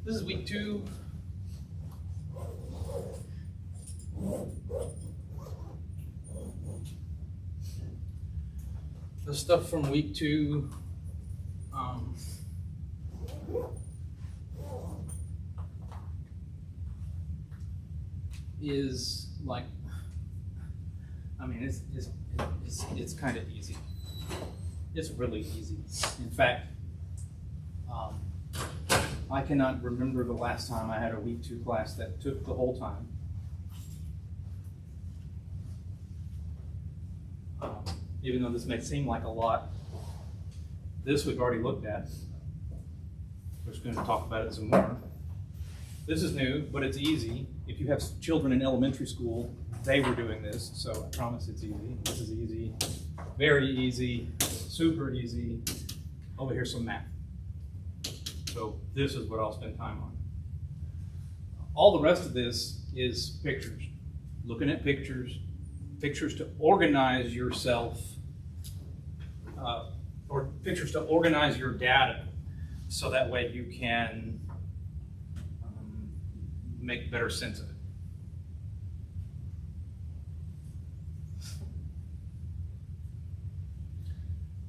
This is week 2. The stuff from week 2 is like, I mean, it's kind of easy. It's really easy. In fact, I cannot remember the last time I had a week 2 class that took the whole time. Even though this may seem like a lot, this we've already looked at. We're just going to talk about it some more. This is new, but it's easy. If you have children in elementary school, they were doing this, so I promise it's easy. This is easy, very easy, super easy. Over here's some math. So this is what I'll spend time on. All the rest of this is pictures. Looking at pictures to organize yourself, or pictures to organize your data, so that way you can make better sense of it.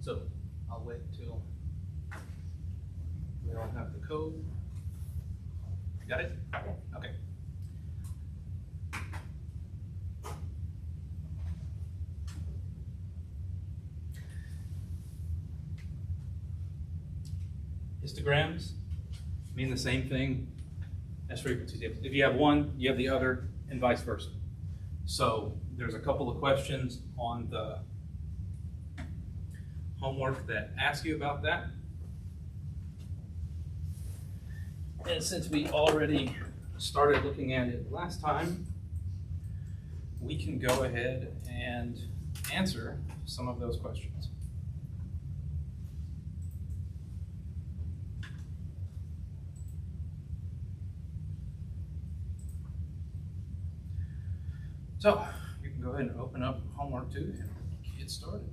So I'll wait till we all have the code. Got it? Okay. Histograms mean the same thing as frequency tables. If you have one, you have the other, and vice versa. So there's a couple of questions on the homework that ask you about that. And since we already started looking at it last time, we can go ahead and answer some of those questions. So you can go ahead and open up homework 2 and get started.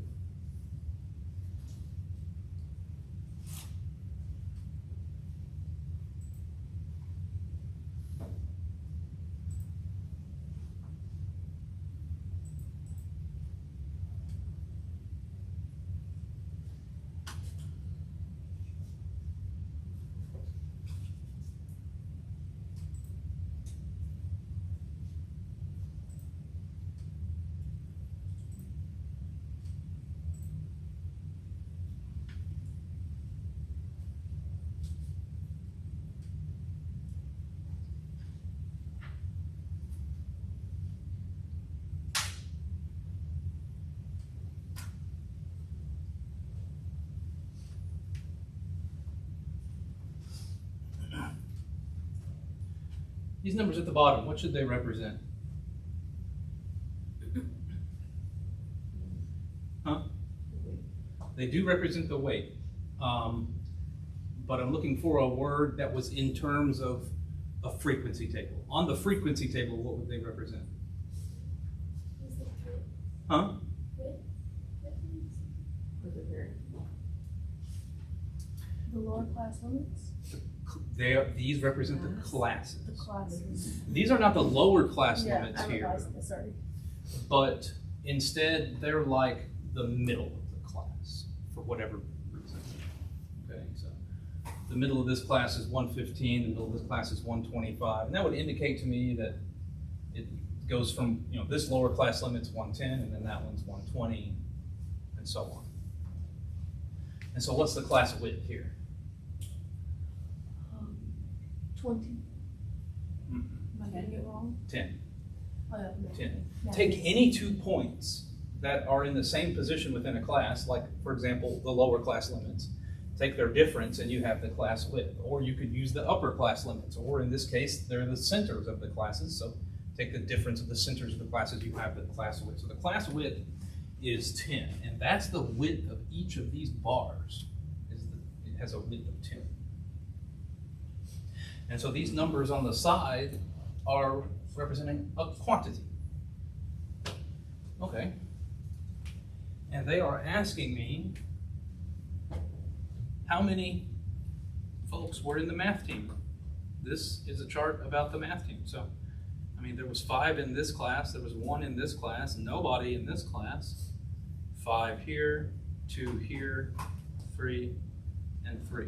These numbers at the bottom, what should they represent? Huh? They do represent the weight, but I'm looking for a word that was in terms of a frequency table. On the frequency table, what would they represent? Huh? The lower class limits? These represent the classes. The classes. These are not the lower class Yeah, limits I here, realized that, sorry. but instead they're like the middle of the class for whatever reason. Okay, so the middle of this class is 115, the middle of this class is 125, and that would indicate to me that it goes from, you know, this lower class limit's 110, and then that one's 120, and so on. And so what's the class width here? 20. Mm-hmm. Am I getting it wrong? 10. Oh, yeah, no. 10. No. Take any 2 points that are in the same position within a class, like, for example, the lower class limits. Take their difference and you have the class width. Or you could use the upper class limits, or in this case, they're the centers of the classes. So take the difference of the centers of the classes, you have the class width. So the class width is 10, and that's the width of each of these bars. It has a width of 10. And so these numbers on the side are representing a quantity. Okay. And they are asking me how many folks were in the math team. this is a chart about the math team. So, I mean, there was 5 in this class, there was 1 in this class, nobody in this class. 5 here, 2 here, 3, and 3.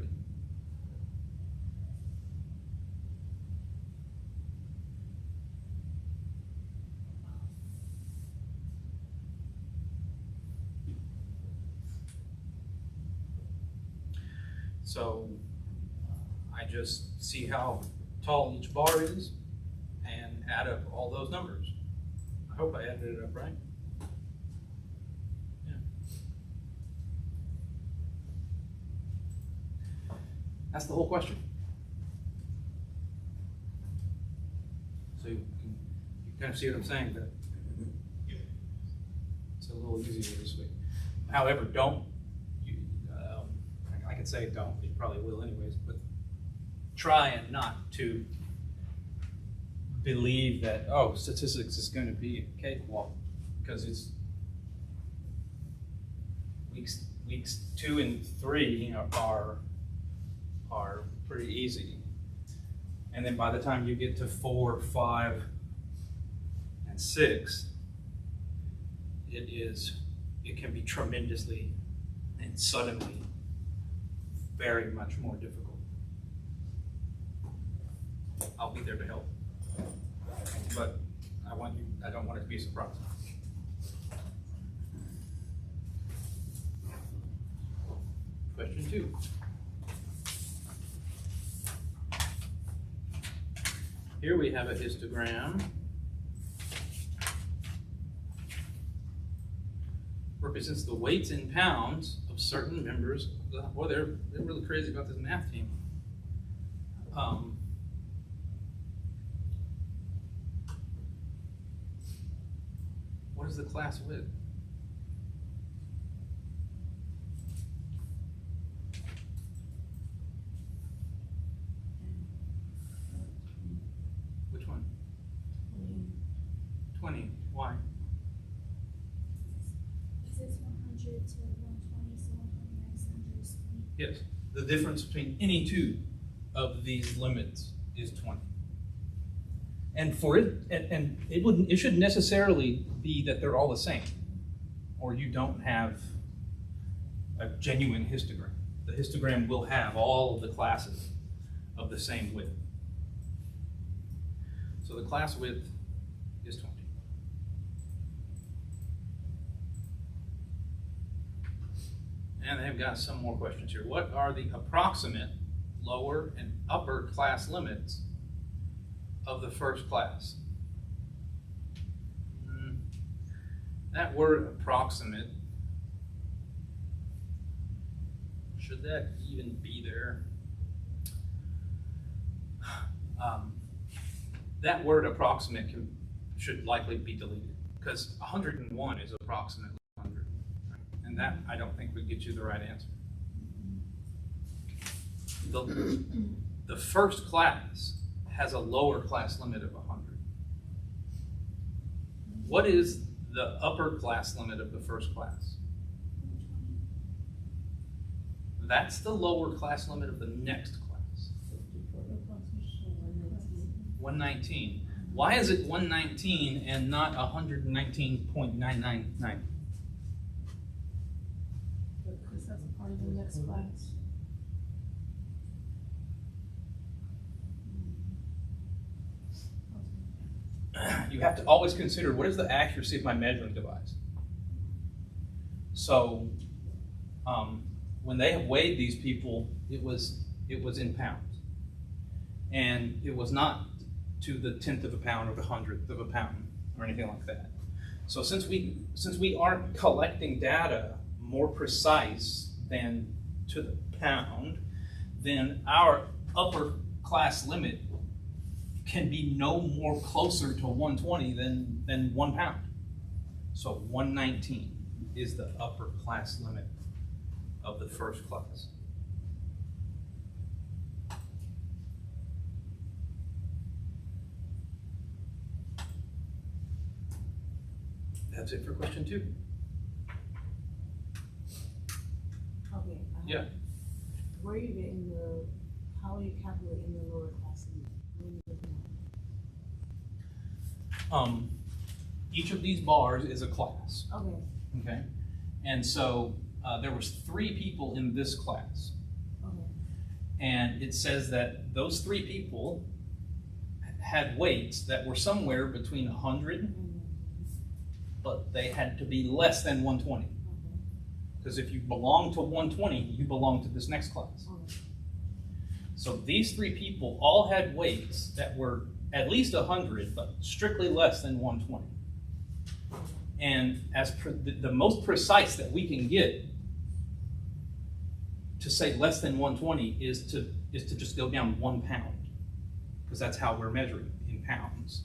So I just see how tall each bar is and add up all those numbers. I hope I added it up right. Yeah. That's the whole question. So you kind of see what I'm saying, that it's a little easier this way. However, I could say don't, you probably will anyways, but try and not to believe that, oh, statistics is going to be a cakewalk, because it's weeks 2 and 3 are pretty easy. And then by the time you get to 4, 5, and 6, it can be tremendously and suddenly very much more difficult. I'll be there to help, but I don't want it to be a surprise. Question 2. Here we have a histogram represents the weights in pounds of certain members. Boy, they're really crazy about this math team. What is the class width? Which one? 20. Why? It says 100 to 120, so 129 is 120. Yes. The difference between any two of these limits is 20. And for it, and it shouldn't necessarily be that they're all the same, or you don't have a genuine histogram. The histogram will have all of the classes of the same width. So the class width is 20. And they've got some more questions here. What are the approximate lower and upper class limits of the first class? That word approximate, should that even be there? That word approximate should likely be deleted, because 101 is approximately 100. And that, I don't think, would get you the right answer. The first class has a lower class limit of 100. What is the upper class limit of the first class? 120. That's the lower class limit of the next class. 119. Why is it 119 and not 119.999? Because that's part of the next class. You have to always consider, what is the accuracy of my measuring device? So when they have weighed these people, it was in pounds. And it was not to the 10th of a pound or the 100th of a pound or anything like that. So since we aren't collecting data more precise than to the pound, then our upper class limit can be no more closer to 120 than 1 pound. So 119 is the upper class limit of the first class. That's it for question 2. Okay. Yeah. Where are you getting how are you calculating the lower class limit? Each of these bars is a class. Okay. Okay, and so there was 3 people in this class, Okay. and it says that those 3 people had weights that were somewhere between 100, but they had to be less than 120. Because if you belong to 120, you belong to this next class. Okay. So these 3 people all had weights that were at least 100, but strictly less than 120. And as the most precise that we can get to say less than 120 is to just go down 1 pound, because that's how we're measuring in pounds.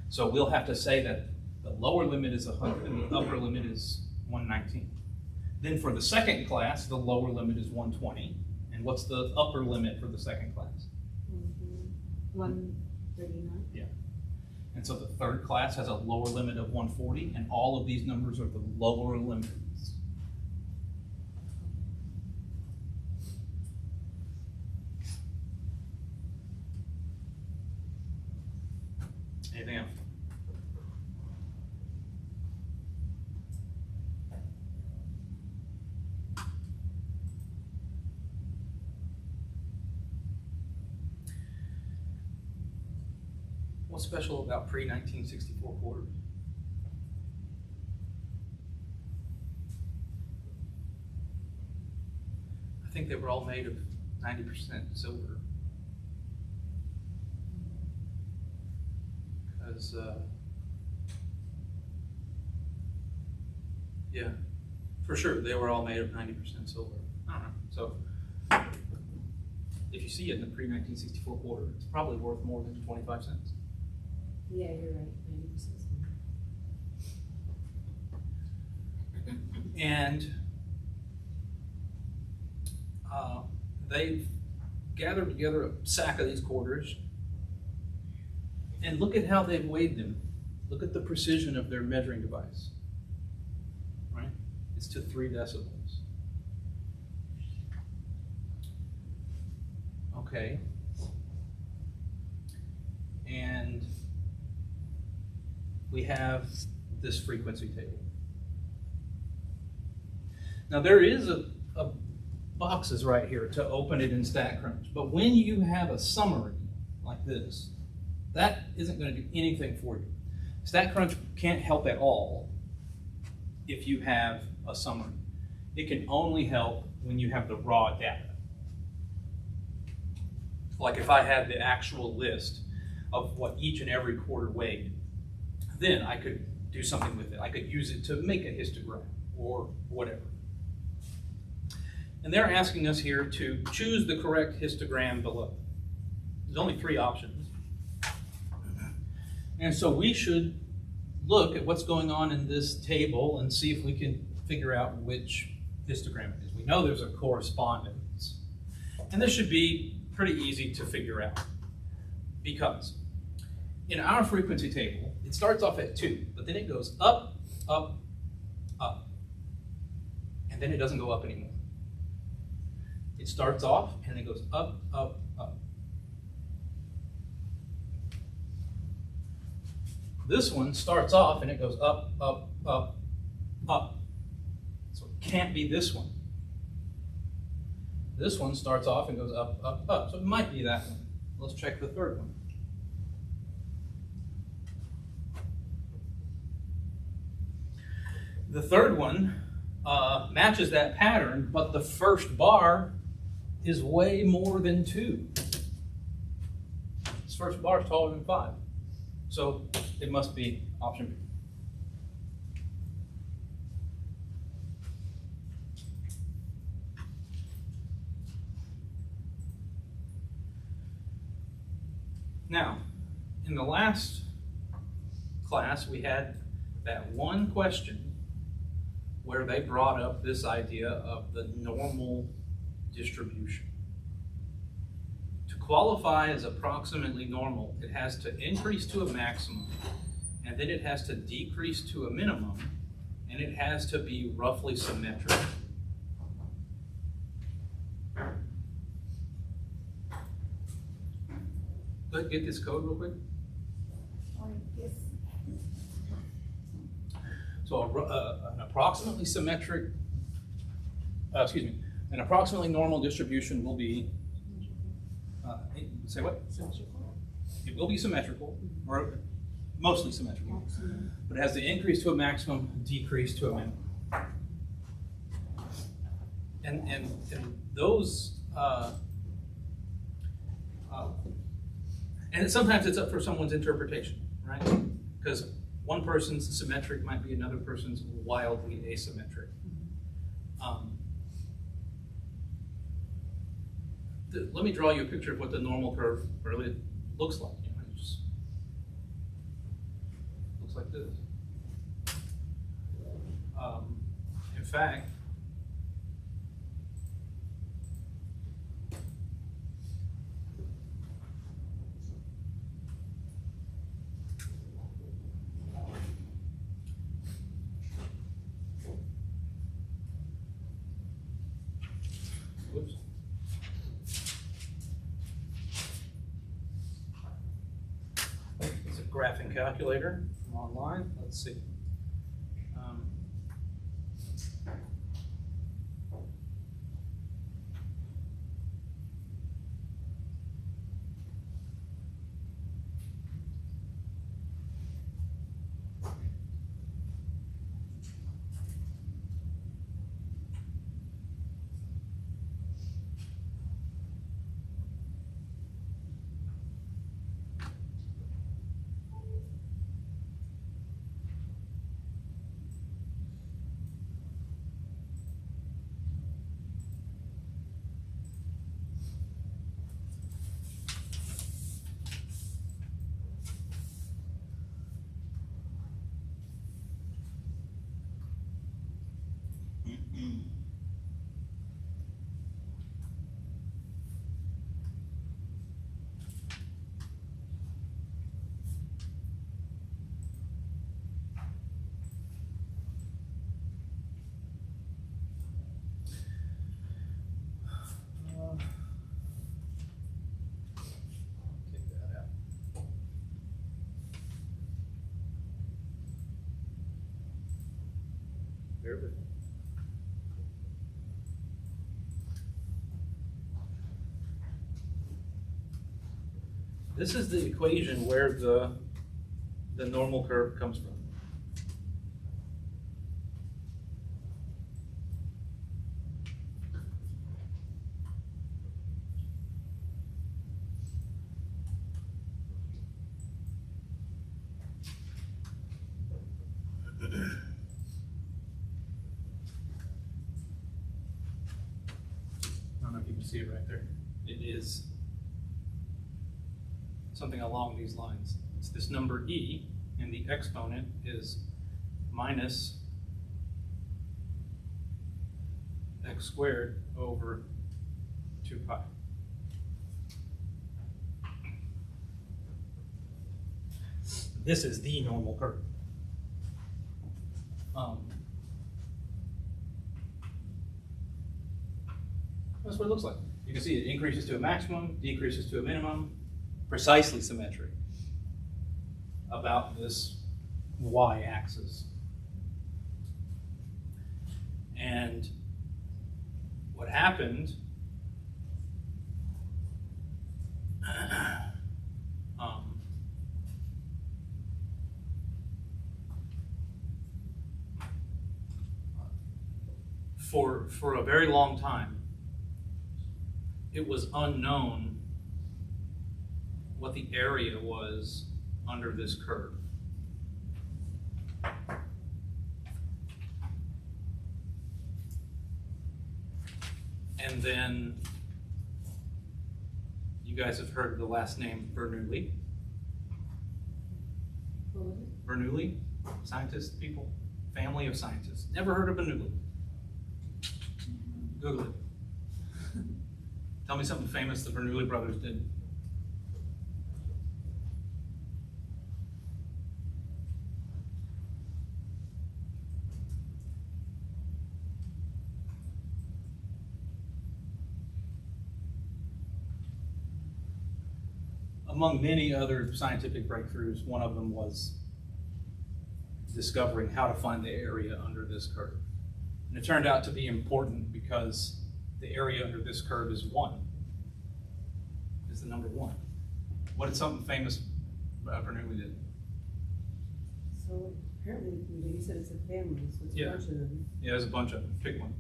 So we'll have to say that the lower limit is 100 and the upper limit is 119. Then for the second class, the lower limit is 120. And what's the upper limit for the second class? 139. Yeah. And so the third class has a lower limit of 140, and all of these numbers are the lower limits. Anything else? What's special about pre-1964 quarters? I think they were all made of 90% silver. Because, yeah, for sure, they were all made of 90% silver. I don't know. So, if you see it in the pre-1964 quarter, it's probably worth more than 25 cents. Yeah, you're right. 90%. And they've gathered together a sack of these quarters, and look at how they've weighed them. Look at the precision of their measuring device, right? It's to 3 decibels. Okay. And we have this frequency table. Now there is a boxes right here to open it in StatCrunch, but when you have a summary like this, that isn't going to do anything for you. StatCrunch can't help at all if you have a summary. It can only help when you have the raw data. Like if I had the actual list of what each and every quarter weighed, then I could do something with it. I could use it to make a histogram or whatever. And they're asking us here to choose the correct histogram below. There's only 3 options. And so we should look at what's going on in this table and see if we can figure out which histogram it is. We know there's a correspondence. And this should be pretty easy to figure out, because in our frequency table, it starts off at 2, but then it goes up, up, up. And then it doesn't go up anymore. It starts off and it goes up, up, up. This one starts off and it goes up, up, up, up. So it can't be this one. This one starts off and goes up, up, up. So it might be that one. Let's check the third one. The third one matches that pattern, but the first bar is way more than 2. This first bar is taller than 5. So it must be option B. Now, in the last class, we had that one question where they brought up this idea of the normal distribution. To qualify as approximately normal, it has to increase to a maximum, and then it has to decrease to a minimum, and it has to be roughly symmetric. Let's get this code real quick. Yes. So an approximately symmetric, an approximately normal distribution will be, say what? It will be symmetrical, or mostly symmetrical, but it has the increase to a maximum, decrease to a minimum. And those, and sometimes it's up for someone's interpretation, right? Because one person's symmetric might be another person's wildly asymmetric. Let me draw you a picture of what the normal curve really looks like. You know, it just looks like this. In fact, whoops. It's a graphing calculator from online. Let's see. Take that out. Bear with me. This is the equation where the normal curve comes from. I don't know if you can see it right there. It is something along these lines. It's this number e, and the exponent is minus x squared over 2 pi. This is the normal curve. That's what it looks like. You can see it increases to a maximum, decreases to a minimum, precisely symmetric about this y-axis. And what happened for a very long time, it was unknown what the area was under this curve. And then you guys have heard the last name Bernoulli. What was it? Bernoulli, scientists, people, family of scientists. Never heard of Bernoulli? Google it. Tell me something famous the Bernoulli brothers did. among many other scientific breakthroughs, one of them was discovering how to find the area under this curve. And it turned out to be important because the area under this curve is 1, is the number 1. What did something famous Bernoulli did? So apparently, you said it's a family, so it's Yeah. a bunch of them. Yeah, there's a bunch of them. Pick one.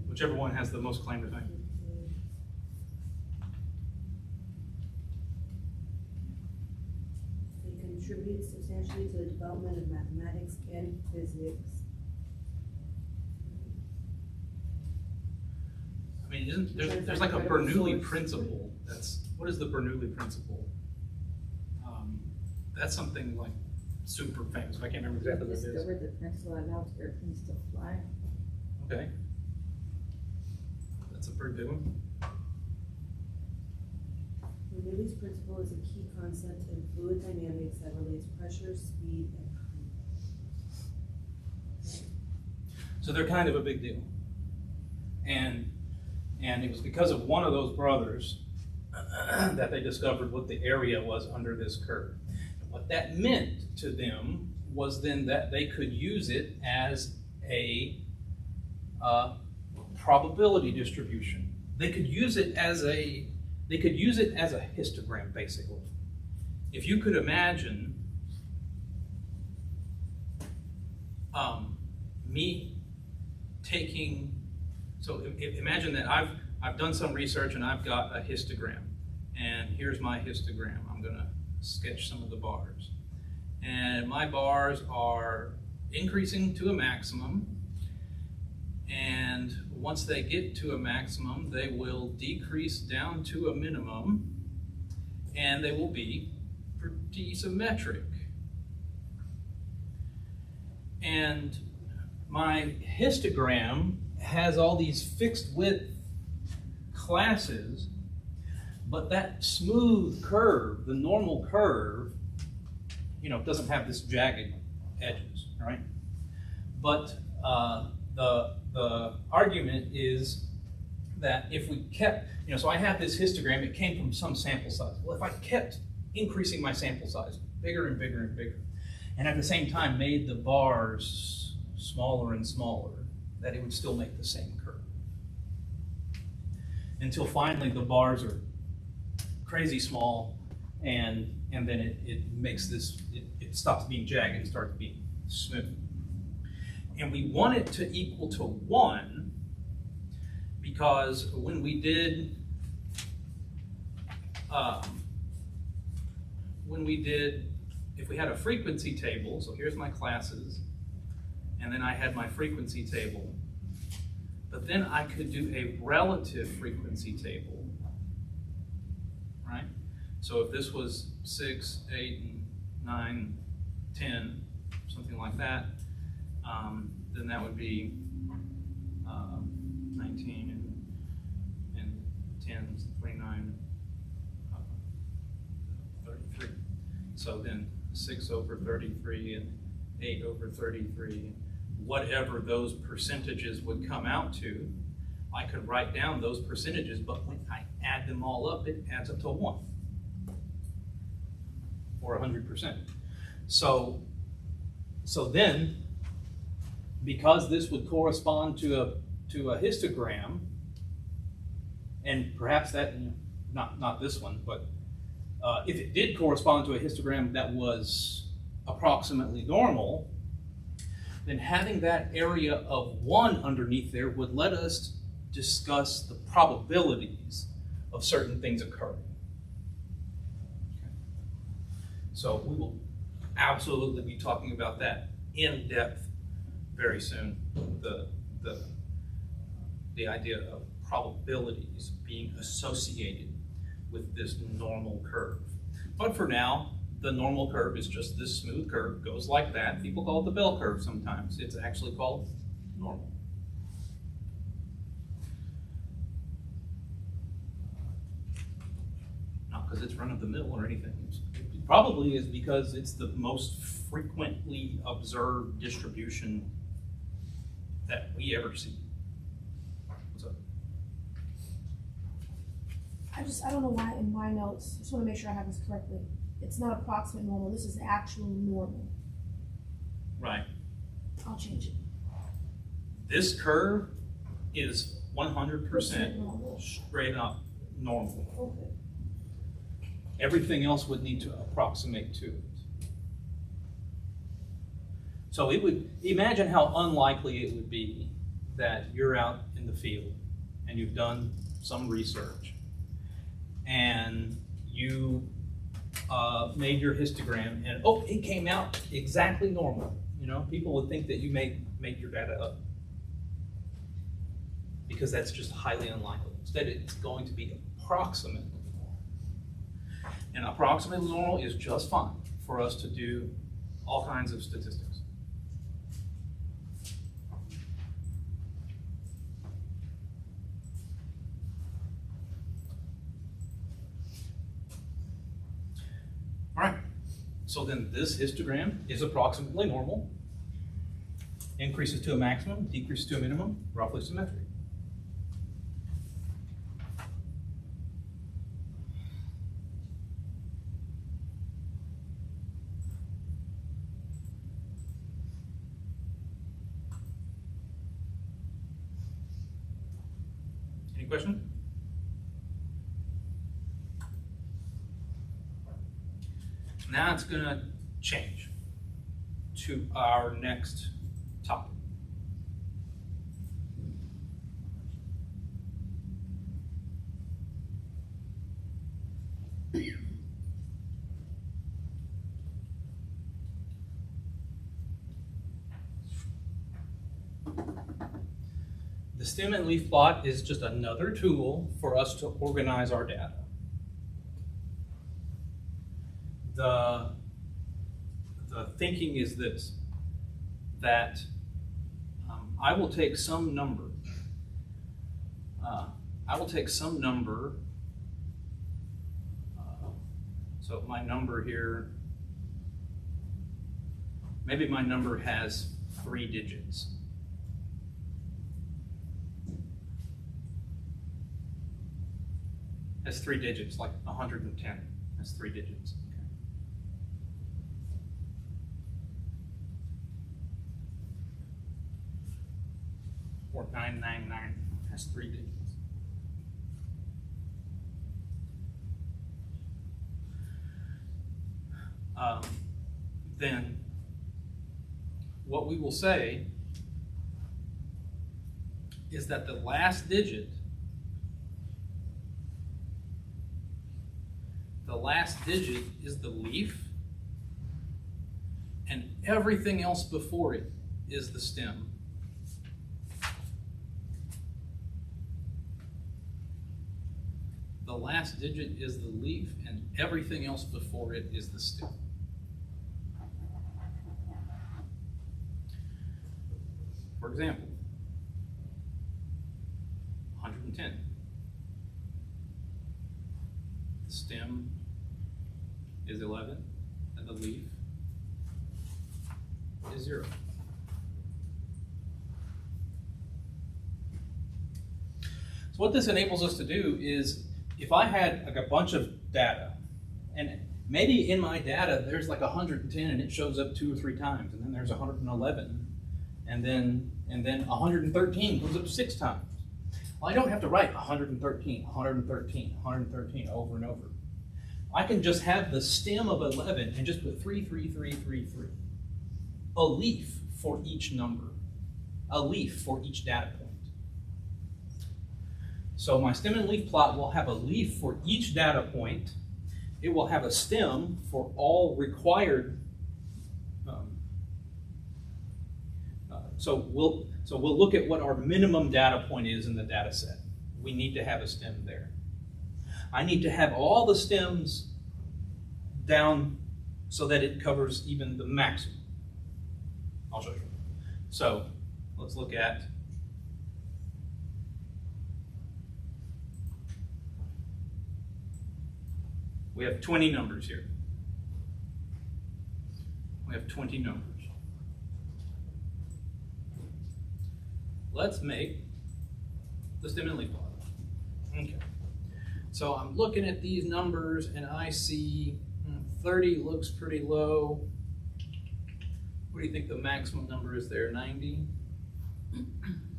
Whichever one has the most claim to fame. They contribute substantially to the development of mathematics and physics. I mean, there's like a Bernoulli Principle. What is the Bernoulli Principle? That's something like super famous. I can't remember exactly what it is. Discovered the principle allows airplanes to fly. Okay. That's a pretty big one. Bernoulli's principle is a key concept in fluid dynamics that relates pressure, speed, and height. So they're kind of a big deal. And it was because of one of those brothers that they discovered what the area was under this curve. And what that meant to them was then that they could use it as a probability distribution. They could use it as a histogram, basically. If you could imagine me taking, so imagine that I've done some research and I've got a histogram, and here's my histogram. I'm going to sketch some of the bars, and my bars are increasing to a maximum, and once they get to a maximum, they will decrease down to a minimum, and they will be pretty symmetric. And my histogram has all these fixed width classes, but that smooth curve, the normal curve, doesn't have this jagged edges, right? But the argument is that if we kept, so I have this histogram, it came from some sample size. Well, if I kept increasing my sample size, bigger and bigger and bigger, and at the same time made the bars smaller and smaller, that it would still make the same curve. Until finally the bars are crazy small, and then it makes this, it stops being jagged and starts being smooth. And we want it to equal to 1 because when we did if we had a frequency table, so here's my classes, and then I had my frequency table, but then I could do a relative frequency table, right? So if this was 6, 8, 9, 10, something like that, then that would be 19 and 10, 29, 33. So then 6 over 33 and 8 over 33, whatever those percentages would come out to, I could write down those percentages, but when I add them all up, it adds up to 1, or 100%. So then, because this would correspond to a histogram, and perhaps that, not this one, but if it did correspond to a histogram that was approximately normal, then having that area of 1 underneath there would let us discuss the probabilities of certain things occurring. Okay. So we will absolutely be talking about that in depth very soon. The idea of probabilities being associated with this normal curve. But for now, the normal curve is just this smooth curve, goes like that. People call it the bell curve sometimes. It's actually called normal. Not because it's run of the mill or anything. It probably is because it's the most frequently observed distribution that we ever see. What's up? I I don't know why in my notes, I just wanna make sure I have this correctly. It's not approximate normal, this is actual normal. Right. I'll change it. This curve is 100% Percent normal. straight up normal. Okay. Everything else would need to approximate to it. So it would, imagine how unlikely it would be that you're out in the field and you've done some research and you made your histogram and oh, it came out exactly normal. You know, people would think that you made your data up because that's just highly unlikely. Instead, it's going to be approximately normal. And approximately normal is just fine for us to do all kinds of statistics. All right, so then this histogram is approximately normal, increases to a maximum, decreases to a minimum, roughly symmetric. Any question? Now it's going to change to our next topic. The stem and leaf plot is just another tool for us to organize our data. The thinking is this, that I will take some number. So my number here, maybe my number has 3 digits. Has 3 digits, like 110 has 3 digits. Or 999 has 3 digits. Then what we will say is that the last digit is the leaf, and everything else before it is the stem. The last digit is the leaf, and everything else before it is the stem. For example, 110. The stem is 11, and the leaf is 0. So what this enables us to do is, if I had like a bunch of data, and maybe in my data there's like 110 and it shows up 2 or 3 times, and then there's 111, and then 113 comes up 6 times. Well, I don't have to write 113, 113, 113 over and over. I can just have the stem of 11 and just put 3, 3, 3, 3, 3. A leaf for each number. A leaf for each data point. So my stem and leaf plot will have a leaf for each data point. It will have a stem for all required. So we'll look at what our minimum data point is in the data set. We need to have a stem there. I need to have all the stems down so that it covers even the maximum. I'll show you. So let's look at we have 20 numbers here. We have 20 numbers. Let's make the stem and leaf plot. Okay. So I'm looking at these numbers and I see 30 looks pretty low. What do you think the maximum number is there? 90?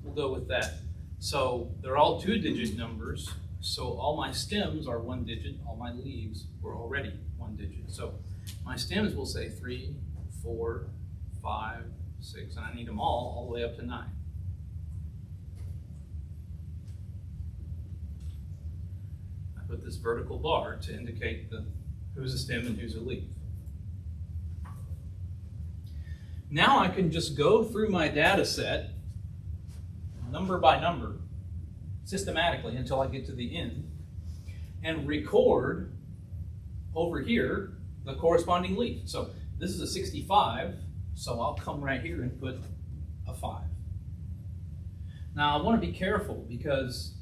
We'll go with that. So they're all 2-digit numbers. So all my stems are 1 digit. All my leaves were already 1 digit. So my stems will say 3, 4, 5, 6, and I need them all the way up to 9. I put this vertical bar to indicate who's a stem and who's a leaf. Now I can just go through my data set, number by number, systematically until I get to the end, and record over here the corresponding leaf. So this is a 65, so I'll come right here and put a 5. Now I want to be careful because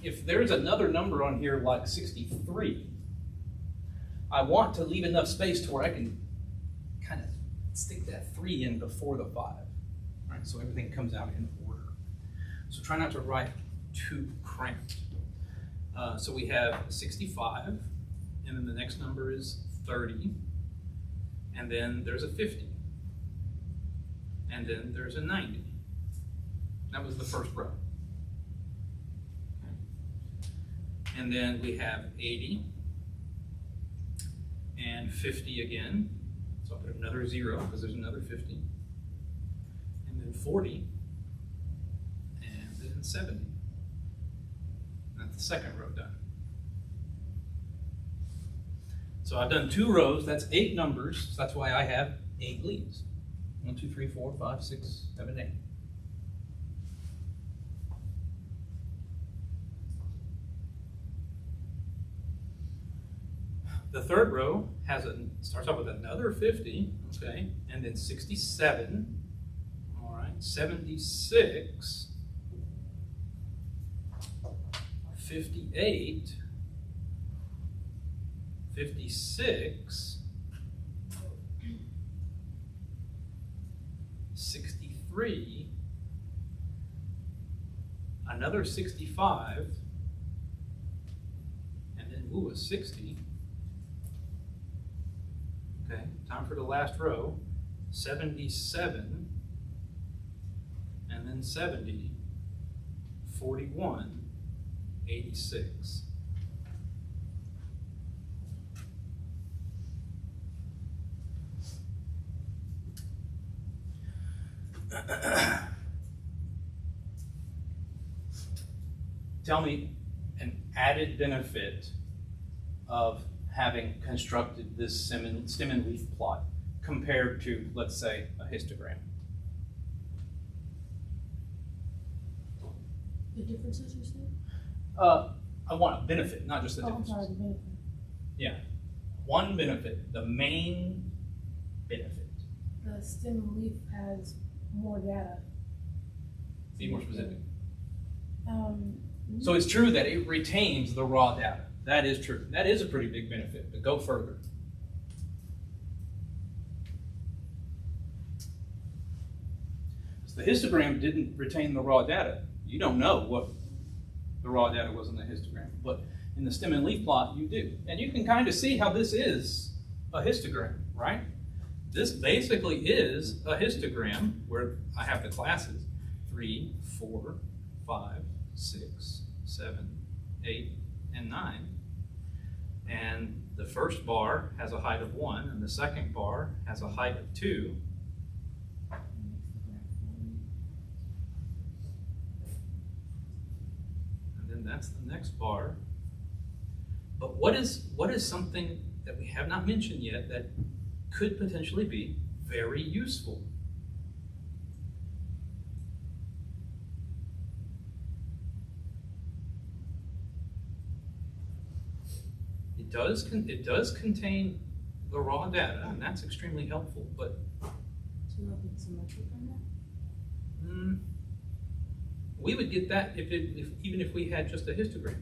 if there's another number on here like 63, I want to leave enough space to where I can kind of stick that 3 in before the 5, right? So everything comes out in order. So try not to write too cramped. So we have 65, and then the next number is 30, and then there's a 50, and then there's a 90. That was the first row. And then we have 80 and 50 again. So I'll put another 0 because there's another 50. And then 40 and then 70. That's the second row done. So I've done 2 rows, that's 8 numbers, so that's why I have 8 leaves. 1, 2, 3, 4, 5, 6, 7, 8. The third row starts off with another 50, okay, and then 67, all right, 76, 58, 56, 63, another 65, and then, ooh, a 60. Okay, time for the last row, 77, and then 70, 41, 86. Tell me an added benefit of having constructed this stem and leaf plot compared to, let's say, a histogram. The differences you're saying? I want a benefit, not just the Oh, I'm differences. sorry, the benefit. Yeah, one benefit, the main benefit. The stem leaf has more data. Be more specific. Um, So it's true that it retains the raw data. That is true. That is a pretty big benefit, but go further. So the histogram didn't retain the raw data. You don't know what the raw data was in the histogram, but in the stem and leaf plot, you do. And you can kind of see how this is a histogram, right? This basically is a histogram where I have the classes 3, 4, 5, 6, 7, 8, and 9. And the first bar has a height of 1, and the second bar has a height of 2. And then that's the next bar. But what is something that we have not mentioned yet that could potentially be very useful? It does contain the raw data, and that's extremely helpful, but To know if it's symmetric or not? we would get that even if we had just a histogram.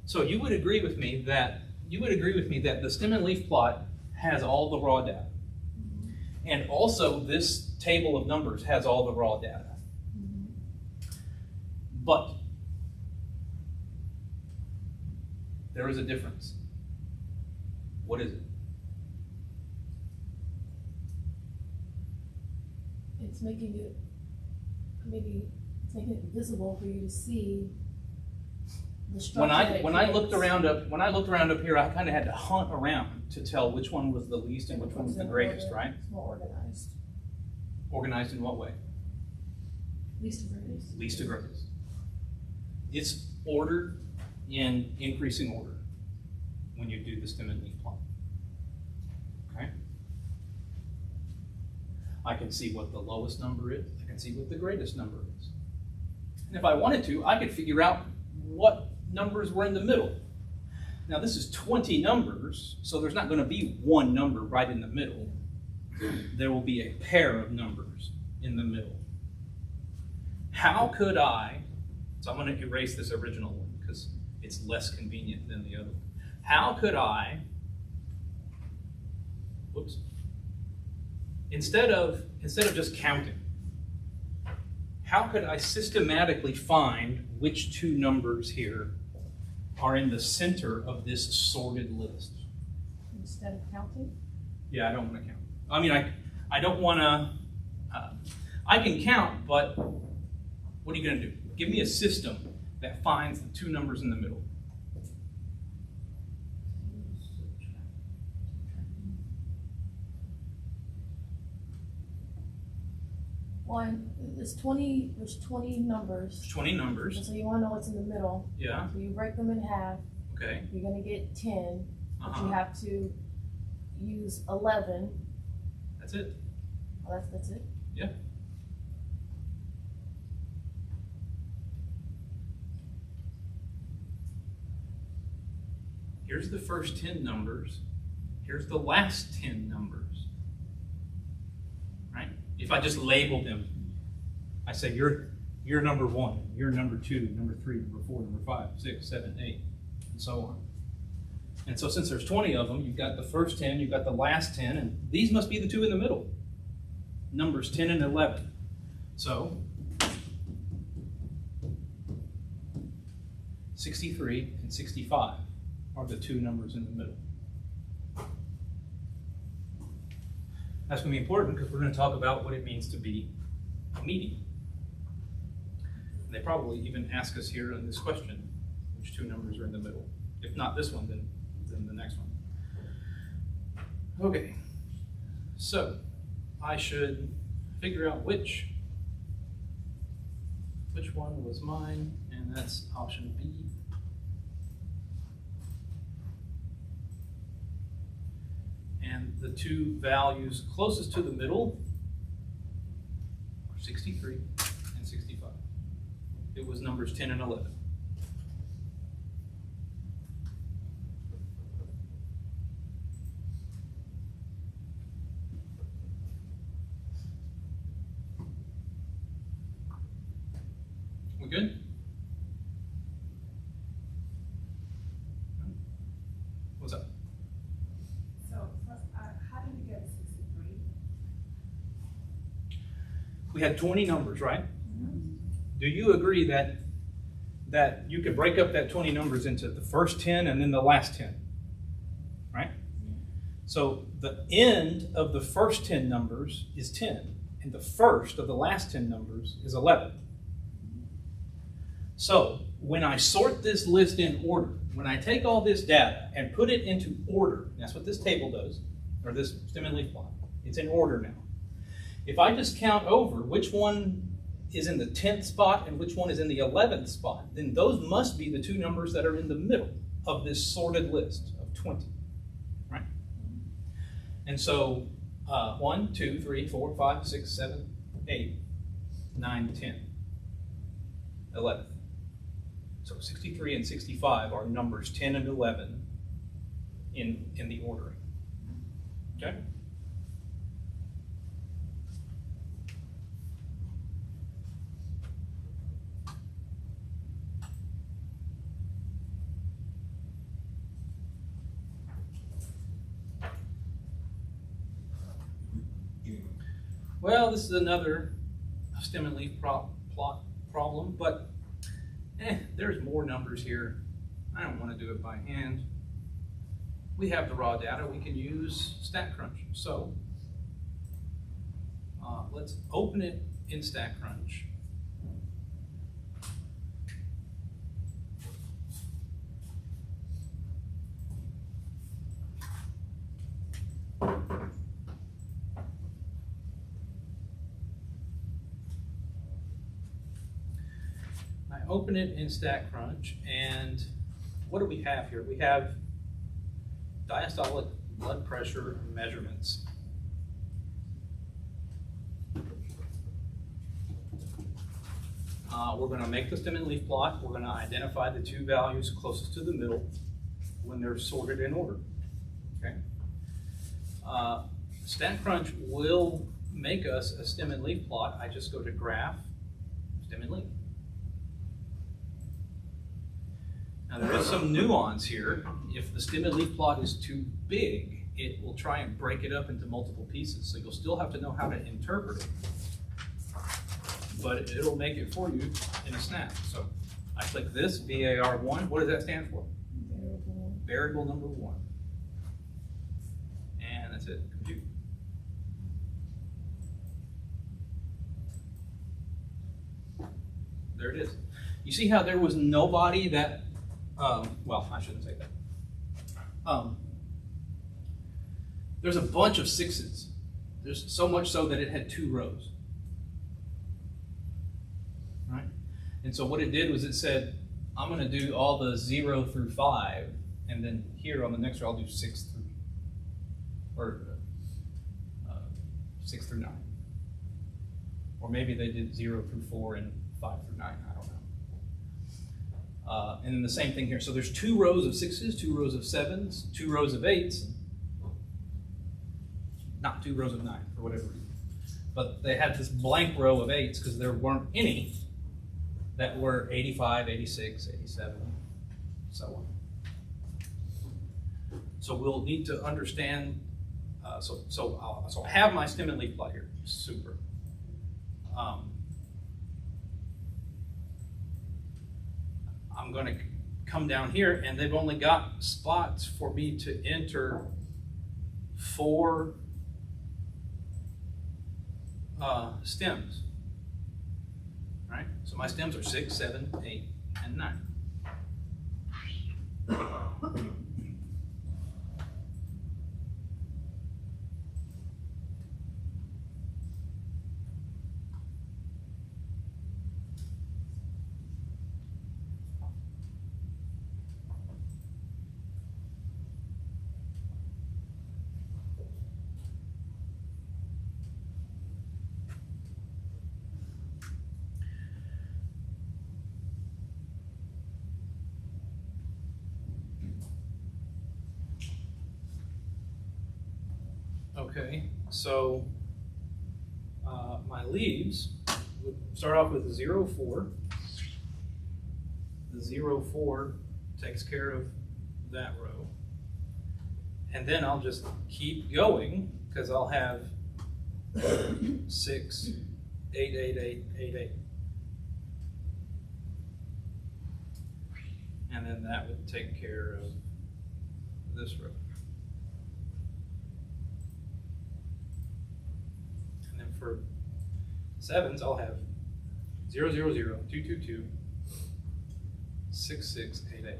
So you would agree with me that the stem and leaf plot has all the raw data. And also this table of numbers has all the raw data. But there is a difference. What is it? It's making it, maybe, it's making it visible for you to see the structure. When I looked around up here, I kind of had to hunt around to tell which one was the least and which one was the greatest, right? It's more organized. Organized in what way? Least to greatest. Least to greatest. It's ordered in increasing order when you do the stem and leaf plot. Okay? I can see what the lowest number is. I can see what the greatest number is. And if I wanted to, I could figure out what numbers were in the middle. Now this is 20 numbers, so there's not going to be one number right in the middle. There will be a pair of numbers in the middle. How could I, so I'm going to erase this original one because it's less convenient than the other one. How could I, whoops, instead of just counting, how could I systematically find which two numbers here are in the center of this sorted list? Instead of counting? Yeah, I don't want to count. I mean, I don't want to, I can count, but what are you going to do? Give me a system that finds the two numbers in the middle. One, there's 20 numbers. There's 20 numbers. So you want to know what's in the middle. Yeah. So you break them in half. Okay. You're going to get 10, but Uh-huh. you have to use 11. That's it. Oh, that's it? Yeah. Here's the first 10 numbers. Here's the last 10 numbers. Right? If I just label them, I say you're number 1, you're number 2, number 3, number 4, number 5, 6, 7, 8, and so on. And so since there's 20 of them, you've got the first 10, you've got the last 10, and these must be the two in the middle. Numbers 10 and 11. So 63 and 65 are the two numbers in the middle. That's going to be important because we're going to talk about what it means to be a median. And they probably even ask us here in this question, which two numbers are in the middle. If not this one, then the next one. Okay, so I should figure out which one was mine, and that's option B. And the two values closest to the middle are 63 and 65. It was numbers 10 and 11. We good? What's up? So, how did you get 63? We had 20 numbers, right? Do you agree that you could break up that 20 numbers into the first 10 and then the last 10, right? So the end of the first 10 numbers is 10, and the first of the last 10 numbers is 11. So when I sort this list in order, when I take all this data and put it into order, that's what this table does, or this stem and leaf plot, it's in order now. If I just count over which one is in the 10th spot and which one is in the 11th spot, then those must be the two numbers that are in the middle of this sorted list of 20, right? And so 1, 2, 3, 4, 5, 6, 7, 8, 9, 10, 11. So 63 and 65 are numbers 10 and 11 in the ordering, okay? Well, this is another stem and leaf plot problem, but there's more numbers here. I don't want to do it by hand. We have the raw data. We can use StatCrunch. So let's open it in StatCrunch. I open it in StatCrunch, and what do we have here? We have diastolic blood pressure measurements. We're going to make the stem and leaf plot. We're going to identify the two values closest to the middle when they're sorted in order. Okay. StatCrunch will make us a stem and leaf plot. I just go to Graph, Stem and Leaf. Now there is some nuance here. If the stem and leaf plot is too big, it will try and break it up into multiple pieces. So you'll still have to know how to interpret it, but it'll make it for you in a snap. So I click this, VAR1. What does that stand for? Variable. Variable number 1. And that's it, compute. There it is. You see how there was nobody that, well, I shouldn't say that. There's a bunch of 6s. There's so much so that it had 2 rows. Right? And so what it did was it said, I'm going to do all the 0 through 5, and then here on the next row I'll do 6 through, or 6 through 9. Or maybe they did 0 through 4 and 5 through 9, I don't know. And then the same thing here. So there's 2 rows of 6s, 2 rows of 7s, 2 rows of 8s, not 2 rows of 9 for whatever reason. But they had this blank row of 8s because there weren't any that were 85, 86, 87, so on. So we'll need to understand, so I have my stem and leaf plot here, super. I'm going to come down here, and they've only got spots for me to enter 4 stems. Right? So my stems are 6, 7, 8, and 9. Okay, so my leaves would start off with a 0, 4. The 0, 4 takes care of that row. And then I'll just keep going because I'll have 6, 8, 8, 8, 8, 8. And then that would take care of this row. For 7s, I'll have 0, 0, 0, 2, 2, 2, 6, 6, 8, 8.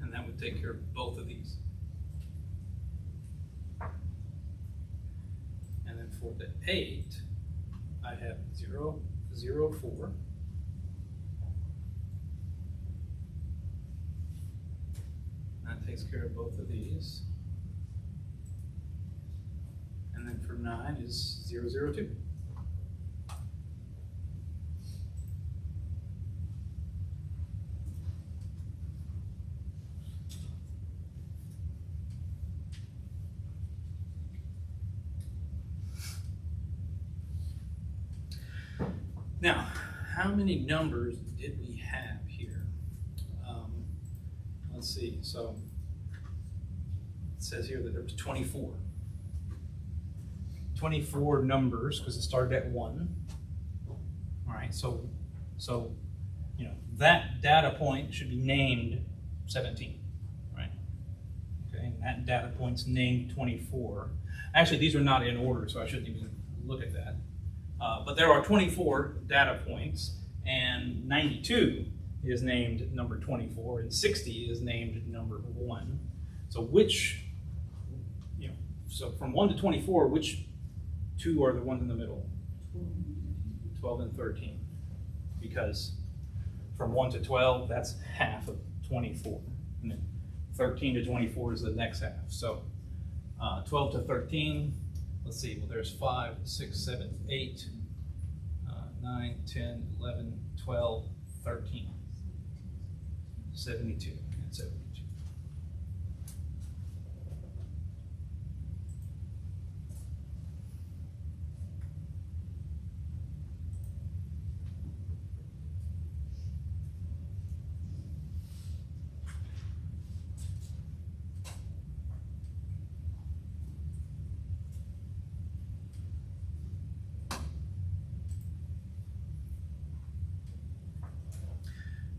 And that would take care of both of these. And then for the 8, I have 0, 0, 4. That takes care of both of these. And then for 9 is 0, 0, 2. Now, how many numbers did we have here? Let's see. So it says here that there was 24. 24 numbers because it started at 1. All right, so you know, that data point should be named 17, right? Okay, and that data point's named 24. Actually, these are not in order, so I shouldn't even look at that. But there are 24 data points, and 92 is named number 24, and 60 is named number 1. So which, you know, so from 1 to 24, which 2 are the ones in the middle? 12 and 13. Because from 1 to 12, that's half of 24. And then 13 to 24 is the next half. So 12 to 13, let's see, well, there's 5, 6, 7, 8, 9, 10, 11, 12, 13. 72 and 72.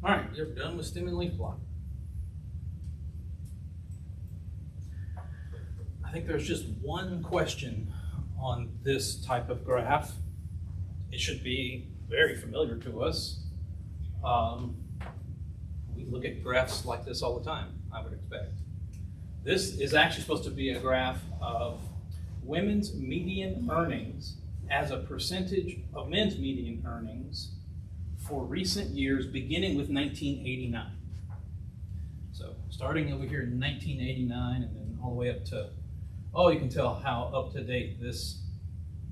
All right, you're done with stem and leaf plot. I think there's just one question on this type of graph. It should be very familiar to us. We look at graphs like this all the time, I would expect. This is actually supposed to be a graph of women's median earnings as a percentage of men's median earnings for recent years, beginning with 1989. So starting over here in 1989 and then all the way up to, oh, you can tell how up to date this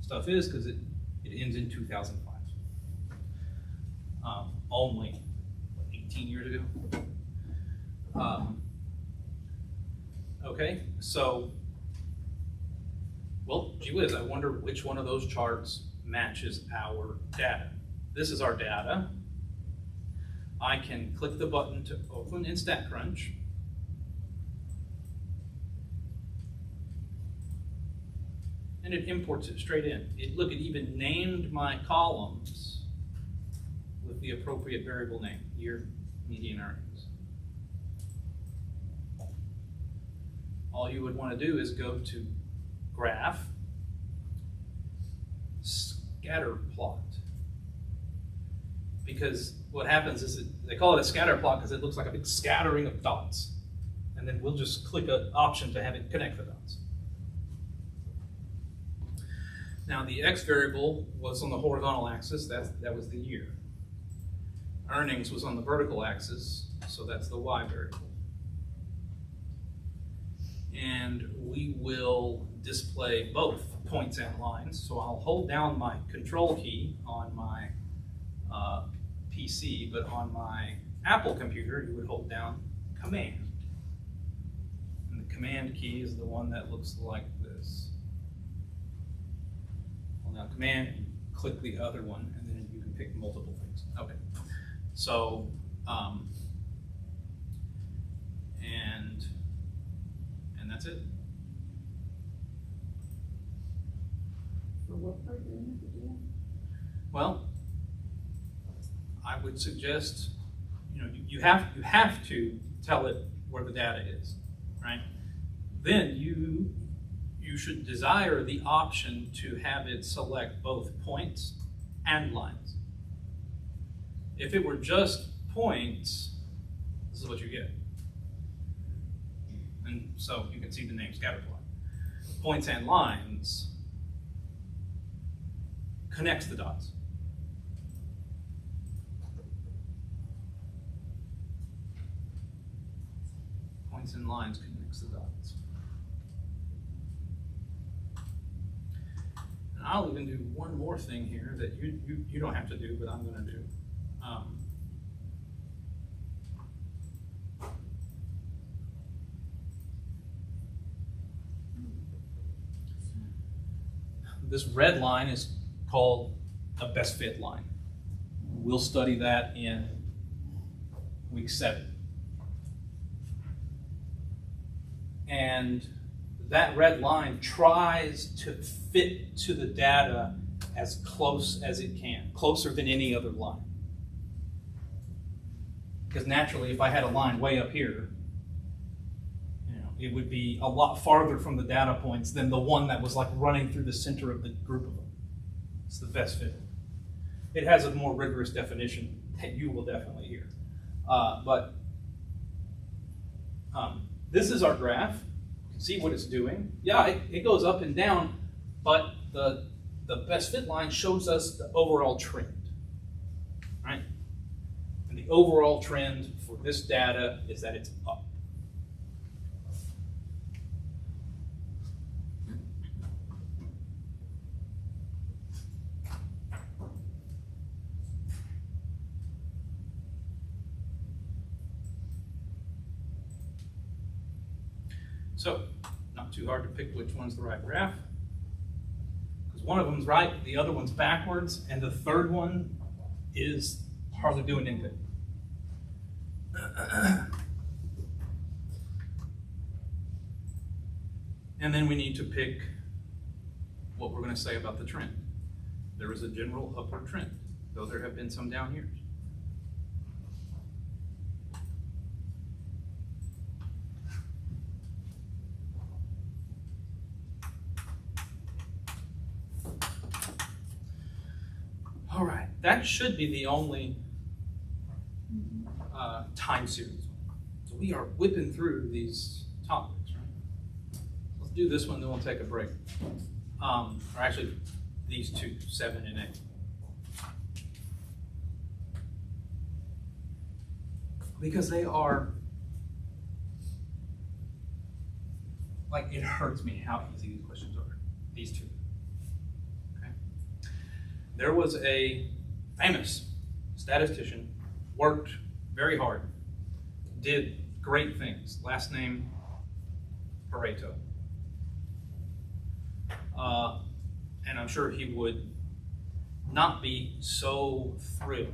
stuff is because it ends in 2005. Only 18 years ago. Okay, so, well, gee whiz, I wonder which one of those charts matches our data. This is our data. I can click the button to open in StatCrunch. And it imports it straight in. Look, it even named my columns with the appropriate variable name, year median earnings. All you would want to do is go to Graph, Scatter Plot. Because what happens is they call it a scatter plot because it looks like a big scattering of dots. And then we'll just click an option to have it connect the dots. Now the X variable was on the horizontal axis, that was the year. Earnings was on the vertical axis, so that's the Y variable. And we will display both points and lines. So I'll hold down my control key on my PC, but on my Apple computer, you would hold down Command. And the Command key is the one that looks like this. Hold down Command and click the other one, and then you can pick multiple things. Okay, so, and that's it. For what part do you have to do that? Well, I would suggest, you have to tell it where the data is, right? Then you should desire the option to have it select both points and lines. If it were just points, this is what you get. And so you can see the name scatterplot. Points and lines connects the dots. Points and lines connects the dots. And I'll even do one more thing here that you don't have to do, but I'm going to do. This red line is called a best fit line. We'll study that in week 7. And that red line tries to fit to the data as close as it can, closer than any other line. Because naturally, if I had a line way up here, it would be a lot farther from the data points than the one that was like running through the center of the group of them. It's the best fit. It has a more rigorous definition that you will definitely hear. But this is our graph. You can see what it's doing. Yeah, it goes up and down, but the best fit line shows us the overall trend, right? And the overall trend for this data is that it's up. So, not too hard to pick which one's the right graph. Because one of them's right, the other one's backwards, and the third one is hardly doing anything. And then we need to pick what we're going to say about the trend. There is a general upward trend, though there have been some down years. All right, that should be the only time series. So we are whipping through these topics, right? Let's do this one, then we'll take a break. Or actually, these two, 7 and 8. Because they are, like, it hurts me how easy these questions are, these two. There was a famous statistician, worked very hard, did great things. Last name, Pareto. And I'm sure he would not be so thrilled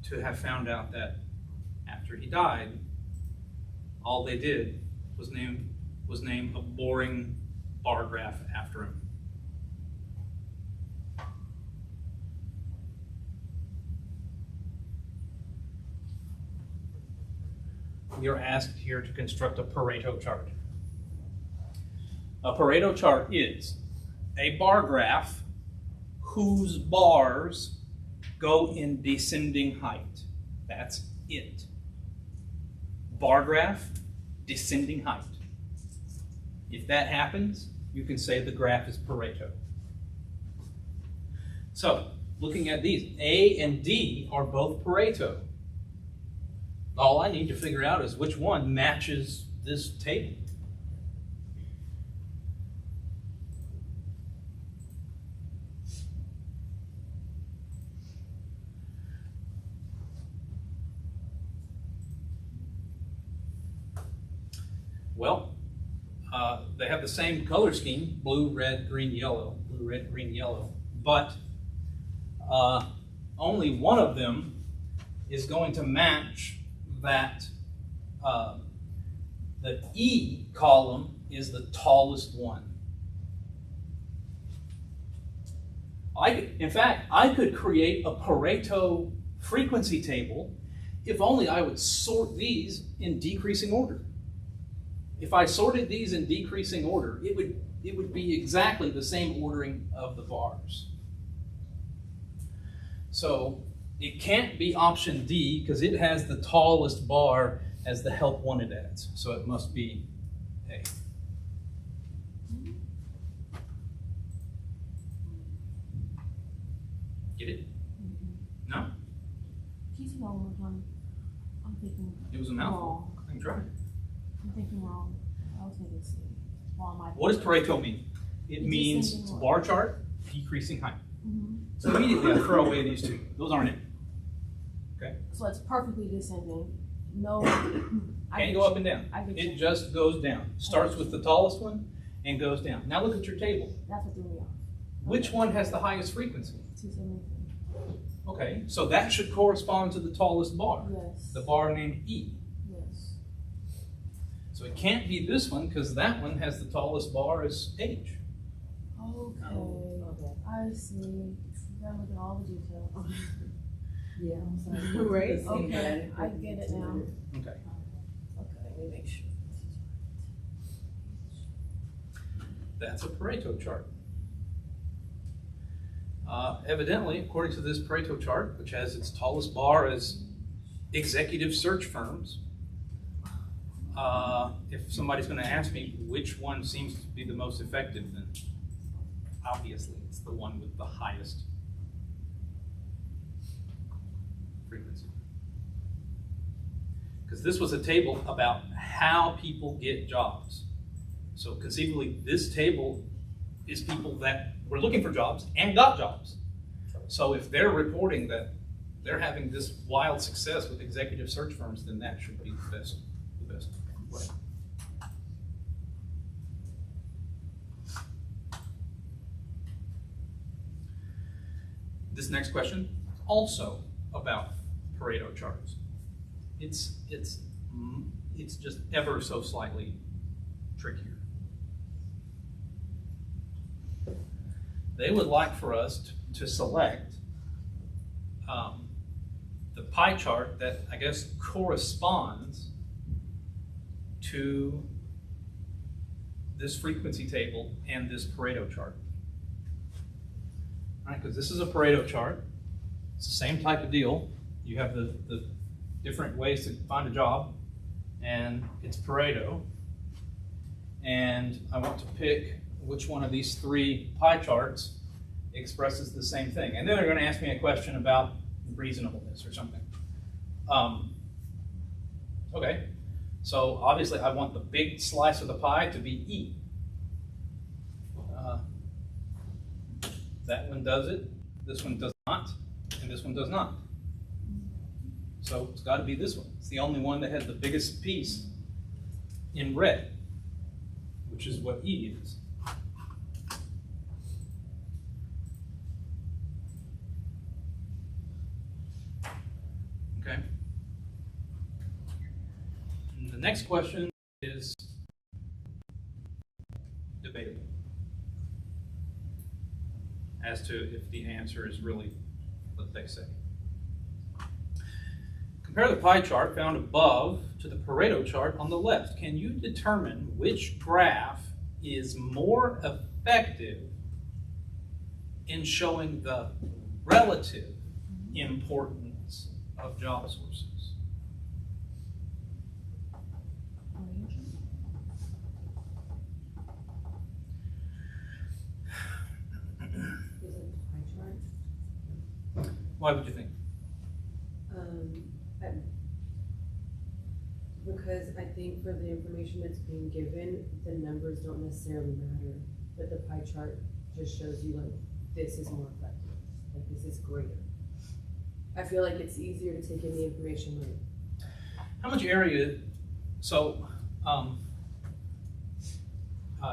to have found out that after he died, all they did was name a boring bar graph after him. We are asked here to construct a Pareto chart. A Pareto chart is a bar graph whose bars go in descending height. That's it. Bar graph, descending height. If that happens, you can say the graph is Pareto. So, looking at these, A and D are both Pareto. All I need to figure out is which one matches this table. Well, they have the same color scheme, blue, red, green, yellow, blue, red, green, yellow, but only one of them is going to match that the E column is the tallest one. In fact, I could create a Pareto frequency table if only I would sort these in decreasing order. If I sorted these in decreasing order, it would be exactly the same ordering of the bars. So it can't be option D because it has the tallest bar as the help wanted adds. So it must be A. Get it? No? Can you say that one more time? I'm thinking It was a mouthful. wrong. I can try. I'm thinking wrong. I was thinking C. Well, I might be. What does Pareto mean? It means Descending it's a order. bar chart, decreasing height. Mhm. So immediately I throw away these two. Those aren't it. Okay? So it's perfectly descending. No. Can't go up and down. I get It you. just goes down. Starts with the tallest one and goes down. Now look at your table. That's what threw me off. Which one has the highest frequency? 273. Okay, so that should correspond to the tallest bar. Yes. The bar named E. Yes. So it can't be this one because that one has the tallest bar as age. Okay, Okay. I see. Gotta look at all the details. Yeah. Right? Okay, I get it now. Okay. Okay, let me make sure this is That's a Pareto chart. Evidently, according to this Pareto chart, which has its tallest bar as executive search firms, if somebody's going to ask me which one seems to be the most effective, then obviously it's the one with the highest frequency. Because this was a table about how people get jobs. So conceivably, this table is people that were looking for jobs and got jobs. So if they're reporting that they're having this wild success with executive search firms, then that should be the best way. This next question, also about Pareto charts. It's just ever so slightly trickier. They would like for us to select the pie chart that I guess corresponds to this frequency table and this Pareto chart. All right, because this is a Pareto chart. It's the same type of deal. You have the different ways to find a job, and it's Pareto. And I want to pick which one of these three pie charts expresses the same thing. And then they're going to ask me a question about reasonableness or something. Okay, so obviously I want the big slice of the pie to be E. That one does it, this one does not, and this one does not. So it's got to be this one. It's the only one that has the biggest piece in red, which is what E is. Okay. And the next question is debatable as to if the answer is really what they say. Compare the pie chart found above to the Pareto chart on the left. Can you determine which graph is more effective in showing the relative importance of job sources? Is it pie chart? Why would you think? Because I think for the information that's being given, the numbers don't necessarily matter, but the pie chart just shows you like, this is more effective, like this is greater. I feel like it's easier to take in the information like. How much area, so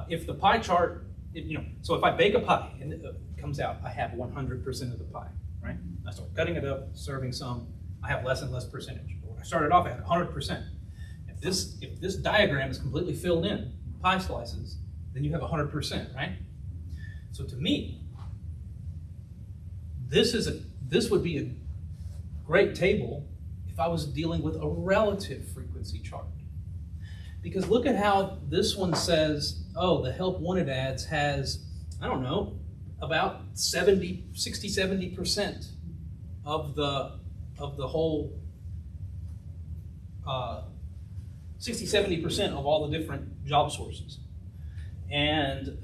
if the pie chart, so if I bake a pie and it comes out, I have 100% of the pie, right? I start cutting it up, serving some, I have less and less percentage. But when I started off, I had 100%. If this diagram is completely filled in, pie slices, then you have 100%, right? So to me, this would be a great table if I was dealing with a relative frequency chart. Because look at how this one says, oh, the help wanted ads has, I don't know, about 60, 70% of the whole 60, 70% of all the different job sources. And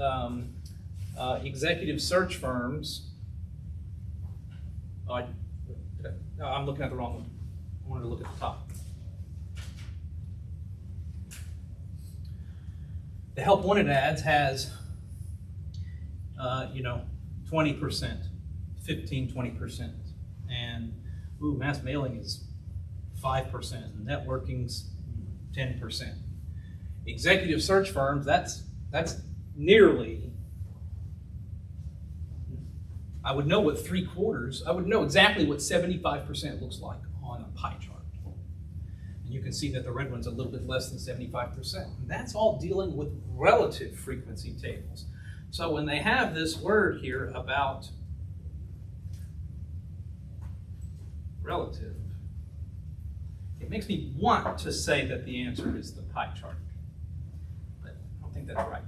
executive search firms, I'm looking at the wrong one. I wanted to look at the top. The help wanted ads has, 20%, 15, 20%. And mass mailing is 5%, and networking's 10%. Executive search firms, that's nearly, I would know what 3/4, I would know exactly what 75% looks like on a pie chart. And you can see that the red one's a little bit less than 75%. And that's all dealing with relative frequency tables. So when they have this word here about relative, it makes me want to say that the answer is the pie chart. But I don't think that's right.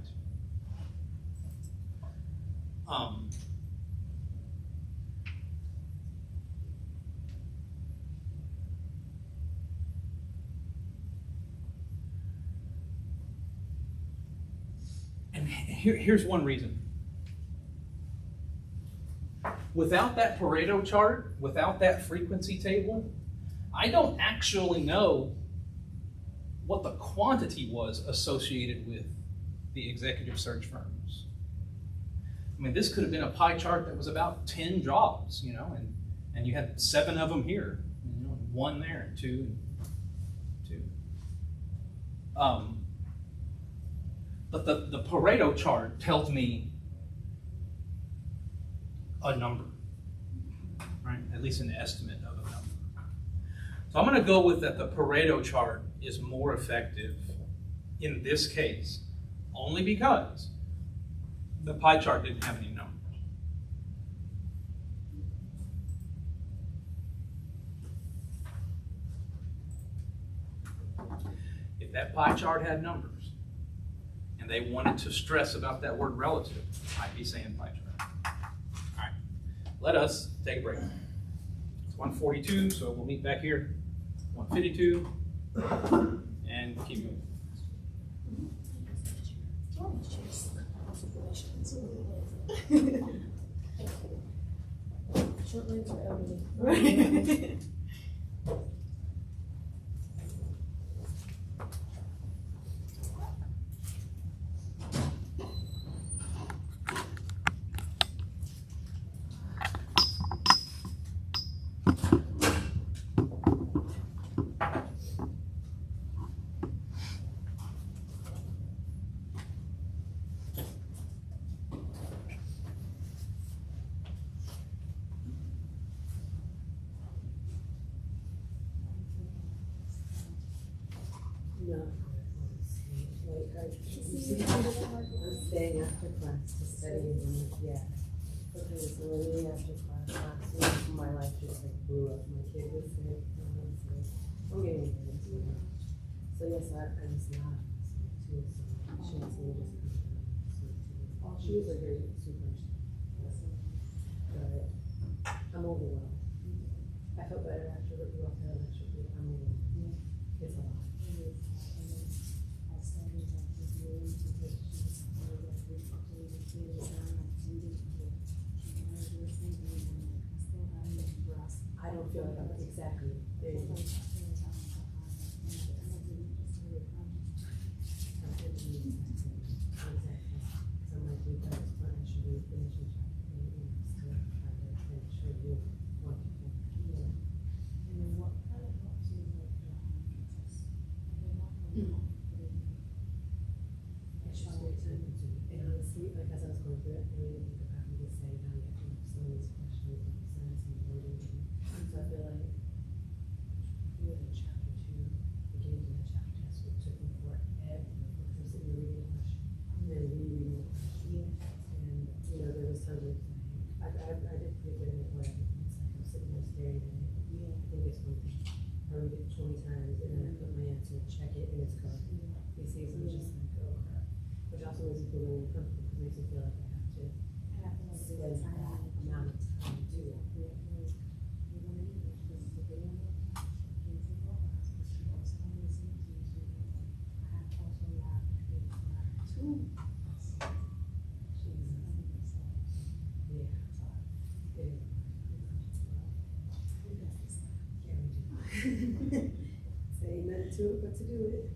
And here's one reason. Without that Pareto chart, without that frequency table, I don't actually know what the quantity was associated with the executive search firms. I mean, this could have been a pie chart that was about 10 jobs, you know, and you had 7 of them here, you know, 1 there, and 2, and 2. But the Pareto chart tells me a number, right? At least an estimate of a number. So I'm going to go with that the Pareto chart is more effective in this case, only because the pie chart didn't have any numbers. If that pie chart had numbers, and they wanted to stress about that word relative, I'd be saying pie chart. All right, let us take a break. It's 1:42, so we'll meet back here. 1:52, and keep moving. Short legs are elderly. No. I'm staying after class to study and yeah. Because literally after class last week, my life just like blew up. My kid was sick. I'm getting into it. So yes, I'm just not too. So she has me just come down. She was like very super. But I'm overwhelmed. I felt better after we walked out of lecture. I'm overwhelmed. It's a lot. I don't feel like I'm exactly there. And honestly, like as I was going through it, I didn't think about me just saying how you have to answer some of these questions and sense and wording. So I feel like with the chapter 2, getting to that chapter test, it took me forever because I'm sitting there reading the question and then rereading the question. And you know, there was times where I did pretty good in it where it's like I'm sitting there staring at it. I think it's one thing. I read it 20 times and then I put my answer, check it, and it's gone. You see, so it's just like, oh crap. Which also makes me feel really uncomfortable because it makes me feel like I have to spend that amount of time to do it. Say amen to it, but to do it.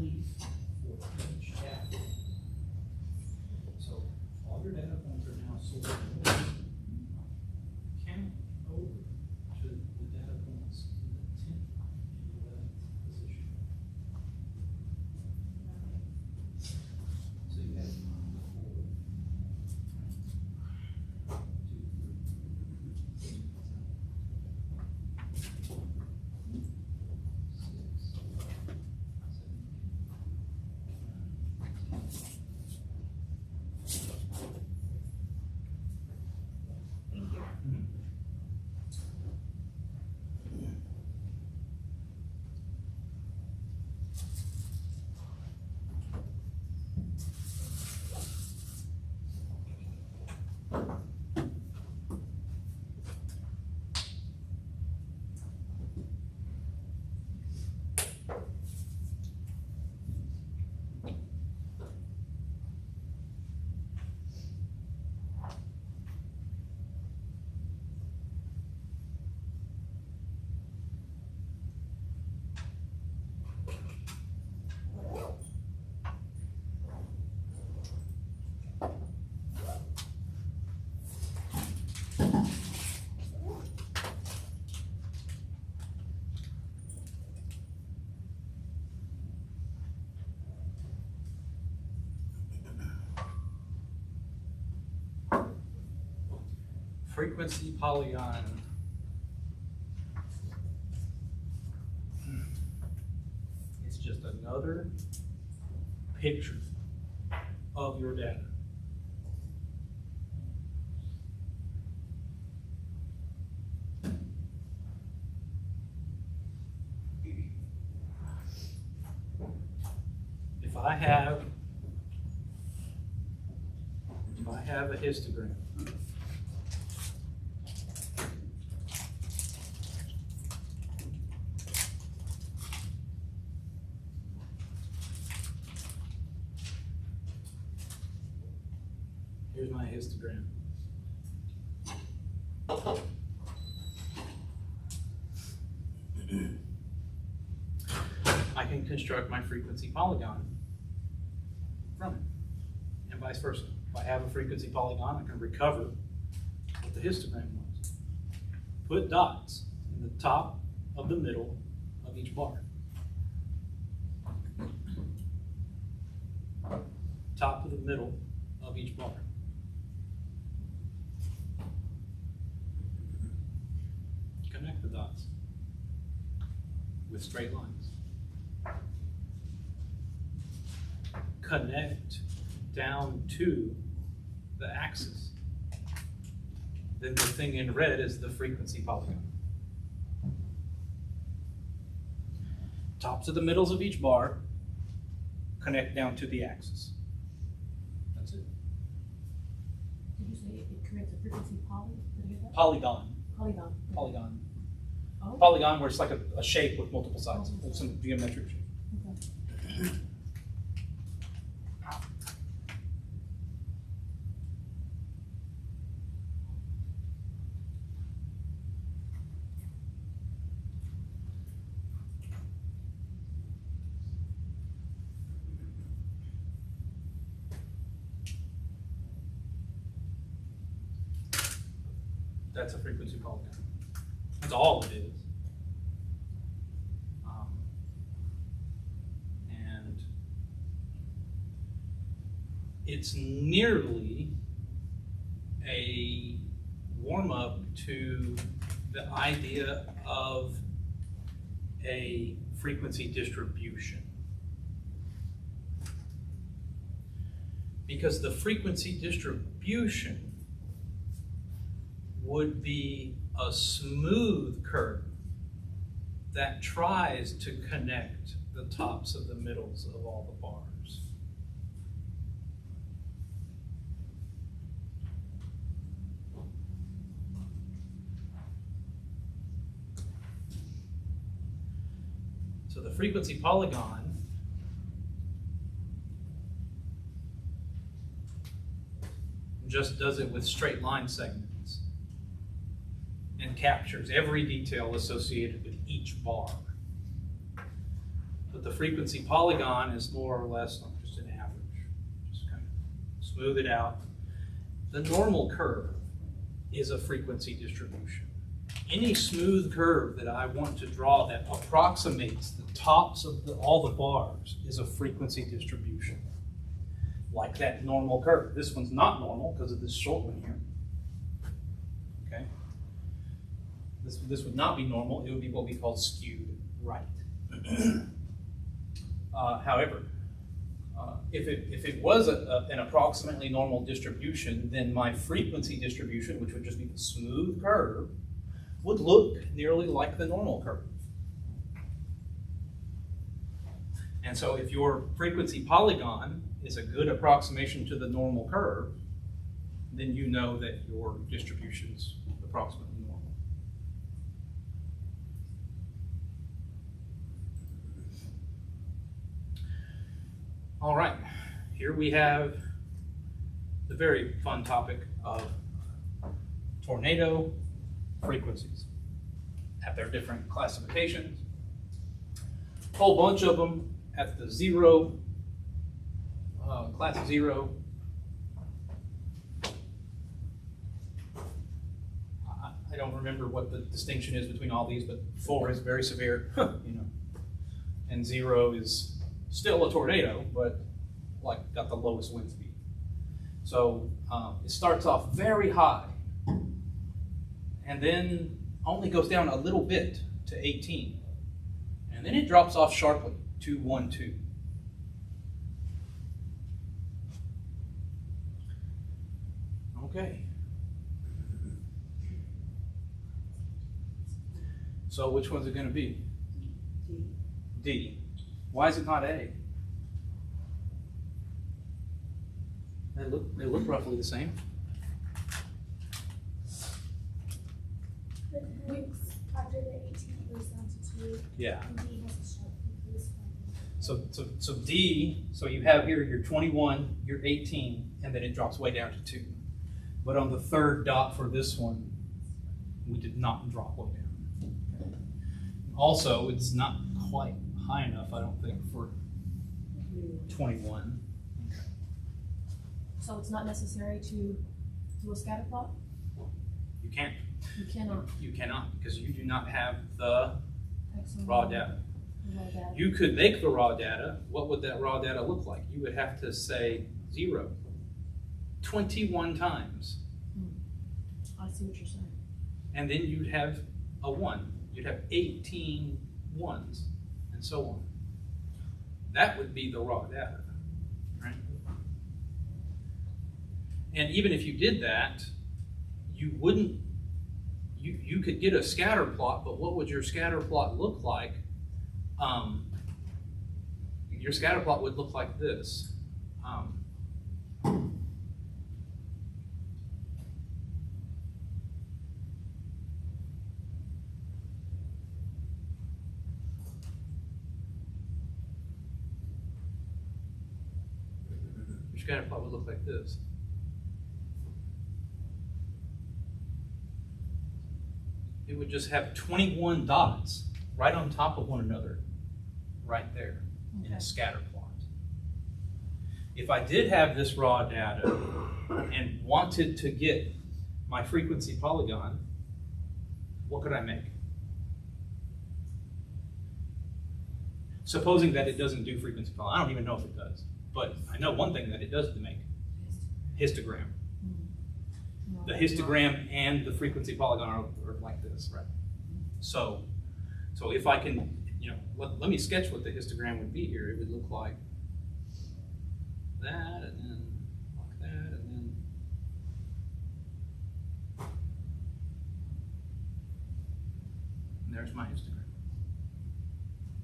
24 inch data. So all your data points are now sorted. Count over to the data points in the 10th and 11th position. So you have 4, 2, 3, Thank you. frequency polygon. It's just another picture of your data. If I have a histogram, here's my histogram. I can construct my frequency polygon from it, and vice versa. If I have a frequency polygon, I can recover what the histogram was. Put dots in the top of the middle of each bar. Top of the middle of each bar. Connect the dots with straight lines. Connect down to the axis. Then the thing in red is the frequency polygon. Tops of the middles of each bar connect down to the axis. That's it. Did you say it creates a frequency poly? Did I hear that? Polygon. Polygon. Polygon. Oh, Polygon where it's like a shape with multiple sides, with some geometric shape. okay. That's a frequency polygon. That's all it is. And it's nearly a warm-up to the idea of a frequency distribution. Because the frequency distribution would be a smooth curve that tries to connect the tops of the middles of all the bars. So the frequency polygon just does it with straight line segments and captures every detail associated with each bar. But the frequency polygon is more or less like just an average. Just kind of smooth it out. The normal curve is a frequency distribution. Any smooth curve that I want to draw that approximates the tops of all the bars is a frequency distribution. Like that normal curve. This one's not normal because of this short one here. Okay? This would not be normal. It would be what we call skewed right. However, if it was an approximately normal distribution, then my frequency distribution, which would just be the smooth curve, would look nearly like the normal curve. And so if your frequency polygon is a good approximation to the normal curve, then you know that your distribution's approximately normal. All right, here we have the very fun topic of tornado frequencies. Have their different classifications. A whole bunch of them at the zero, class 0. I don't remember what the distinction is between all these, but 4 is very severe, you know, and 0 is still a tornado, but like got the lowest wind speed. So it starts off very high, and then only goes down a little bit to 18, and then it drops off sharply to 12. Okay. So which one's it going to be? D. Why is it not A? They look roughly the same. But then after the 18, it goes down to 2. Yeah. And D has a sharp increase. So D, so you have here your 21, your 18, and then it drops way down to 2. But on the third dot for this one, we did not drop way down. Also, it's not quite high enough, I don't think, for 21. So it's not necessary to do a scatter plot? You can't. You cannot. You cannot, because you do not have the Excellent. raw data. Raw data. You could make the raw data. What would that raw data look like? You would have to say 0 21 times. I see what you're saying. And then you'd have a 1. You'd have 18 ones, and so on. That would be the raw data, right? And even if you did that, you wouldn't, you could get a scatter plot, but what would your scatter plot look like? Your scatter plot would look like this. Your scatter plot would look like this. It would just have 21 dots right on top of one another, right there, in a scatter plot. If I did have this raw data and wanted to get my frequency polygon, what could I make? Supposing that it doesn't do frequency polygon. I don't even know if it does, but I know one thing that it does to make: histogram. The histogram and the frequency polygon are like this, right? So if I can, let me sketch what the histogram would be here. It would look like that, and then like that, and then there's my histogram.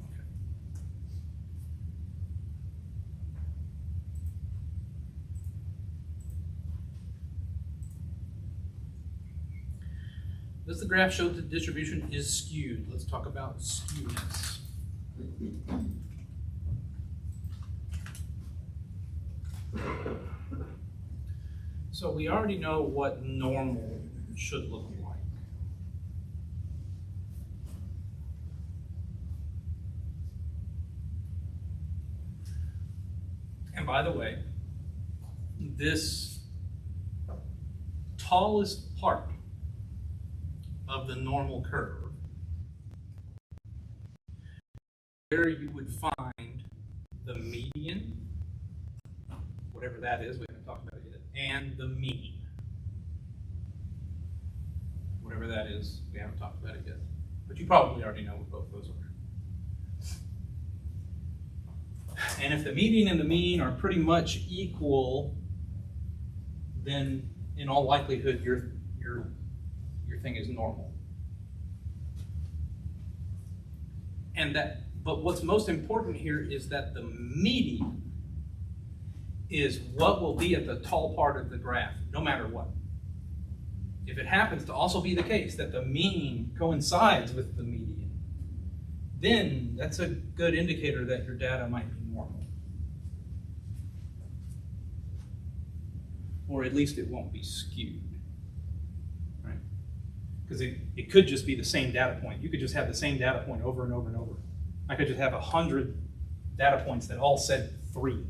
Okay. Does the graph show that the distribution is skewed? Let's talk about skewness. So we already know what normal should look like. And by the way, this tallest part of the normal curve, where you would find the median, whatever that is, we haven't talked about it yet, and the mean, whatever that is, we haven't talked about it yet. But you probably already know what both those are. And if the median and the mean are pretty much equal, then in all likelihood your thing is normal. And but what's most important here is that the median is what will be at the tall part of the graph, no matter what. If it happens to also be the case that the mean coincides with the median, then that's a good indicator that your data might be normal. Or at least it won't be skewed, right? Because it could just be the same data point. You could just have the same data point over and over and over. I could just have 100 data points that all said 3.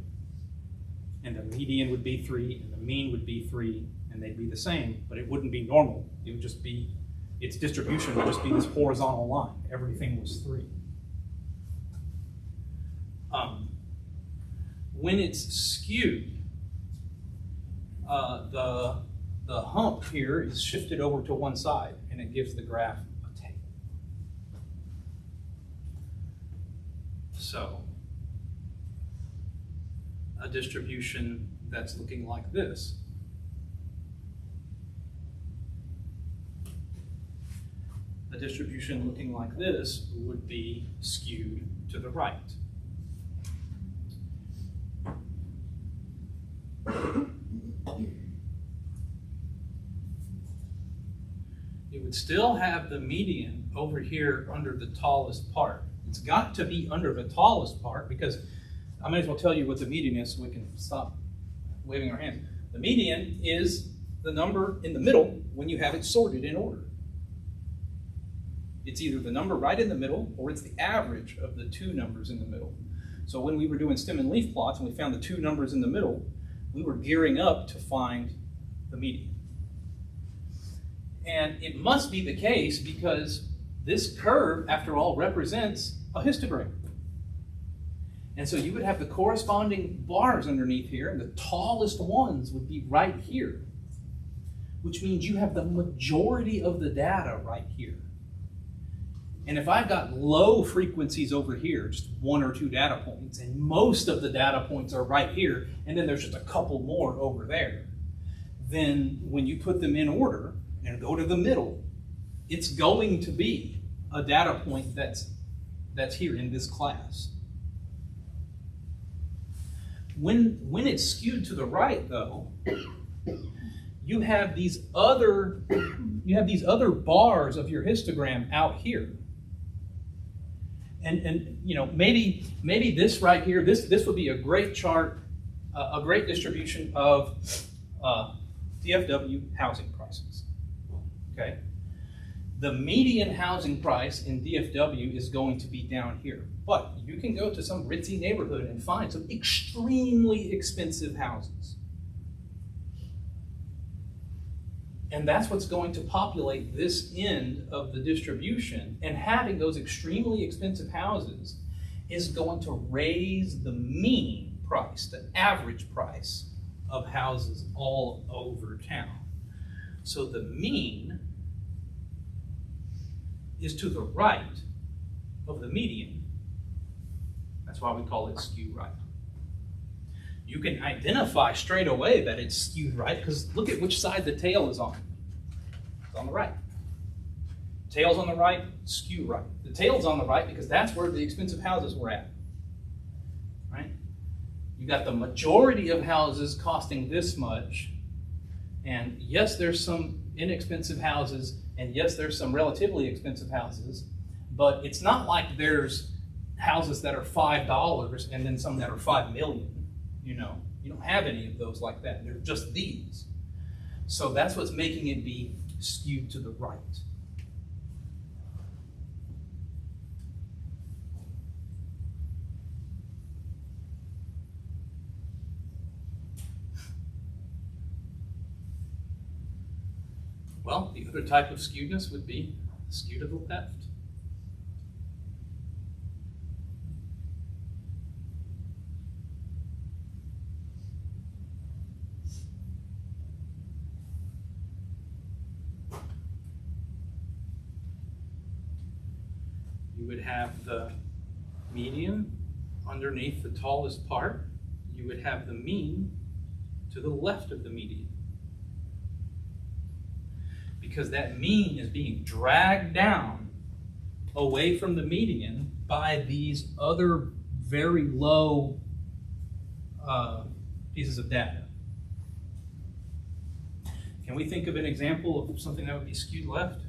And the median would be 3, and the mean would be 3, and they'd be the same, but it wouldn't be normal. It would just be, its distribution would just be this horizontal line. Everything was 3. When it's skewed, the hump here is shifted over to one side, and it gives the graph a tail. So, a distribution that's looking like this. A distribution looking like this would be skewed to the right. It would still have the median over here under the tallest part. It's got to be under the tallest part because I might as well tell you what the median is so we can stop waving our hands. The median is the number in the middle when you have it sorted in order. It's either the number right in the middle or it's the average of the two numbers in the middle. So when we were doing stem and leaf plots and we found the two numbers in the middle, we were gearing up to find the median. And it must be the case because this curve, after all, represents a histogram. And so you would have the corresponding bars underneath here, and the tallest ones would be right here, which means you have the majority of the data right here. And if I've got low frequencies over here, just 1 or 2 data points, and most of the data points are right here, and then there's just a couple more over there, then when you put them in order and go to the middle, it's going to be a data point that's here in this class. When it's skewed to the right, though, you have these other bars of your histogram out here. And you know, maybe this right here, this would be a great chart, a great distribution of DFW housing prices. Okay, the median housing price in DFW is going to be down here, but you can go to some ritzy neighborhood and find some extremely expensive houses. And that's what's going to populate this end of the distribution. And having those extremely expensive houses is going to raise the mean price, the average price of houses all over town. So the mean is to the right of the median. That's why we call it skew right. You can identify straight away that it's skewed right because look at which side the tail is on. It's on the right. Tail's on the right, skew right. The tail's on the right because that's where the expensive houses were at. Right? You got the majority of houses costing this much, and yes, there's some inexpensive houses, and yes, there's some relatively expensive houses, but it's not like there's houses that are $5 and then some that are 5 million. You know, you don't have any of those like that. They're just these. So that's what's making it be skewed to the right. Well, the other type of skewedness would be skew to the left. You would have the median underneath the tallest part. You would have the mean to the left of the median. Because that mean is being dragged down away from the median by these other very low pieces of data. Can we think of an example of something that would be skewed left?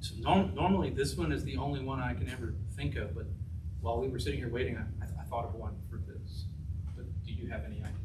So normally this one is the only one I can ever think of, but while we were sitting here waiting, I thought of one for this. But do you have any ideas?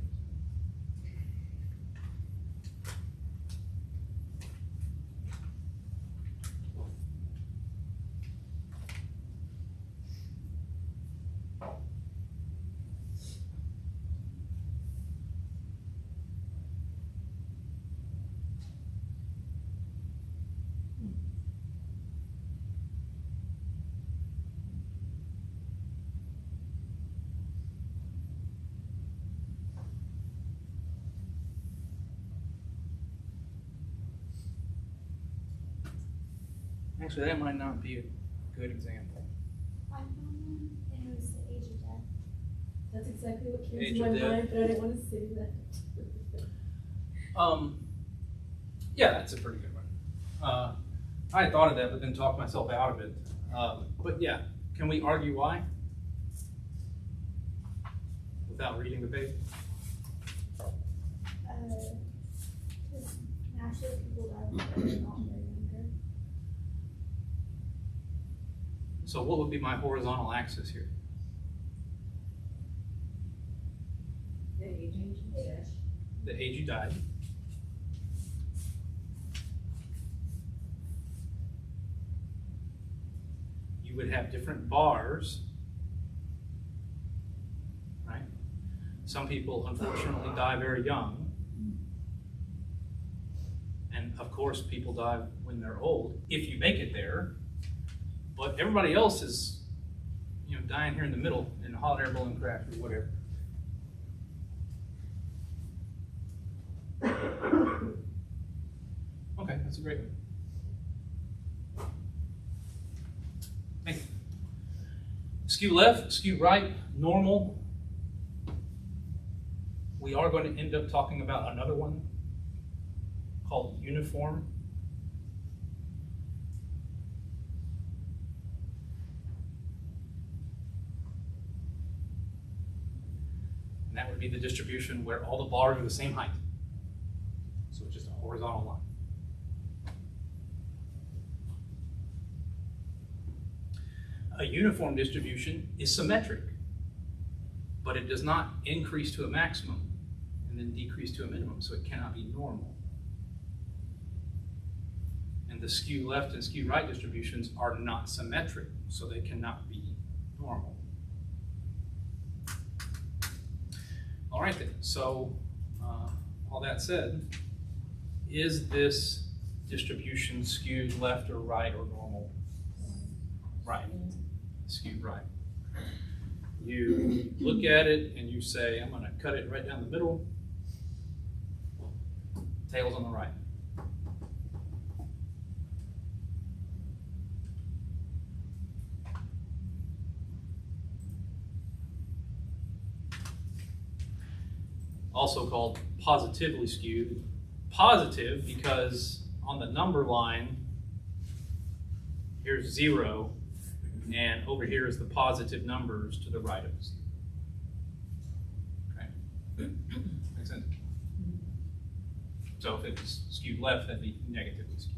Actually, that might not be a good example. I found one, and it was the age of death. That's exactly what came Age to of my death. mind, but I didn't want to say that. Yeah, that's a pretty good one. I had thought of that, but then talked myself out of it. But yeah, can we argue why? Without reading the paper? Because naturally people die when they're not very younger. So what would be my horizontal axis here? The age. The age you died. You would have different bars, right? Some people unfortunately die very young. And of course people die when they're old, if you make it there. But everybody else is, dying here in the middle in a hot air balloon crash or whatever. Okay, that's a great one. Thank you. Skew left, skew right, normal. We are going to end up talking about another one called uniform. And that would be the distribution where all the bars are the same height. So it's just a horizontal line. A uniform distribution is symmetric, but it does not increase to a maximum and then decrease to a minimum, so it cannot be normal. And the skew left and skew right distributions are not symmetric, so they cannot be normal. All right then, so all that said, is this distribution skewed left or right or normal? Right, skewed right. You look at it and you say, I'm gonna cut it right down the middle, tails on the right. Also called positively skewed. Positive because on the number line, here's 0, and over here is the positive numbers to the right of us. Okay, makes sense? So if it was skewed left, that'd be negatively skewed.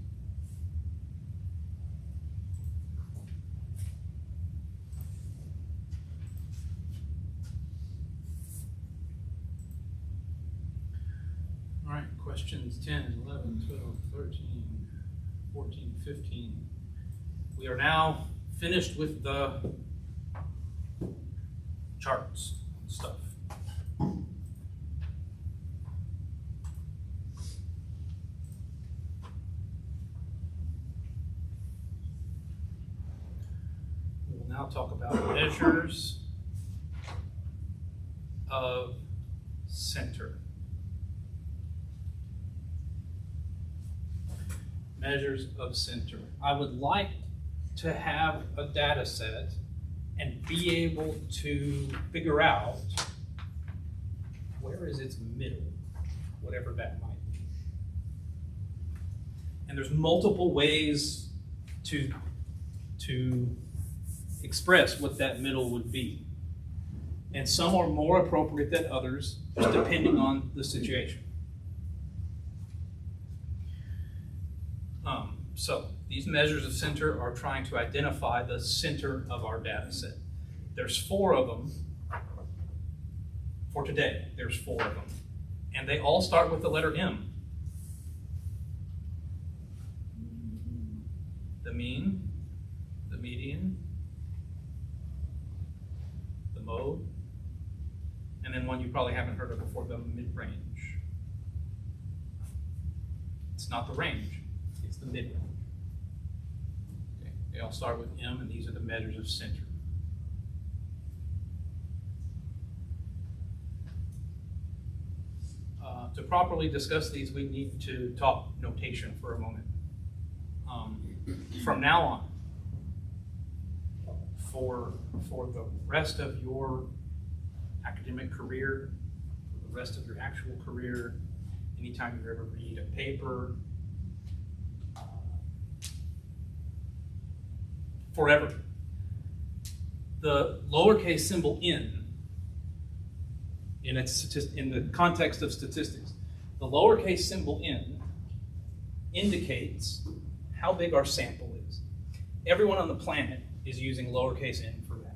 All right, questions 10, 11, 12, 13, 14, 15. We are now finished with the charts stuff. We will now talk about measures of center. Measures of center. I would like to have a data set and be able to figure out where is its middle, whatever that might be. And there's multiple ways to express what that middle would be. And some are more appropriate than others, just depending on the situation. So these measures of center are trying to identify the center of our data set. There's 4 of them for today. There's 4 of them. And they all start with the letter M. The mean, the median, the mode, and then one you probably haven't heard of before, the mid-range. It's not the range, it's the mid-range. Okay. They all start with M, and these are the measures of center. To properly discuss these, we need to talk notation for a moment. From now on, for the rest of your academic career, for the rest of your actual career, anytime you ever read a paper, forever, the lowercase symbol n, in the context of statistics, the lowercase symbol n indicates how big our sample is. Everyone on the planet is using lowercase n for that.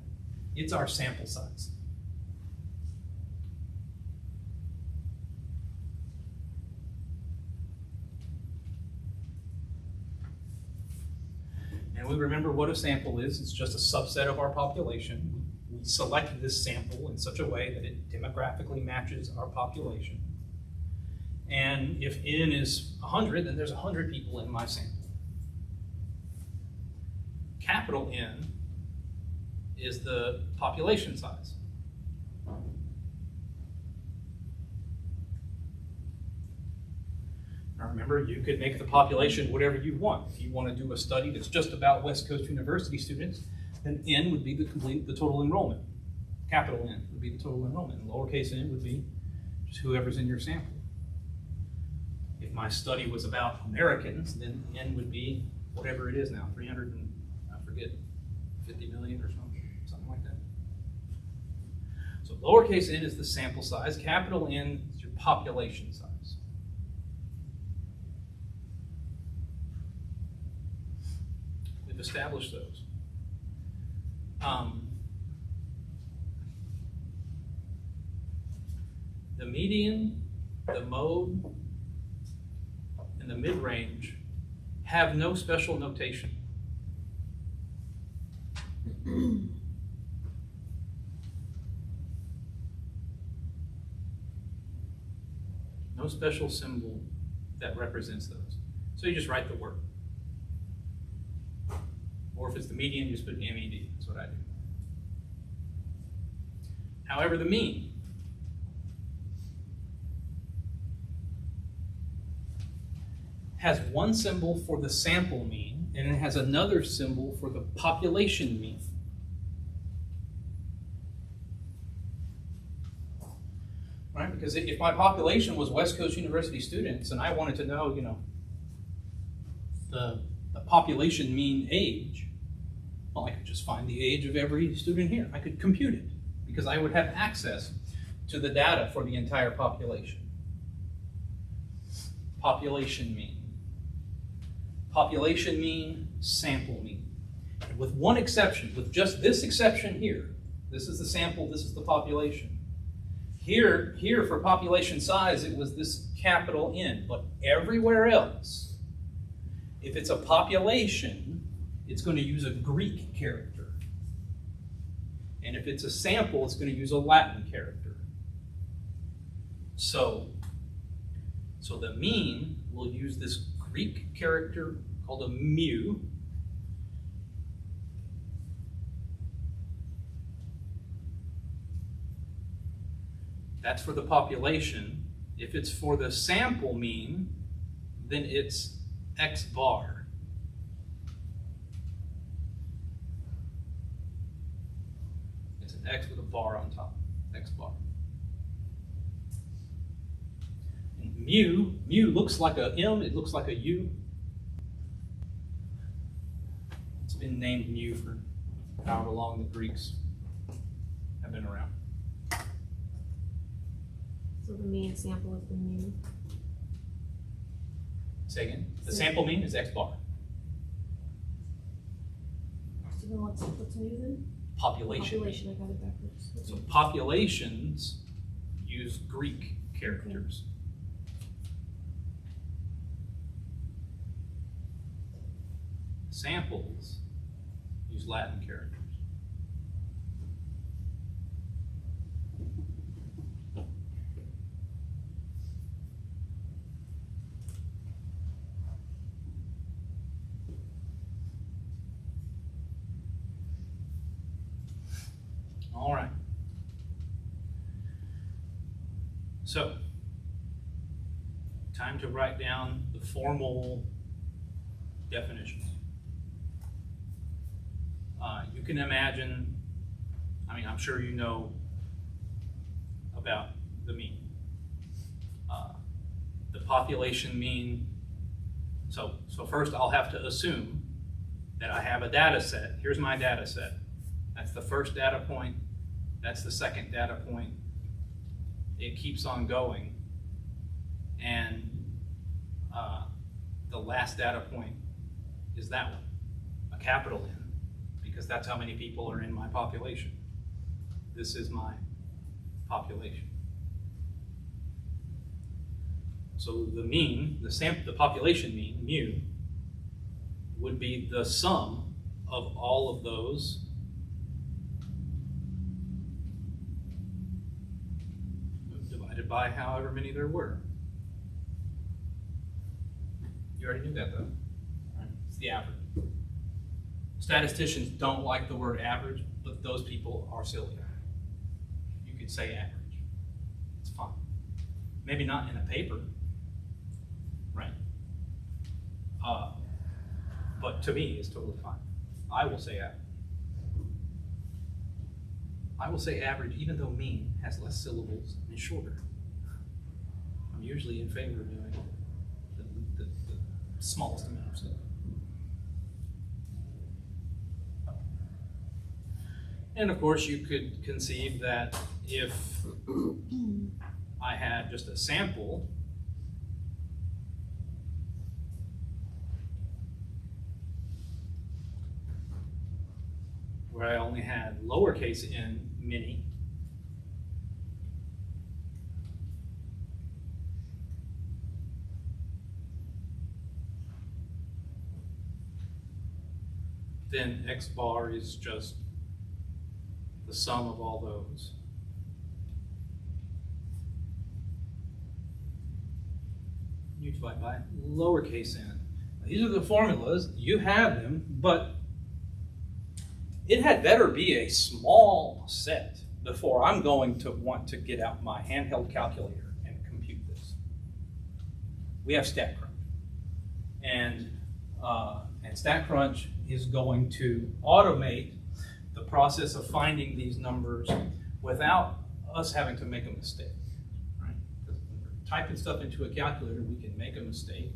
It's our sample size. And we remember what a sample is. It's just a subset of our population. We selected this sample in such a way that it demographically matches our population. And if n is 100, then there's 100 people in my sample. Capital N is the population size. Now remember, you could make the population whatever you want. If you want to do a study that's just about West Coast University students, then N would be the total enrollment. Capital N would be the total enrollment, and lowercase n would be just whoever's in your sample. If my study was about Americans, then N would be whatever it is now, 300 and, I forget, 50 million or something like that. So lowercase n is the sample size, capital N is your population size. We've established those. The median, the mode, and the mid-range have no special notation. No special symbol that represents those. So you just write the word. Or if it's the median, you just put MED. That's what I do. However, the mean has one symbol for the sample mean, and it has another symbol for the population mean. Right? Because if my population was West Coast University students and I wanted to know, the population mean age, well, I could just find the age of every student here. I could compute it because I would have access to the data for the entire population. Population mean. Population mean, sample mean. And with one exception, with just this exception here, this is the sample, this is the population. Here for population size, it was this capital N, but everywhere else, if it's a population, it's going to use a Greek character. And if it's a sample, it's going to use a Latin character. So the mean will use this Greek character called a mu. That's for the population. If it's for the sample mean, then it's x bar. It's an x with a bar on top, x bar. And mu looks like a M, it looks like a U. It's been named mu for however long the Greeks have been around. So the mean sample is the mu. Say again? The sample mean is x bar. So then what's mu then? Population. Population, I got it backwards. So populations use Greek characters. Samples use Latin characters. All right. So, time to write down the formal definitions. You can imagine, I mean, I'm sure you know about the mean. The population mean, so first I'll have to assume that I have a data set. Here's my data set. That's the first data point. That's the second data point. It keeps on going. And the last data point is that one, a capital N, because that's how many people are in my population. This is my population. So the mean, the population mean, mu, would be the sum of all of those divided by however many there were. You already knew that though. Right? It's the average. Statisticians don't like the word average, but those people are silly. You could say average. It's fine. Maybe not in a paper, right? But to me, it's totally fine. I will say average. I will say average even though mean has less syllables and is shorter. I'm usually in favor of doing the smallest amount of syllables. And of course, you could conceive that if I had just a sample, where I only had lowercase n many, then x bar is just the sum of all those. You divide by lowercase n. Now, these are the formulas. You have them, but it had better be a small set before I'm going to want to get out my handheld calculator and compute this. We have StatCrunch. And StatCrunch is going to automate the process of finding these numbers without us having to make a mistake. Right? Because when we're typing stuff into a calculator, we can make a mistake.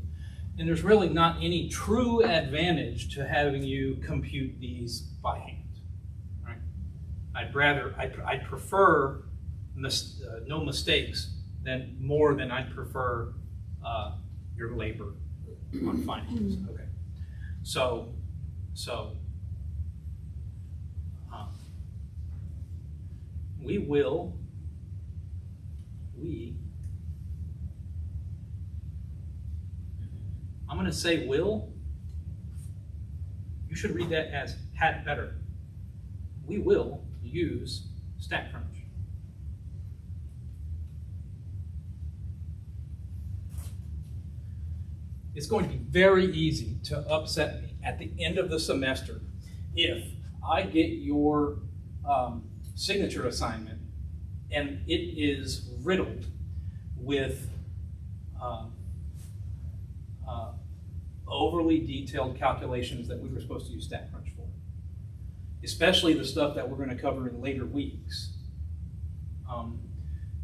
And there's really not any true advantage to having you compute these by hand. Right? I'd prefer no mistakes more than I'd prefer your labor on finding this. Okay. So we will I'm going to say will. You should read that as had better. We will use StatCrunch. It's going to be very easy to upset me at the end of the semester if I get your signature assignment and it is riddled with overly detailed calculations that we were supposed to use StatCrunch for, especially the stuff that we're going to cover in later weeks.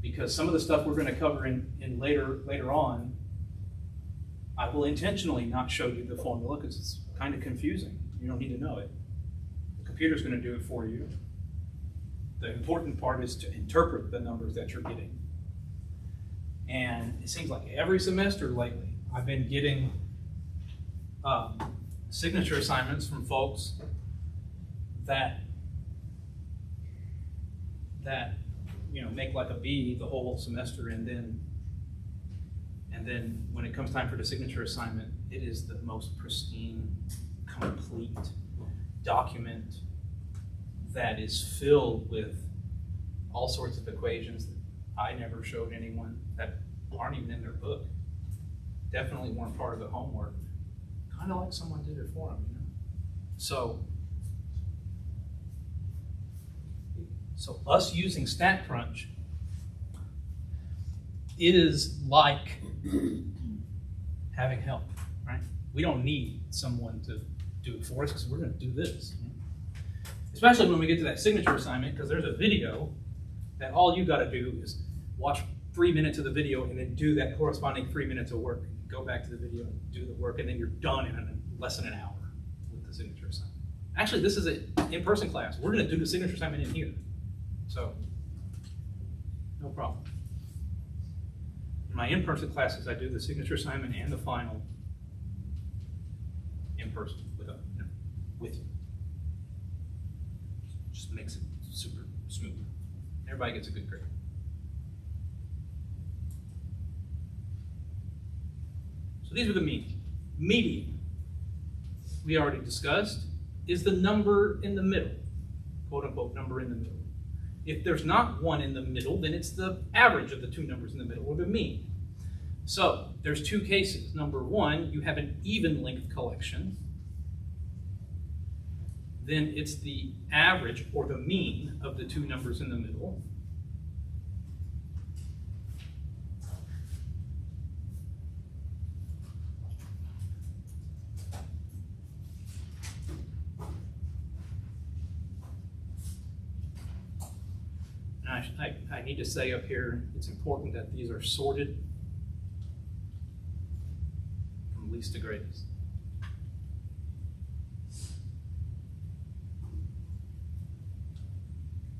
Because some of the stuff we're going to cover in later on, I will intentionally not show you the formula because it's kind of confusing. You don't need to know it. The computer's going to do it for you. The important part is to interpret the numbers that you're getting. And it seems like every semester lately, I've been getting signature assignments from folks that make like a B the whole semester, and then when it comes time for the signature assignment, it is the most pristine, complete document that is filled with all sorts of equations that I never showed anyone, that aren't even in their book. Definitely weren't part of the homework. Kind of like someone did it for them, you know? So us using StatCrunch is like having help, right? We don't need someone to do it for us because we're going to do this. Especially when we get to that signature assignment, because there's a video that all you got to do is watch 3 minutes of the video and then do that corresponding 3 minutes of work. Go back to the video and do the work, and then you're done in less than an hour with the signature assignment. Actually, this is an in-person class. We're going to do the signature assignment in here. So, no problem. In my in-person classes, I do the signature assignment and the final in person with you. Just makes it super smooth. Everybody gets a good grade. So these are the means. Median, we already discussed, is the number in the middle, quote unquote number in the middle. If there's not one in the middle, then it's the average of the two numbers in the middle, or the mean. So there's two cases. Number one, you have an even length collection. Then it's the average or the mean of the two numbers in the middle. I need to say up here, it's important that these are sorted from least to greatest.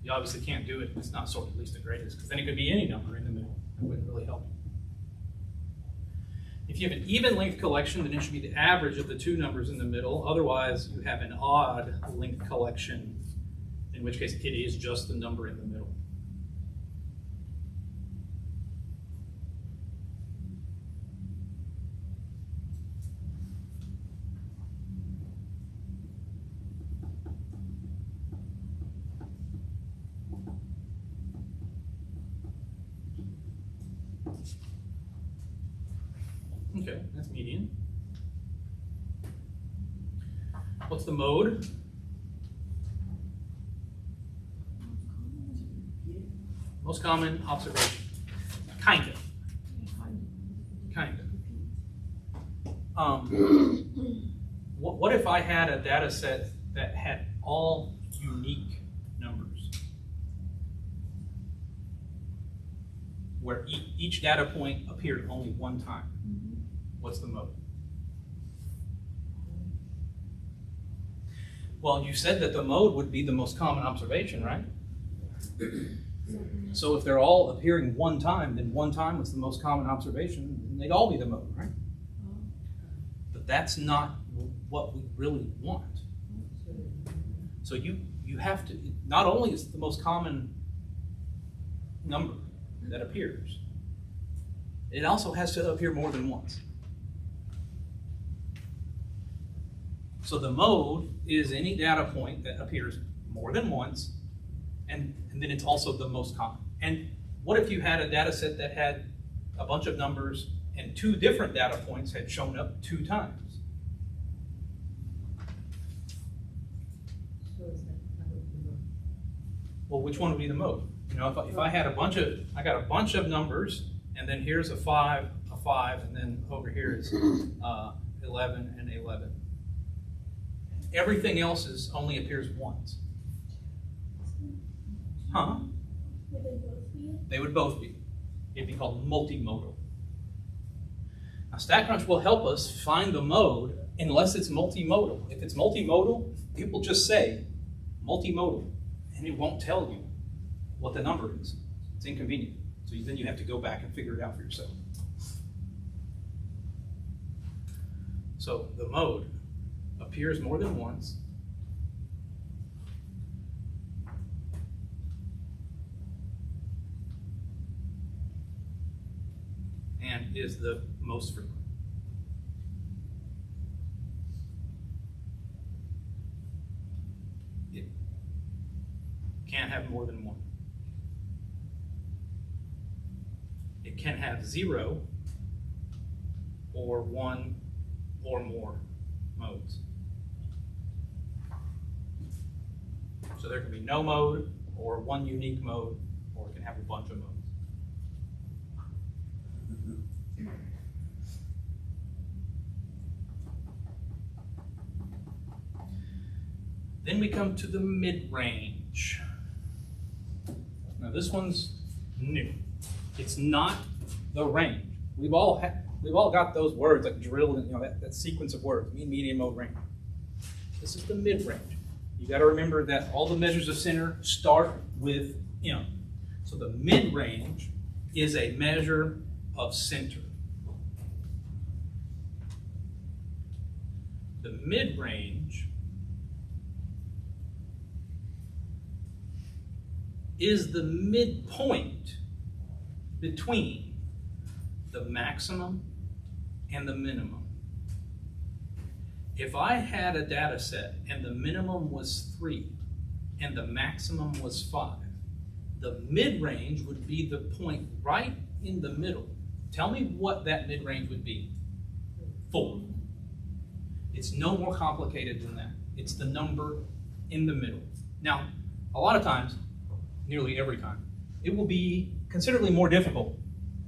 You obviously can't do it if it's not sorted least to greatest, because then it could be any number in the middle. That wouldn't really help you. If you have an even length collection, then it should be the average of the two numbers in the middle. Otherwise, you have an odd length collection, in which case it is just the number in the middle. Okay, that's median. What's the mode? Most common observation. Kind of. What if I had a data set that had all unique numbers, where each data point appeared only one time? What's the mode? Well, you said that the mode would be the most common observation, right? So if they're all appearing one time, then one time was the most common observation, and they'd all be the mode, right? But that's not what we really want. So you have to, not only is it the most common number, that appears. It also has to appear more than once. So the mode is any data point that appears more than once, and then it's also the most common. And what if you had a data set that had a bunch of numbers and two different data points had shown up 2 times? So is that would be more. Well, which one would be the mode? You know, if I had I got a bunch of numbers, and then here's a 5, and then over here is 11 and 11. Everything else only appears once. Huh? Would they both be? They would both be. It'd be called multimodal. Now, StatCrunch will help us find the mode unless it's multimodal. If it's multimodal, it will just say multimodal, and it won't tell you what the number is. It's inconvenient. So then you have to go back and figure it out for yourself. So the mode appears more than once, and is the most frequent. It can't have more than one. It can have 0 or 1 or more modes. So there can be no mode, or one unique mode, or it can have a bunch of modes. Then we come to the mid-range. Now this one's new. It's not the range. We've all got those words like drilled in, that sequence of words, mean, median, mode, range. This is the mid-range. You got to remember that all the measures of center start with M. So the mid-range is a measure of center. The mid-range is the midpoint between the maximum and the minimum. If I had a data set and the minimum was 3 and the maximum was 5, the mid-range would be the point right in the middle. Tell me what that mid-range would be. 4. It's no more complicated than that. It's the number in the middle. Now, a lot of times, nearly every time, it will be considerably more difficult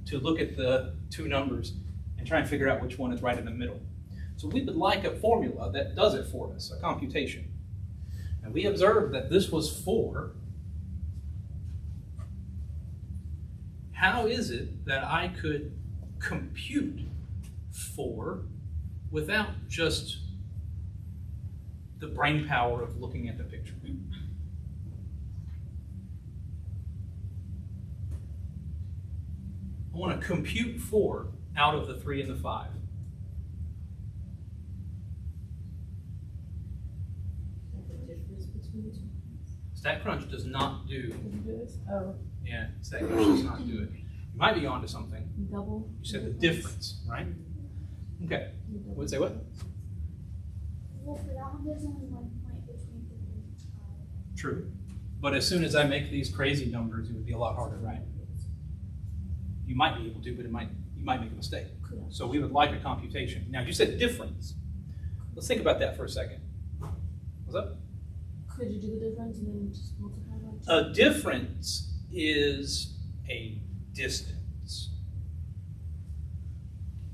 to look at the 2 numbers and try and figure out which one is right in the middle. So we would like a formula that does it for us, a computation. And we observed that this was 4. How is it that I could compute 4 without just the brain power of looking at the picture? I want to compute 4 out of the 3 and the 5. The difference between the two. StatCrunch does not do, Did you do this? Oh, yeah, StatCrunch does not do it. You might be onto something. double. You said the difference, right? Okay. Would say what? Well, for that one, there's only 1 point between 3 and 5. True. But as soon as I make these crazy numbers, it would be a lot harder, right? You might be able to, but you might make a mistake. So we would like a computation. Now, you said difference. Let's think about that for a second. What's up? Could you do the difference and then just multiply by 2? A difference is a distance.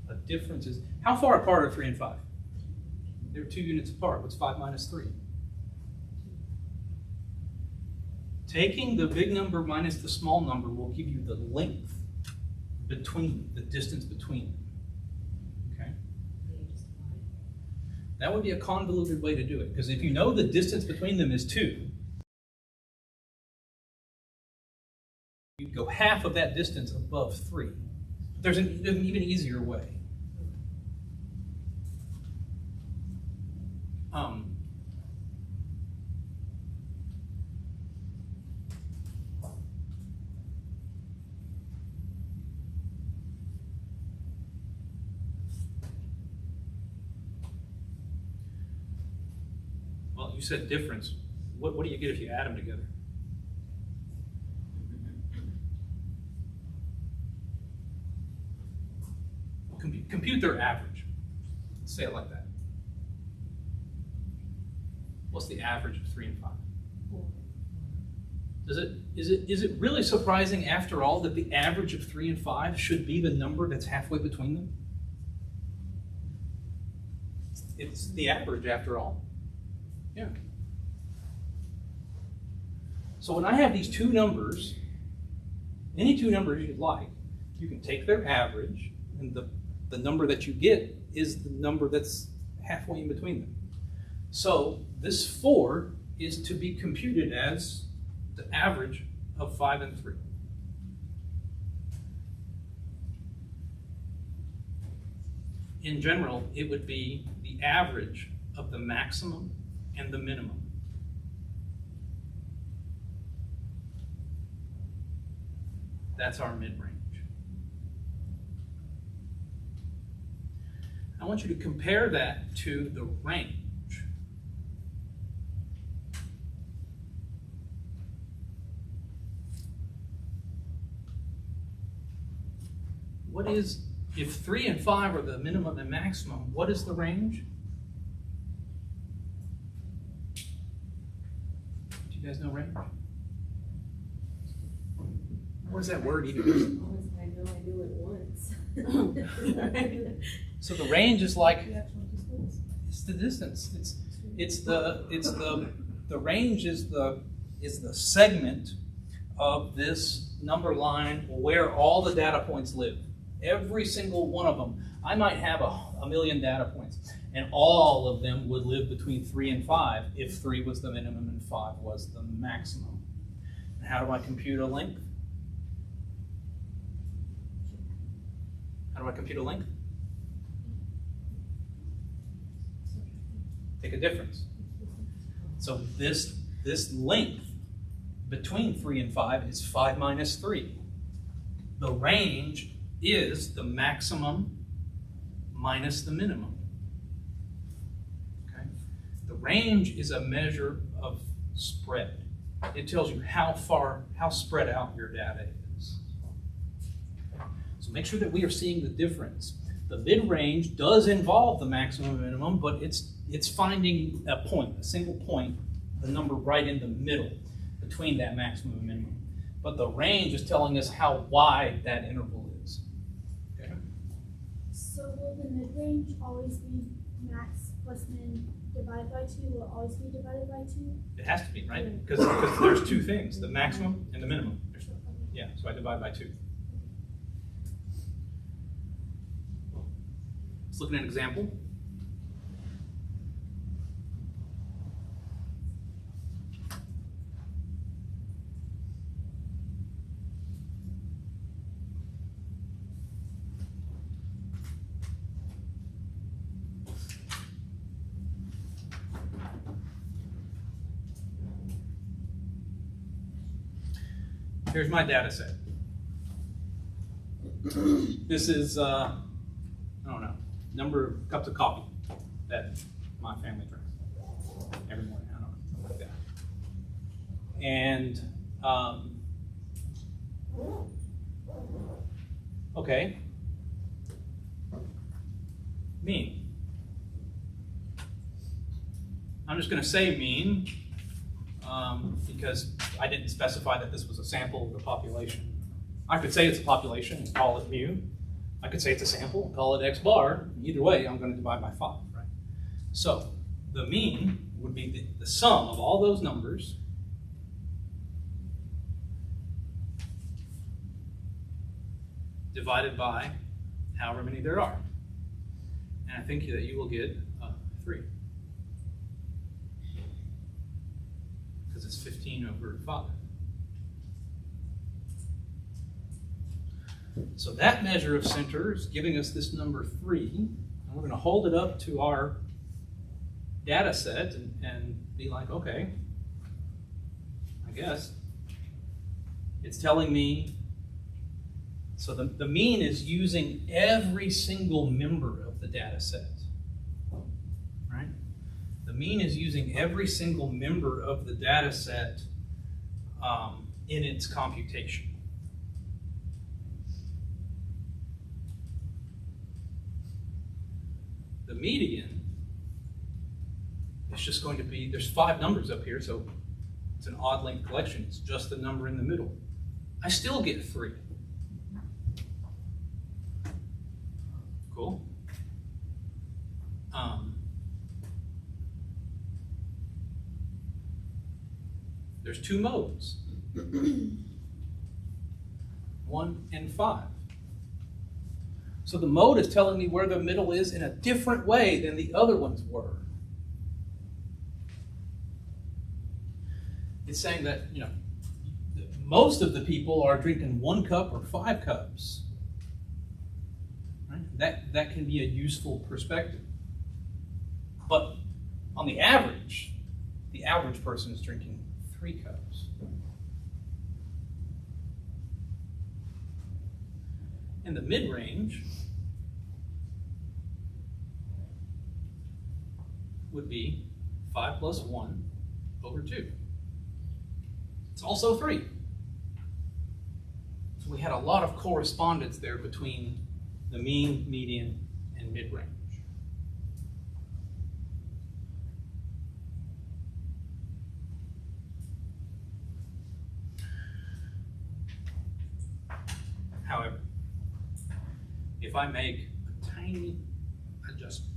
A difference is, how far apart are 3 and 5? They're 2 units apart. What's 5 minus 3? Taking the big number minus the small number will give you the length between, the distance between them. Okay? That would be a convoluted way to do it, because if you know the distance between them is 2, you'd go half of that distance above 3. There's an even easier way. you said difference. What do you get if you add them together? Compute their average. Let's say it like that. What's the average of 3 and 5? Is it really surprising after all that the average of 3 and 5 should be the number that's halfway between them? It's the average after all. Yeah. So when I have these two numbers, any two numbers you'd like, you can take their average, and the number that you get is the number that's halfway in between them. So this 4 is to be computed as the average of 5 and 3. In general, it would be the average of the maximum and the minimum. That's our mid-range. I want you to compare that to the range. What is, if 3 and 5 are the minimum and maximum, what is the range? Do you guys know range? What does that word even mean? Honestly, I know I knew it once. So the range is like, The actual distance. it's the distance. The range is the segment of this number line where all the data points live. Every single one of them. I might have a million data points, and all of them would live between 3 and 5 if 3 was the minimum and 5 was the maximum. And how do I compute a length? How do I compute a length? Take a difference. So this length between 3 and 5 is 5 minus 3. The range is the maximum minus the minimum. Okay? The range is a measure of spread. It tells you how spread out your data is. So make sure that we are seeing the difference. The mid-range does involve the maximum and minimum, but it's finding a point, a single point, the number right in the middle between that maximum and minimum. But the range is telling us how wide that interval is. Okay? So will the mid-range always be max plus min divided by 2? Will it always be divided by 2? It has to be, right? Because there's two things, the maximum and the minimum. Yeah, so I divide by 2. Let's look at an example. Here's my data set. This is, I don't know, number of cups of coffee that my family drinks every morning. I don't know, something like that. And, okay, mean. I'm just going to say mean because I didn't specify that this was a sample of the population. I could say it's a population and call it mu. I could say it's a sample and call it x bar. Either way, I'm going to divide by 5, right? So the mean would be the sum of all those numbers divided by however many there are. And I think that you will get 3. Because it's 15 over 5. So that measure of center is giving us this number 3, and we're going to hold it up to our data set and be like, okay, I guess it's telling me, so the mean is using every single member of the data set, right? The mean is using every single member of the data set in its computation. The median is just going to be, there's 5 numbers up here, so it's an odd length collection. It's just the number in the middle. I still get 3. Cool. There's 2 modes, 1 and 5. So the mode is telling me where the middle is in a different way than the other ones were. It's saying that, you know, most of the people are drinking 1 cup or 5 cups. Right? That can be a useful perspective. But on the average person is drinking 3 cups. In the mid-range would be 5 plus 1 over 2. It's also 3. So we had a lot of correspondence there between the mean, median, and mid-range. However, if I make a tiny adjustment,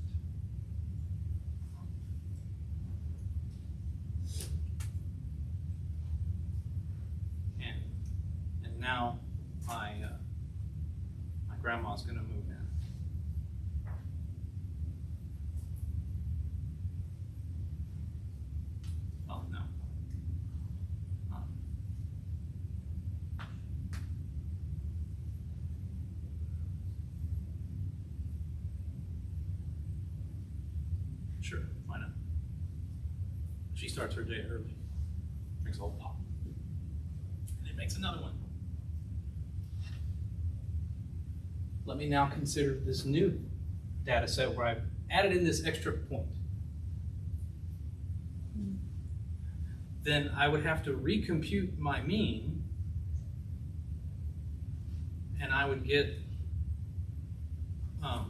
and now my grandma's going to move in. Oh no. Sure, why not? She starts her day early, drinks a whole pot, and then makes another one. Let me now consider this new data set where I've added in this extra point. Then I would have to recompute my mean, and I would get a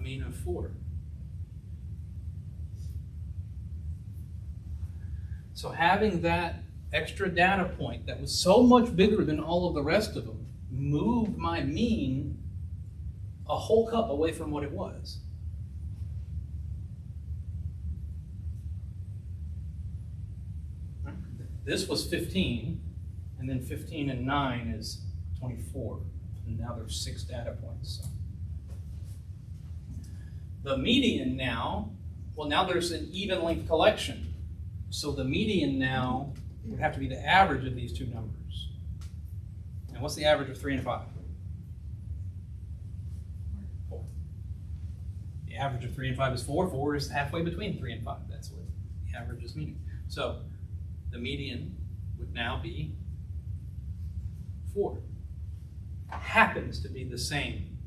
mean of 4. So having that extra data point that was so much bigger than all of the rest of them moved my mean a whole cup away from what it was. This was 15, and then 15 and 9 is 24. And now there's 6 data points. So. The median now, well, now there's an even length collection. So the median now would have to be the average of these 2 numbers. And what's the average of 3 and 5? 4. The average of 3 and 5 is 4. 4 is halfway between 3 and 5. That's what the average is meaning. So the median would now be 4. Happens to be the same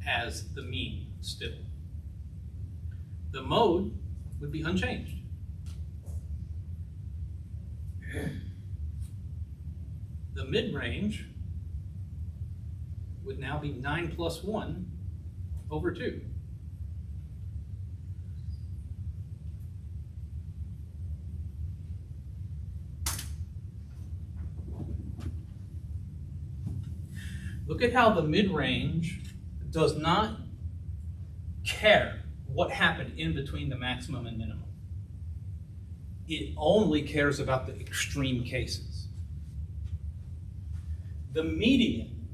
as the mean still. The mode would be unchanged. The mid-range would now be 9 plus 1 over 2. Look at how the mid-range does not care what happened in between the maximum and minimum. It only cares about the extreme cases. The median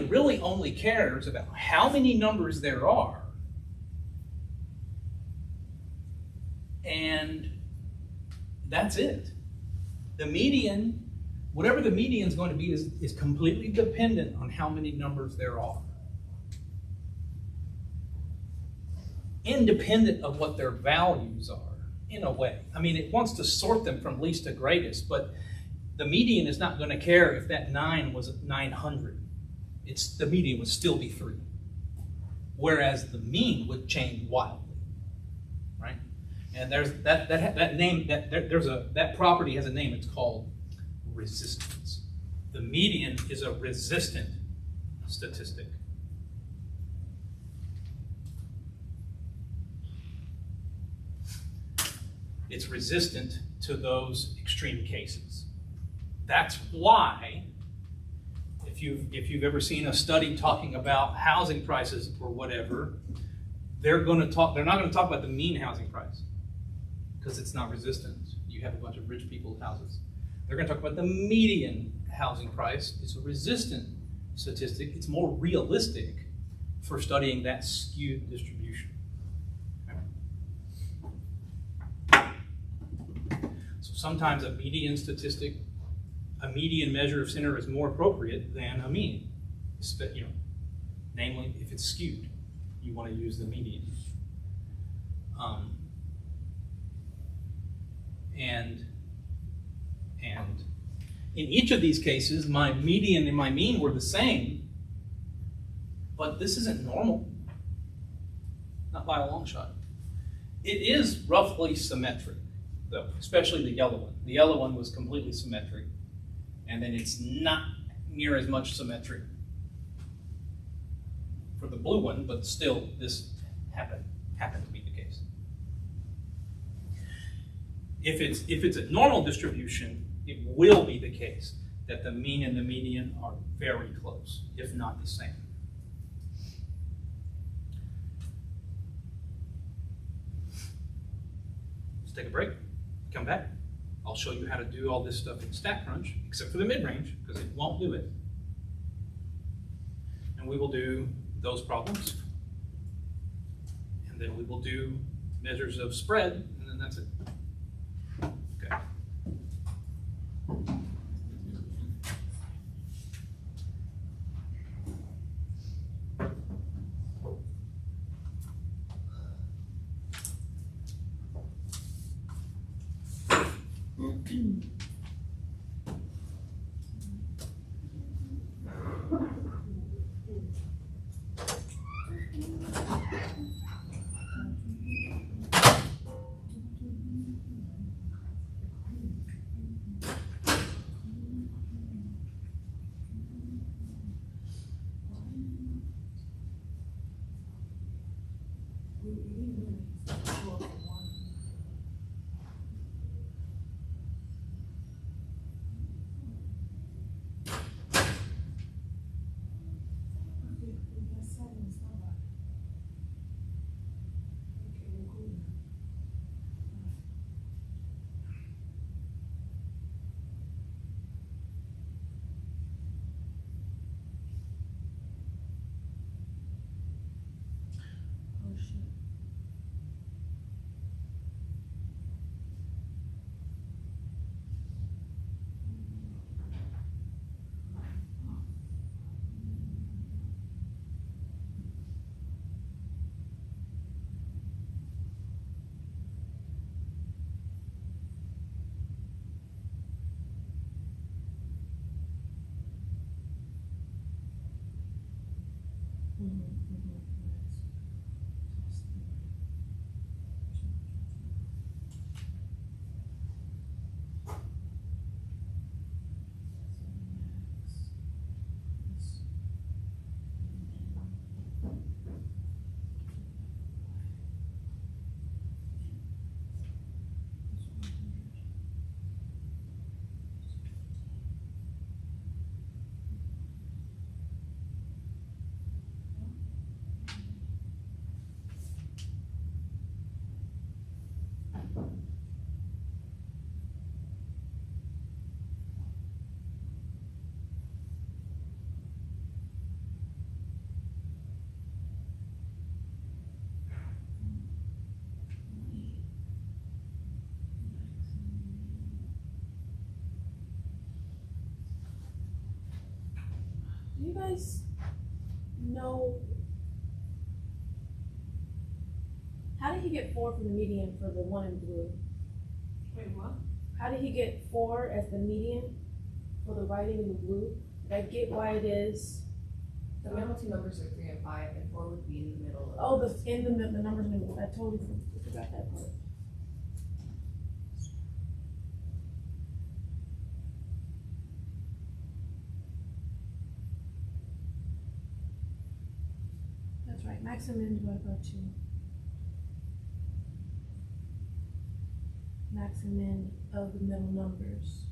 really only cares about how many numbers there are, and that's it. The median, whatever the median is going to be, is completely dependent on how many numbers there are, independent of what their values are. in a way. I mean, it wants to sort them from least to greatest, but the median is not going to care if that 9 was 900. The median would still be 3. Whereas the mean would change wildly, right? And there's that property has a name. It's called resistance. The median is a resistant statistic. It's resistant to those extreme cases. That's why, if you've ever seen a study talking about housing prices or whatever, they're not going to talk about the mean housing price because it's not resistant. You have a bunch of rich people's houses. They're going to talk about the median housing price. It's a resistant statistic. It's more realistic for studying that skewed distribution. So sometimes a median statistic, a median measure of center is more appropriate than a mean. Namely, if it's skewed, you want to use the median. And in each of these cases, my median and my mean were the same, but this isn't normal, not by a long shot. It is roughly symmetric, though, especially the yellow one. The yellow one was completely symmetric, and then it's not near as much symmetric for the blue one, but still this happened to be the case. If it's a normal distribution, it will be the case that the mean and the median are very close, if not the same. Let's take a break, come back. I'll show you how to do all this stuff in StatCrunch, except for the mid-range, because it won't do it. And we will do those problems. And then we will do measures of spread, and then that's it. Okay. Do you guys know How did he get 4 for the median for the one in blue? Wait, what? How did he get 4 as the median for the writing in the blue? Did I get why it is? The middle two numbers are 3 and 5, and 4 would be in the middle of. Oh, the numbers in the middle. I totally forgot that part. That's right, max and min divided by 2. Max and min of the middle numbers.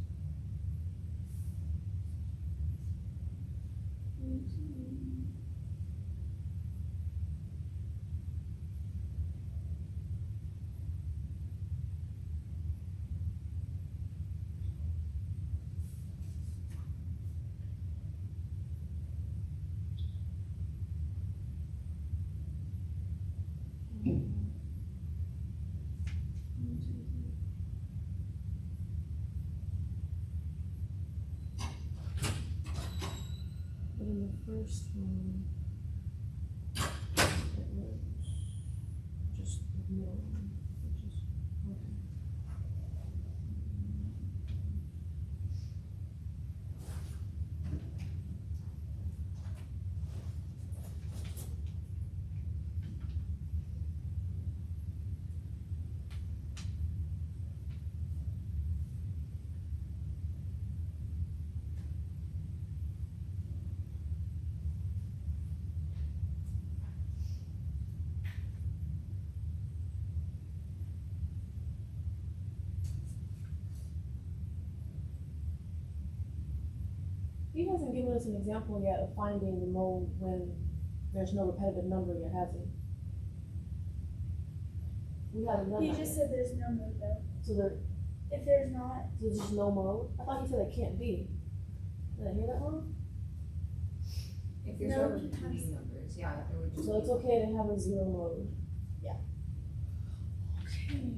But in the first one, it was just the middle one, which is, okay. He hasn't given us an example yet of finding the mode when there's no repetitive number yet, has he? We haven't done He that just yet. said there's no mode though. So If there's not, there's just no mode? I thought he said it can't be. Did I hear that wrong? If there's No, no he repeating has- numbers, yeah, there would just So it's be. okay to have a 0 mode? Yeah. Okay.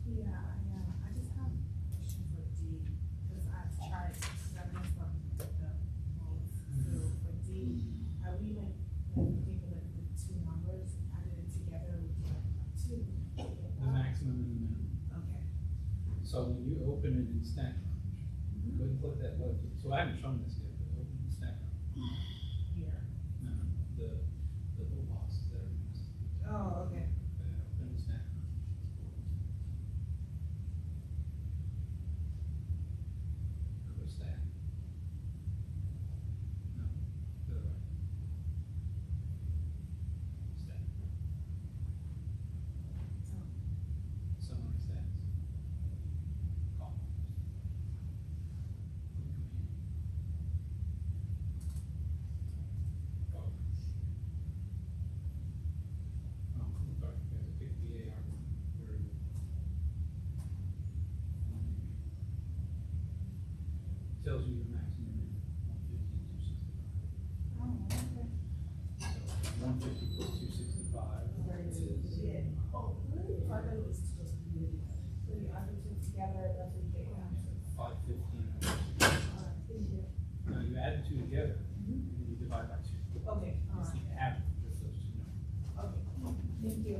Yeah, I just have a question for D, because I've tried several from the modes. So for D, are we like thinking like the two numbers added together would be like 2? The maximum and the minimum. Okay. So when you open it in stack, go ahead and click that button. So I haven't shown this yet, but open the stack. Here. No, the little boxes that are next. Oh, okay. Open the stack. Go to stack. No, to the right. Stack. Summary stats. Columns. Columns. Oh, sorry, there's a big VAR variable. Tells you your maximum in 150 and 265. Oh, okay. So 150 plus 265 is. Yeah. Oh, really? I thought it was supposed to be, so you add the two together, that's what you get answers. 515. Alright, thank you. Now you add the two together, and you divide by 2. Okay, It's the average of those two numbers. okay, thank you.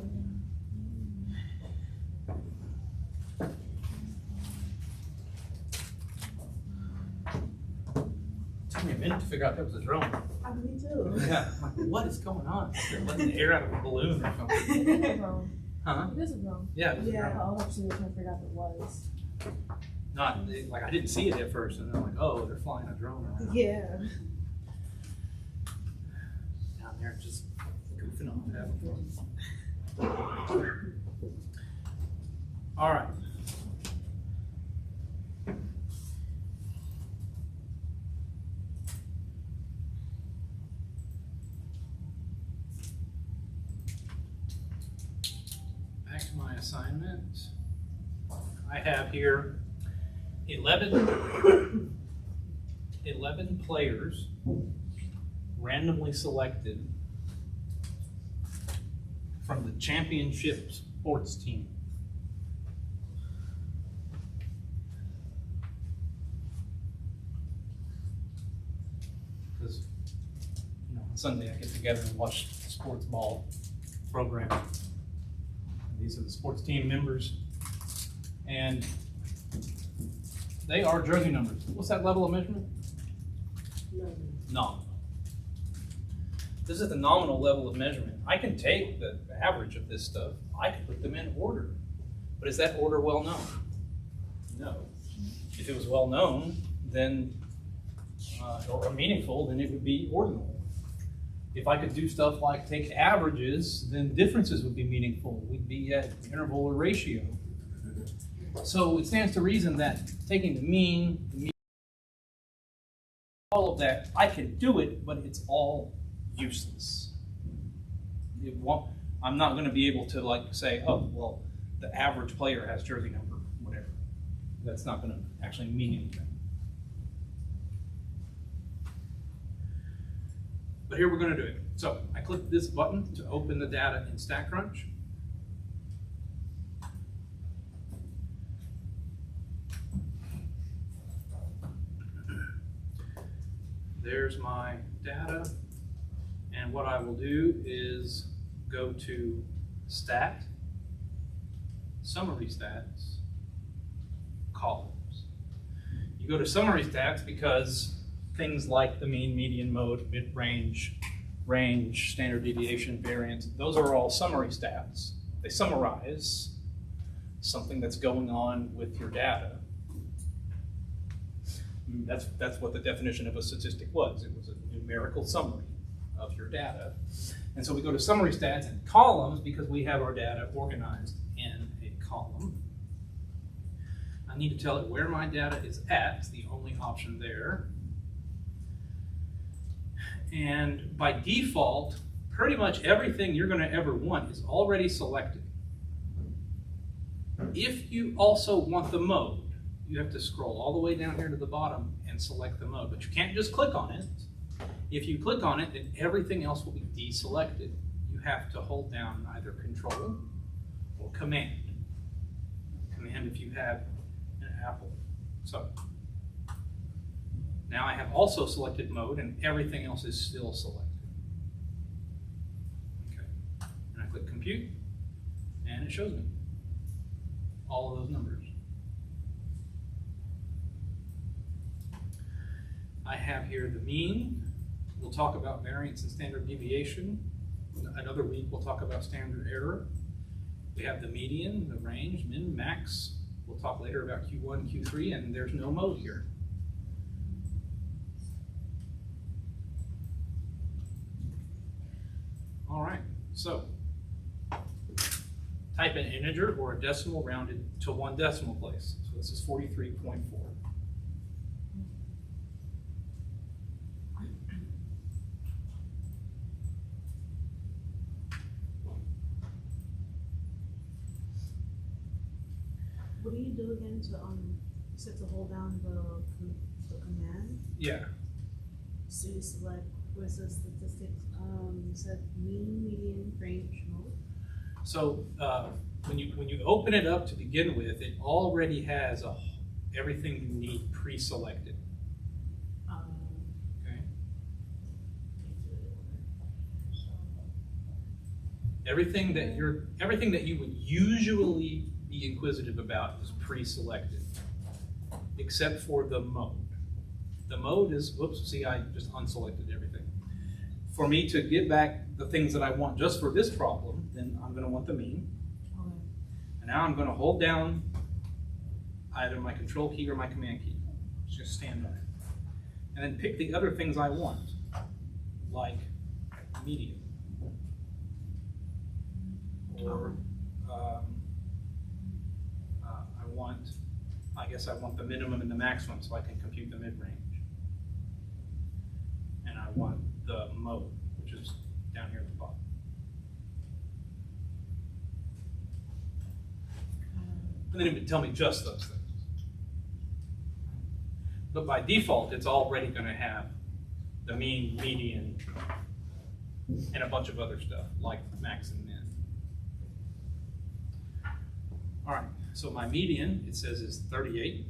took me a minute to figure out that was a drone. Me too. Yeah, I'm like, what is going on? They're letting the air out of a balloon or something. It is a drone. Huh? It is a drone. Yeah, it was a Yeah. drone. I'll actually trying to figure out what it was. Not, like, I didn't see it at first, and then I'm like, oh, they're flying a drone around. Yeah. Down there just goofing off, having fun. All right. Back to my assignment. I have here 11 players randomly selected from the championship sports team. Because, on Sunday I get together and watch the sports ball program. And these are the sports team members. And they are jersey numbers. What's that level of measurement? Nominal. This is the nominal level of measurement. I can take the average of this stuff. I can put them in order. But is that order well known? No. If it was well known, then, or meaningful, then it would be ordinal. If I could do stuff like take averages, then differences would be meaningful. We'd be at interval or ratio. So it stands to reason that taking the mean, all of that, I can do it, but it's all useless. I'm not going to be able to like say, oh, well, the average player has jersey number, whatever. That's not going to actually mean anything. But here we're going to do it. So I click this button to open the data in StatCrunch. There's my data, and what I will do is go to Stat, Summary Stats, Columns. You go to Summary Stats because things like the mean, median, mode, mid-range, range, standard deviation, variance, those are all summary stats. They summarize something that's going on with your data. That's what the definition of a statistic was. It was a numerical summary of your data. And so we go to summary stats and columns because we have our data organized in a column. I need to tell it where my data is at. It's the only option there. And by default, pretty much everything you're going to ever want is already selected. If you also want the mode, you have to scroll all the way down here to the bottom and select the mode. But you can't just click on it. If you click on it, then everything else will be deselected. You have to hold down either Control or Command. Command if you have an Apple. So now I have also selected mode and everything else is still selected. Okay. And I click Compute and it shows me all of those numbers. I have here the mean. We'll talk about variance and standard deviation. Another week we'll talk about standard error. We have the median, the range, min, max. We'll talk later about Q1, Q3, and there's no mode here. All right, so type an integer or a decimal rounded to one decimal place. So this is 43.4. What do you do again to to hold down the command? Yeah. So you select where's the statistics? You said mean, median, range, mode. So when you open it up to begin with, it already has everything you need pre-selected. Okay. Everything that you would usually be inquisitive about is pre-selected, except for the mode. the mode is, whoops, see, I just unselected everything. For me to get back the things that I want just for this problem, then I'm going to want the mean. Okay. And now I'm going to hold down either my control key or my command key. Just stand by it. And then pick the other things I want, like median. Or I guess I want the minimum and the maximum so I can compute the mid-range. And I want the mode, which is down here at the bottom. And then it would tell me just those things. But by default, it's already going to have the mean, median, and a bunch of other stuff, like max and min. All right, so my median, it says, is 38.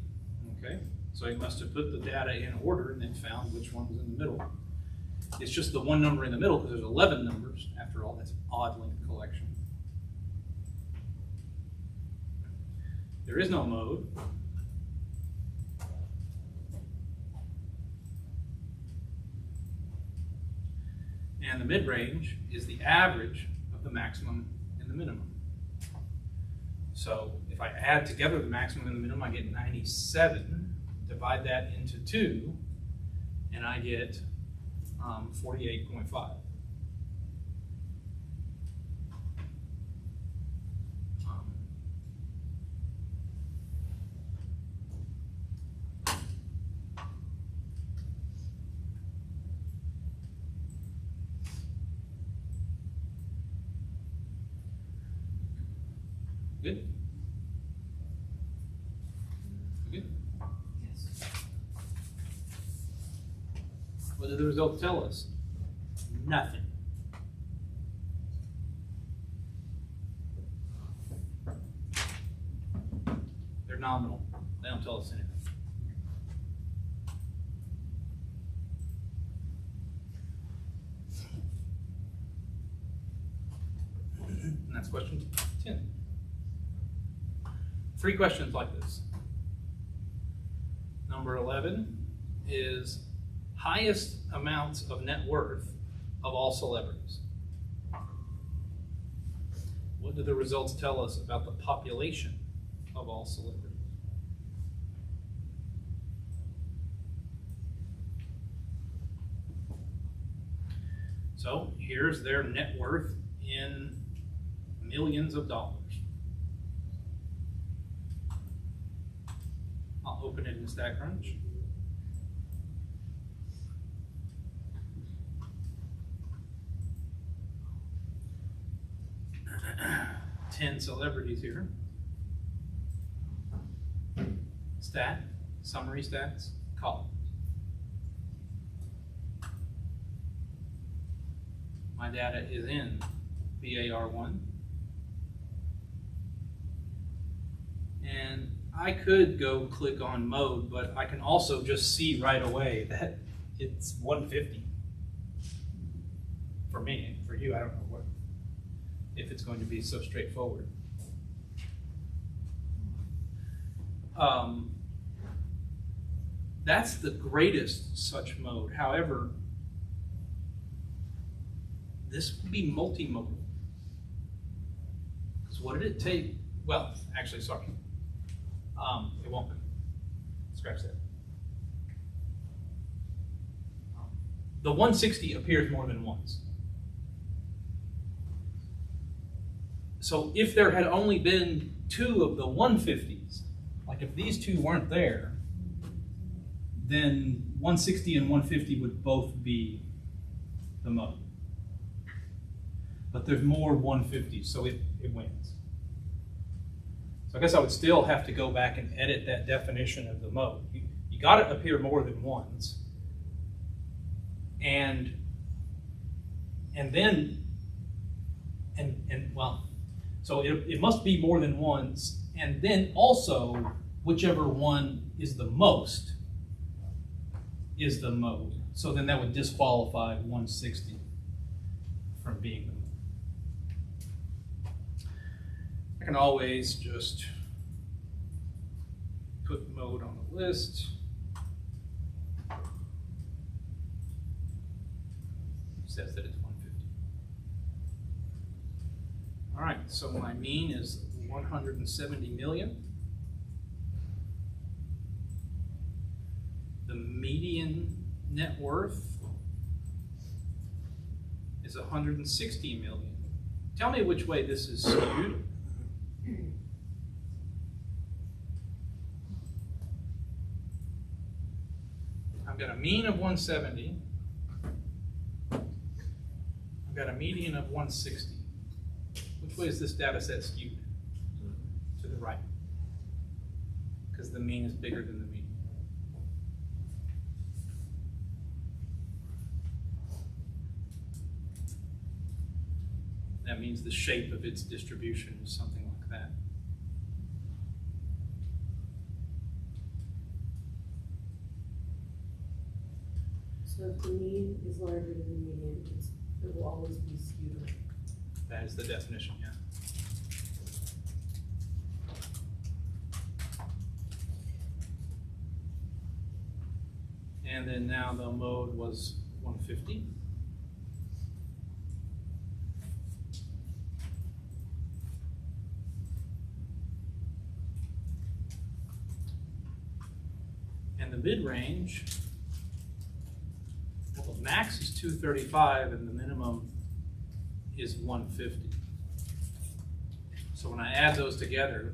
Okay, so it must have put the data in order and then found which one was in the middle. It's just the one number in the middle because there's 11 numbers. After all, that's an odd linked collection. There is no mode. And the mid-range is the average of the maximum and the minimum. So if I add together the maximum and the minimum, I get 97. Divide that into 2, and I get 48.5. Good? Good? Yes. What did the results tell us? Nothing. They're nominal. They don't tell us anything. And that's question 10. 3 questions like this. Number 11 is highest amounts of net worth of all celebrities. What do the results tell us about the population of all celebrities? So here's their net worth in millions of dollars. I'll open it in StatCrunch. Ten celebrities here. Stat, summary stats, column. My data is in BAR1. And I could go click on mode, but I can also just see right away that it's 150. For me, for you, I don't know what, if it's going to be so straightforward. That's the greatest such mode. However, this would be multimodal. Because what did it take? Well, actually, sorry. It won't be. Scratch that. The 160 appears more than once. So if there had only been 2 of the 150s, like if these 2 weren't there, then 160 and 150 would both be the mode. But there's more 150s, so it wins. So I guess I would still have to go back and edit that definition of the mode. You got to appear more than once. And well, so it must be more than once, and then also whichever one is the most is the mode. So then that would disqualify 160 from being the mode. I can always just put mode on the list. says that it's 150. All right, so my mean is 170 million. The median net worth is 160 million. Tell me which way this is skewed. I've got a mean of 170. I've got a median of 160. Which way is this data set skewed? To the right. Because the mean is bigger than the median. That means the shape of its distribution is something like that. So if the mean is larger than the median, it will always be skewed right. That is the definition, yeah. And then now the mode was 150. And the mid-range, well, the max is 235 and the minimum is 150. So when I add those together,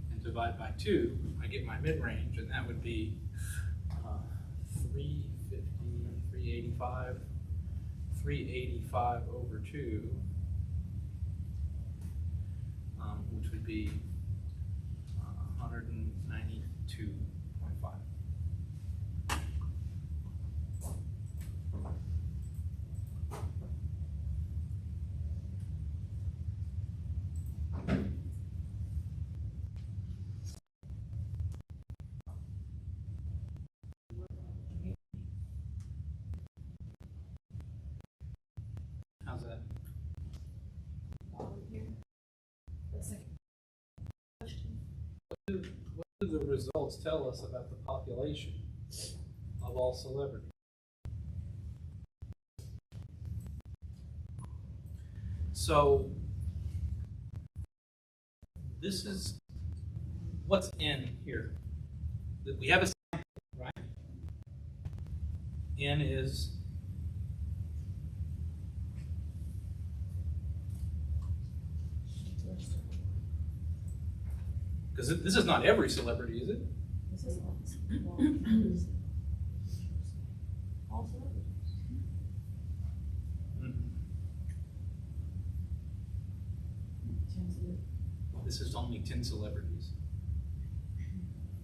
and divide by 2, I get my mid-range, and that would be 350, 385. 385 over 2, which would be 192.5. How's that? The second question. What do the results tell us about the population of all celebrities? So this is what's n here. We have a sample, right? N is because this is not every celebrity, is it? This is all celebrities. This is only 10 celebrities.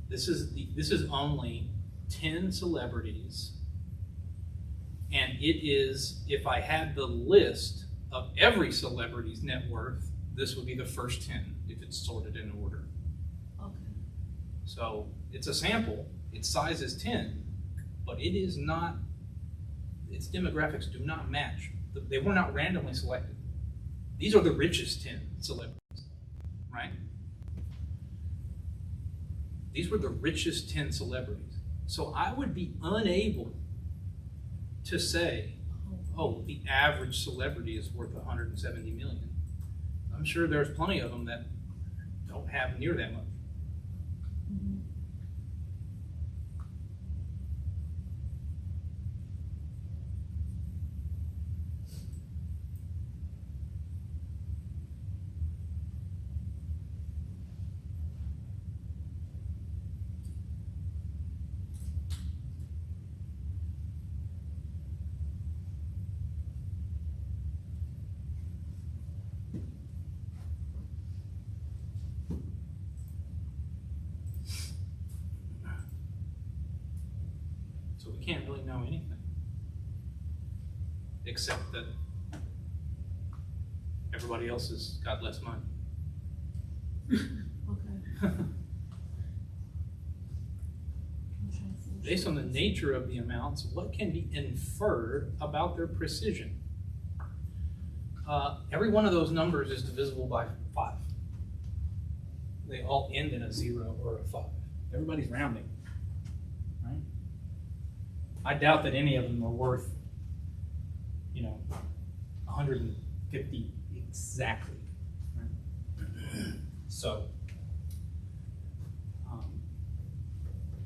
This is only 10 celebrities, and it is, if I had the list of every celebrity's net worth, this would be the first 10 if it's sorted in order. Okay. So it's a sample, its size is 10, but it is not, its demographics do not match. They were not randomly selected. These are the richest 10 celebrities, right? These were the richest 10 celebrities. So I would be unable to say, oh, the average celebrity is worth 170 million. I'm sure there's plenty of them that don't have near that much. So we can't really know anything, except that everybody else has got less money. Okay. Based on the nature of the amounts, what can be inferred about their precision? Every one of those numbers is divisible by 5. they all end in a 0 or a 5. Everybody's rounding, right? I doubt that any of them are worth, 150 exactly. Right? So,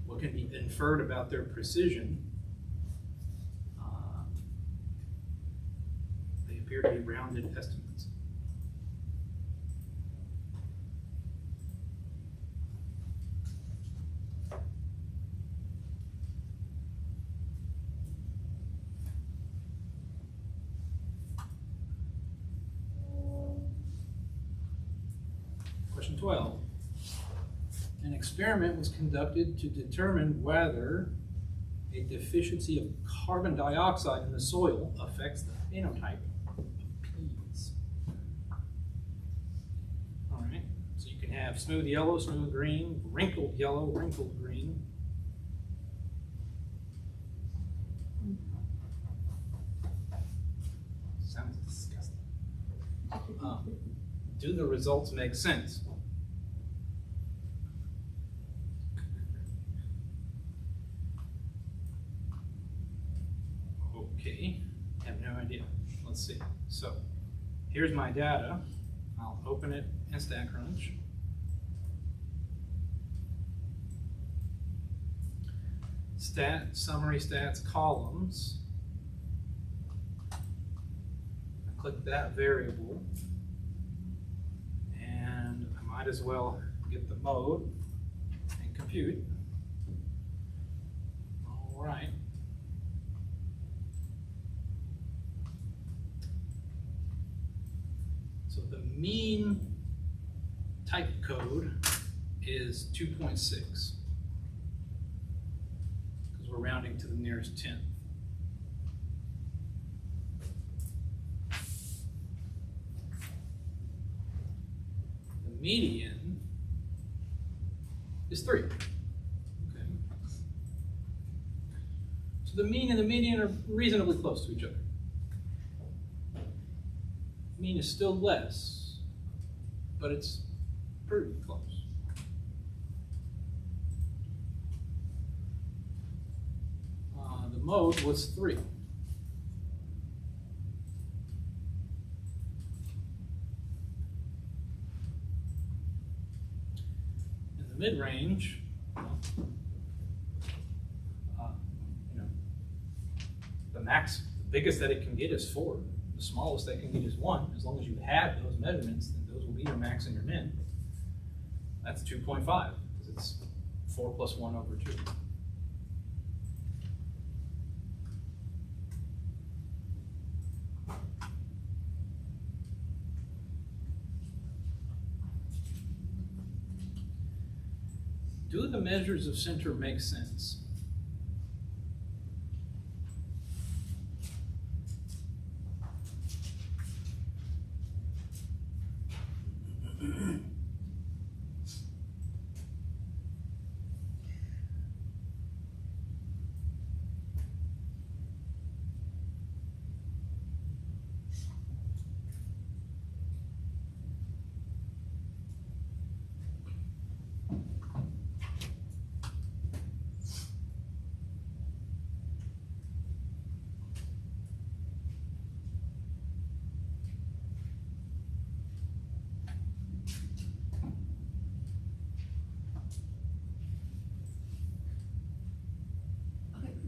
what can be inferred about their precision? They appear to be rounded estimates. Question 12. An experiment was conducted to determine whether a deficiency of carbon dioxide in the soil affects the phenotype of peas. All right, so you can have smooth yellow, smooth green, wrinkled yellow, wrinkled green. Sounds disgusting. Do the results make sense? Okay, I have no idea. Let's see. So here's my data. I'll open it in StatCrunch. Summary stats columns. I click that variable. And I might as well get the mode and compute. All right. So the mean type code is 2.6 because we're rounding to the nearest tenth. The median is 3. Okay. So the mean and the median are reasonably close to each other. Mean is still less, but it's pretty close. The mode was 3. In the mid-range, the max, the biggest that it can get is 4. The smallest that can get is 1. As long as you have those measurements, then those will be your max and your min. That's 2.5, because it's 4 plus 1 over 2. Do the measures of center make sense?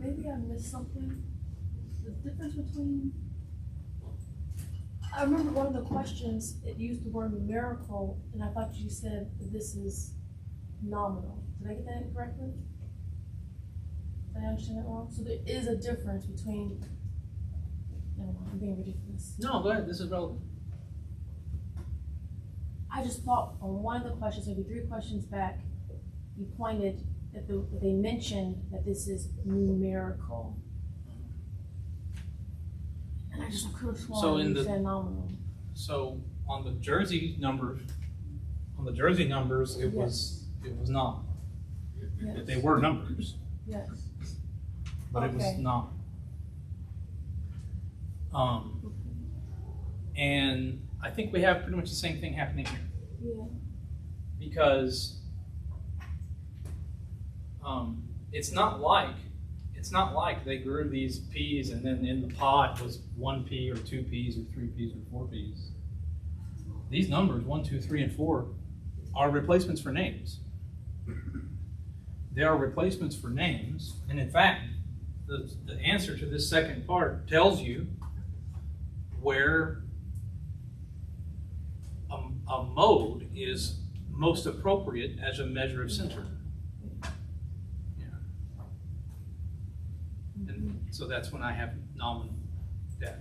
Maybe I missed something. The difference between, I remember one of the questions, it used the word numerical, and I thought you said that this is nominal. Did I get that incorrectly? Did I understand that wrong? So there is a difference between, never mind, I'm being ridiculous. No, go ahead, this is relevant. I just thought on one of the questions, maybe 3 questions back, you pointed that they mentioned that this is numerical. And I just could have sworn you said nominal. So on the Jersey numbers, it was not. Yes. They were numbers, Yes. but it was Okay. not. And I think we have pretty much the same thing happening here. Yeah. because it's not like they grew these peas and then in the pod was 1 pea or 2 peas or 3 peas or 4 peas. These numbers, 1, 2, 3, and 4, are replacements for names. They are replacements for names, and in fact, the answer to this second part tells you where a mode is most appropriate as a measure of center. Yeah. And so that's when I have nominal data.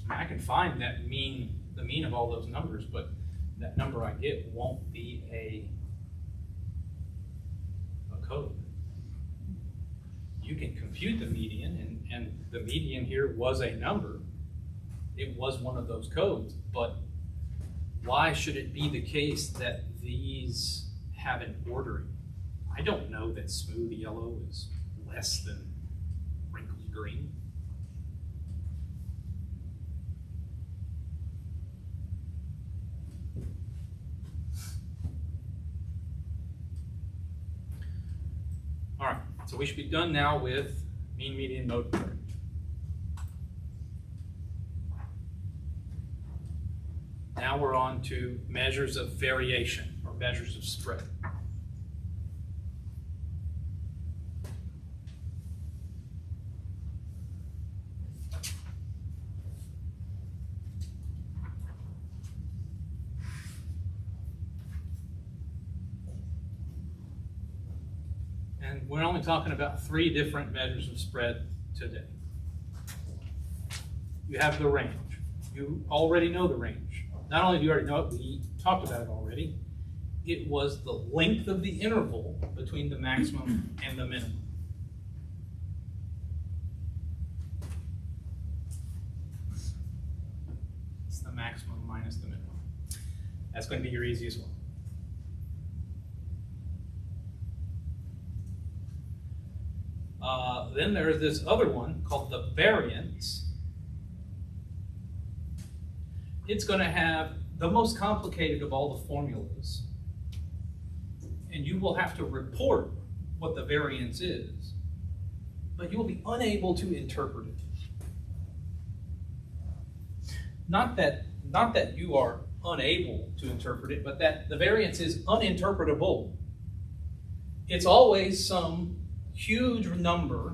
I can find that mean, the mean of all those numbers, but that number I get won't be a code. You can compute the median, and the median here was a number. It was one of those codes, but why should it be the case that these have an ordering? I don't know that smooth yellow is less than wrinkly green. All right, so we should be done now with mean, median, mode, average. Now we're on to measures of variation, or measures of spread. And we're only talking about 3 different measures of spread today. You have the range. You already know the range. Not only do you already know it, we talked about it already. It was the length of the interval between the maximum and the minimum. It's the maximum minus the minimum. That's going to be your easiest one. Then there's this other one called the variance. It's going to have the most complicated of all the formulas. And you will have to report what the variance is, but you will be unable to interpret it. Not that you are unable to interpret it, but that the variance is uninterpretable. It's always some huge number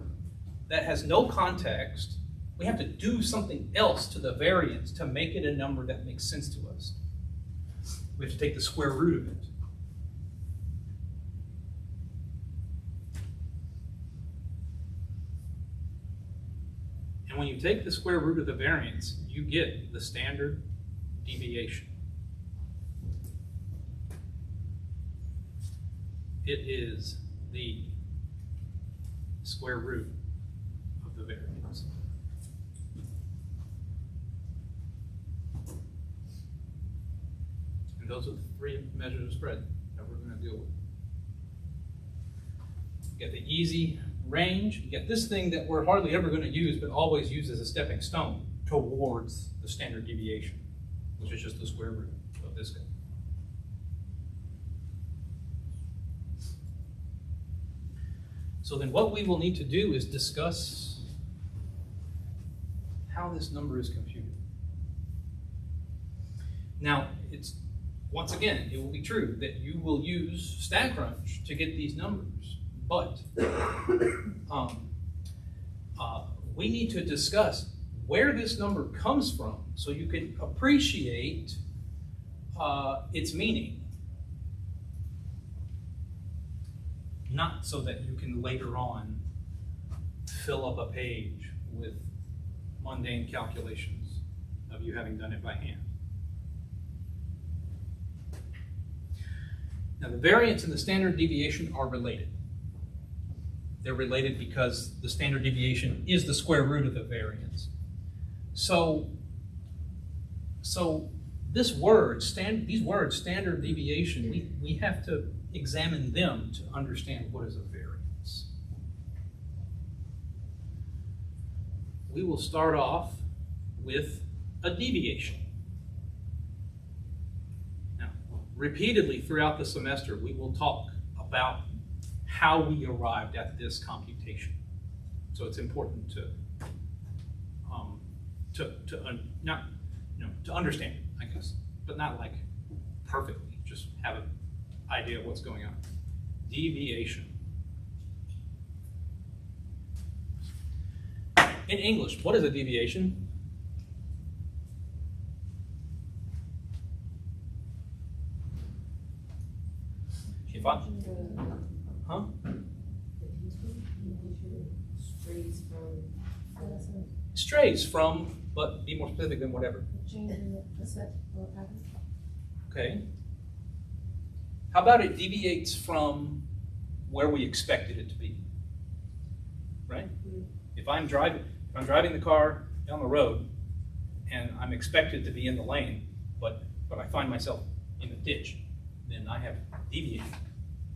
that has no context. We have to do something else to the variance to make it a number that makes sense to us. We have to take the square root of it. And when you take the square root of the variance, you get the standard deviation. It is the square root of the variance. And those are the 3 measures of spread that we're going to deal with. You get the easy range. You get this thing that we're hardly ever going to use, but always use as a stepping stone towards the standard deviation, which is just the square root of this guy. So then what we will need to do is discuss how this number is computed. Now, it's once again, it will be true that you will use StatCrunch to get these numbers, but we need to discuss where this number comes from so you can appreciate its meaning. Not so that you can later on fill up a page with mundane calculations of you having done it by hand. Now, the variance and the standard deviation are related. They're related because the standard deviation is the square root of the variance. So this word, these words, standard deviation, we have to examine them to understand what is a variance. we will start off with a deviation. Now, repeatedly throughout the semester, we will talk about how we arrived at this computation. So it's important to understand it, I guess, but not like perfectly, just have an idea of what's going on. Deviation. In English, what is a deviation? If I, huh? Strays from. Strays from, but be more specific than whatever. Changing the set or pattern. Okay. How about it deviates from where we expected it to be? Right? If I'm driving the car down the road and I'm expected to be in the lane, but I find myself in the ditch, then I have deviated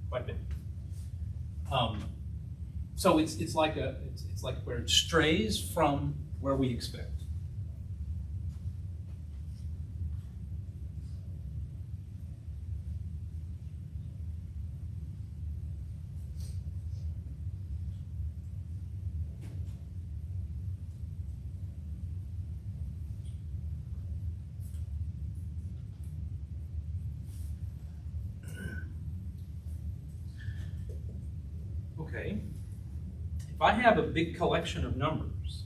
quite a bit. So it's like where it strays from where we expect. Okay. If I have a big collection of numbers,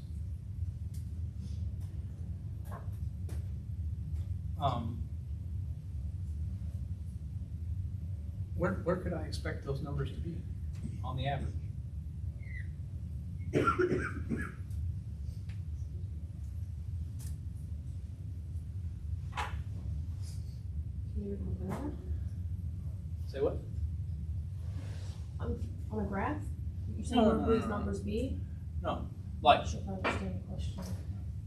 where could I expect those numbers to be on the average? Can you repeat that? Say what? On a graph? You're saying No, where no, would no, these no. numbers be? No. I Like, should understand the question.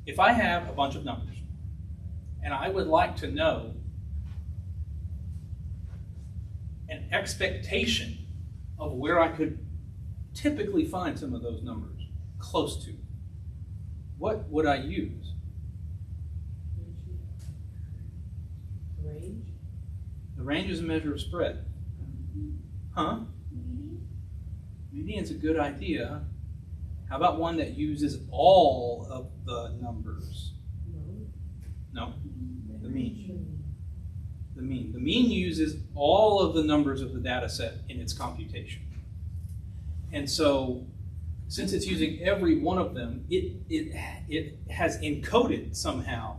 if I have a bunch of numbers and I would like to know an expectation of where I could typically find some of those numbers close to, what would I use? Range? The range is a measure of spread. Huh? Median? Median's a good idea. How about one that uses all of the numbers? No? The mean. The mean. The mean uses all of the numbers of the data set in its computation. And so, since it's using every one of them, it has encoded somehow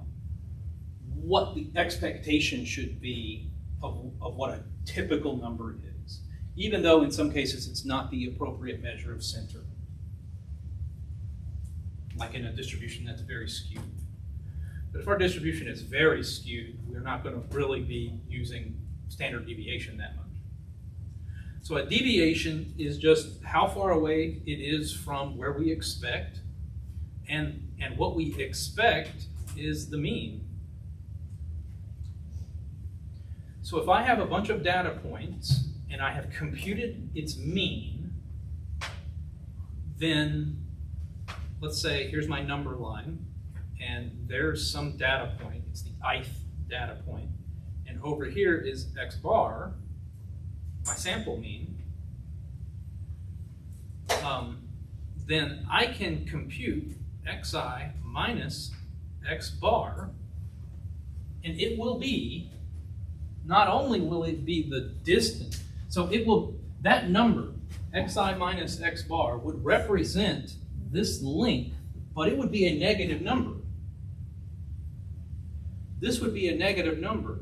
what the expectation should be of what a typical number is, even though in some cases it's not the appropriate measure of center, like in a distribution that's very skewed. But if our distribution is very skewed, we're not going to really be using standard deviation that much. So a deviation is just how far away it is from where we expect, and what we expect is the mean. So if I have a bunch of data points and I have computed its mean, then let's say here's my number line, and there's some data point, it's the ith data point, and over here is x bar, my sample mean. Then I can compute xi minus x bar, and it will be, not only will it be the distance, so it will, that number, xi minus x bar, would represent this length, but it would be a negative number. This would be a negative number.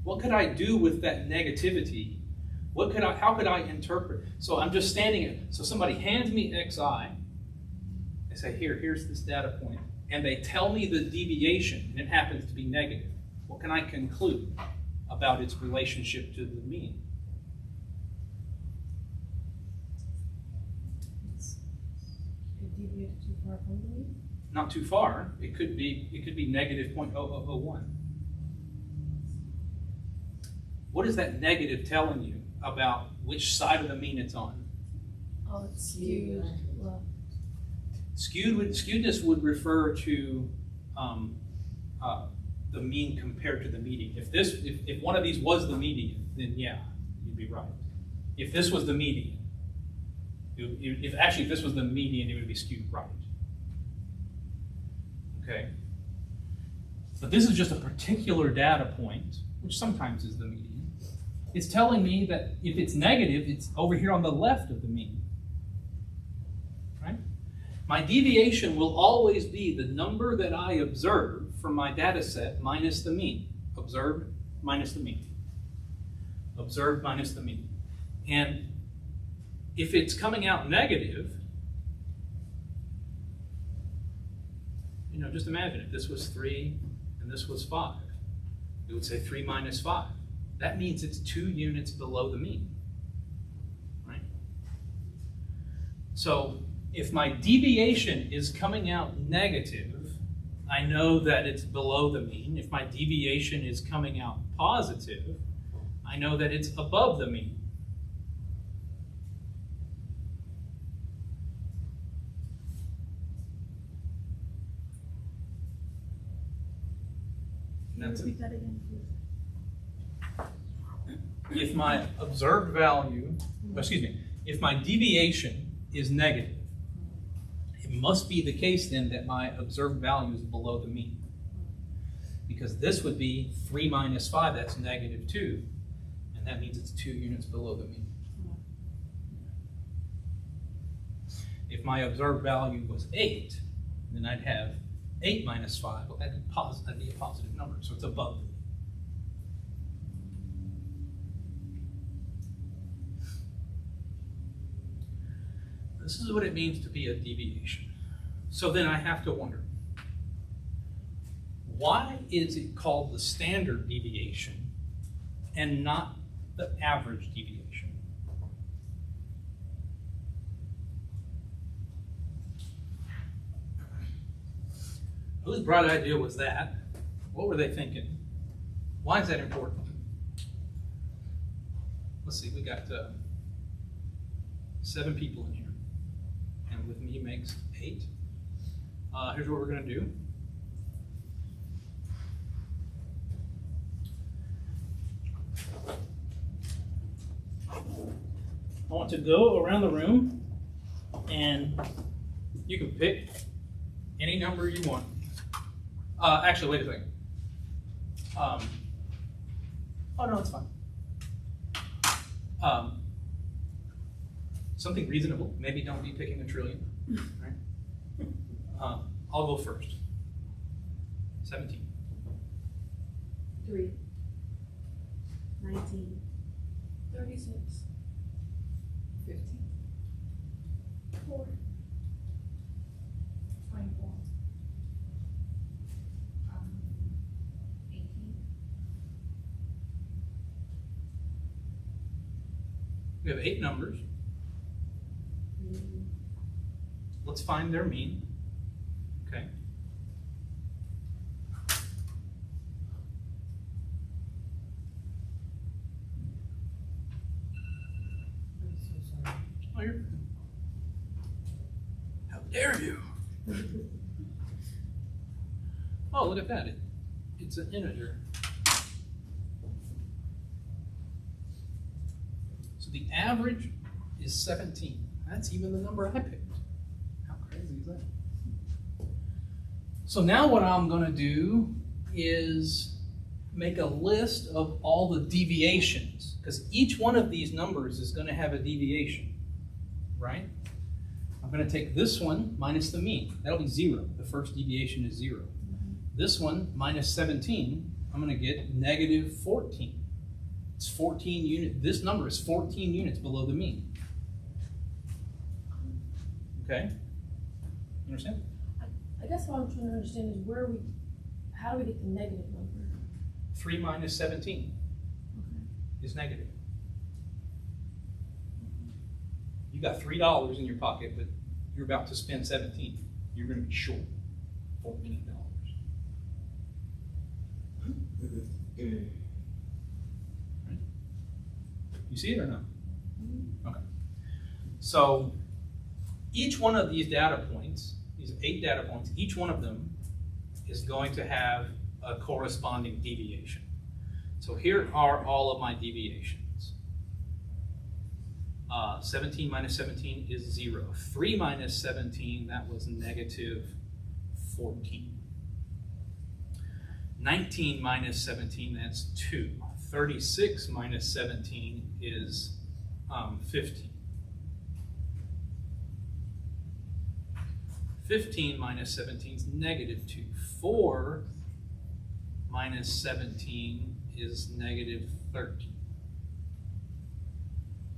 What could I do with that negativity? How could I interpret? So I'm just standing it. So somebody hands me xi. They say, here's this data point. And they tell me the deviation, and it happens to be negative. What can I conclude about its relationship to the mean? It deviated too far from the mean? Not too far. It could be negative 0.0001. What is that negative telling you about which side of the mean it's on? Oh, it's skewed left. Skewedness would refer to the mean compared to the median. If one of these was the median, then yeah, you'd be right. If this was the median, if this was the median, it would be skewed right. Okay. But this is just a particular data point, which sometimes is the median. It's telling me that if it's negative, it's over here on the left of the mean. Right? My deviation will always be the number that I observe from my data set minus the mean. Observed minus the mean. Observed minus the mean. And if it's coming out negative, just imagine if this was 3 and this was 5. It would say 3 minus 5. That means it's 2 units below the mean. Right? So if my deviation is coming out negative, I know that it's below the mean. If my deviation is coming out positive, I know that it's above the mean. Repeat that again, please. If my observed value, if my deviation is negative, it must be the case then that my observed value is below the mean. Because this would be 3 minus 5, that's negative 2, and that means it's 2 units below the mean. If my observed value was 8, then I'd have 8 minus 5, well, that'd be a positive number, so it's above the mean. This is what it means to be a deviation. So then I have to wonder, why is it called the standard deviation and not the average deviation? Whose bright idea was that? What were they thinking? Why is that important? Let's see, we got 7 people in here. And with me makes 8. Here's what we're going to do. I want to go around the room, and you can pick any number you want. Actually, wait a second. Oh no, it's fine. Something reasonable. Maybe don't be picking a trillion. Right? I'll go first. 17. 3. 19. 36. 15. 4. 24. 18. We have 8 numbers. Let's find their mean. Okay. I'm so sorry. Oh, you're. How dare you? Oh, look at that. It's an integer. So the average is 17. That's even the number I picked. How crazy is that? So now what I'm going to do is make a list of all the deviations, because each one of these numbers is going to have a deviation, right? I'm going to take this one minus the mean. That'll be 0. The first deviation is 0. This one minus 17, I'm going to get negative 14. It's 14 units. This number is 14 units below the mean. Okay? You understand? I guess what I'm trying to understand is how do we get the negative number? 3 minus 17 is negative. You got $3 in your pocket, but you're about to spend 17. You're going to be short $14. Right? You see it or no? Okay. So each one of these data points these 8 data points, each one of them is going to have a corresponding deviation. So here are all of my deviations. 17 minus 17 is 0. 3 minus 17, that was negative 14. 19 minus 17, that's 2. 36 minus 17 is 15. 15 minus 17 is negative 2. 4 minus 17 is negative 13.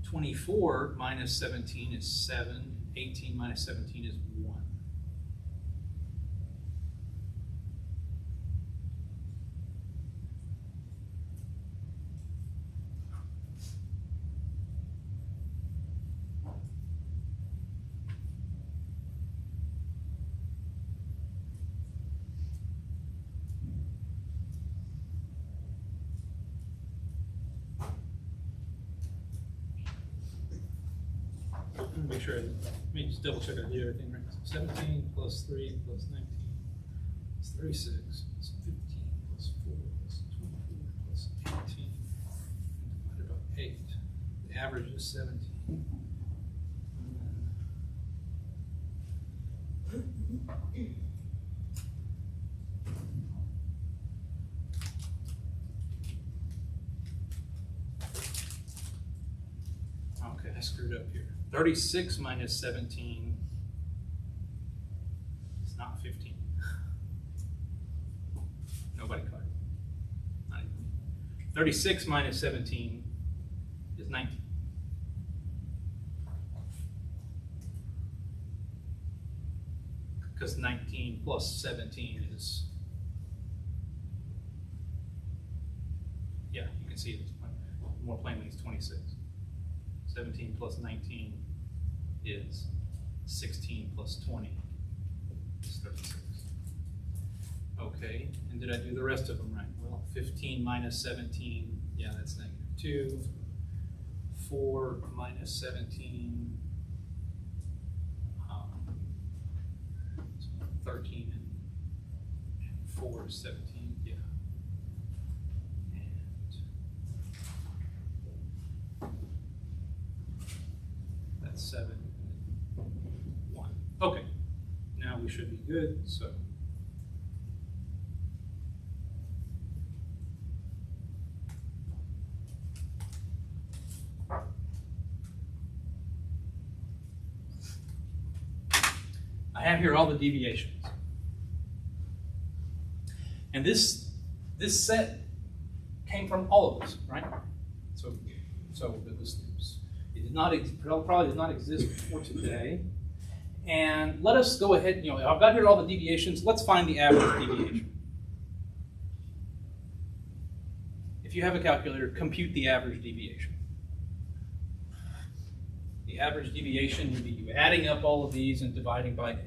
24 minus 17 is 7. 18 minus 17 is 1. Make sure, let me just double check I did everything right. So 17 plus 3 plus 19 is 36 plus 15 plus 4 plus 24 plus 18 divided by 8. The average is 17. Okay, I screwed up here. 36 minus 17 is not 15. Nobody caught it. Not even me. 36 minus 17 is 19. Because 19 plus 17 is, yeah, you can see it more plainly, it's 26. 17 plus 19 is 16 plus 20 is 36. Okay, and did I do the rest of them right? Well, 15 minus 17, yeah, that's negative 2. 4 minus 17, 13 and 4 is 17, yeah. And 7 and 1. Okay, now we should be good. So I have here all the deviations, and this set came from all of us, right? So it did not probably did not exist before today. And let us go ahead. You know, I've got here all the deviations. Let's find the average deviation. If you have a calculator, compute the average deviation. The average deviation would be you adding up all of these and dividing by 8.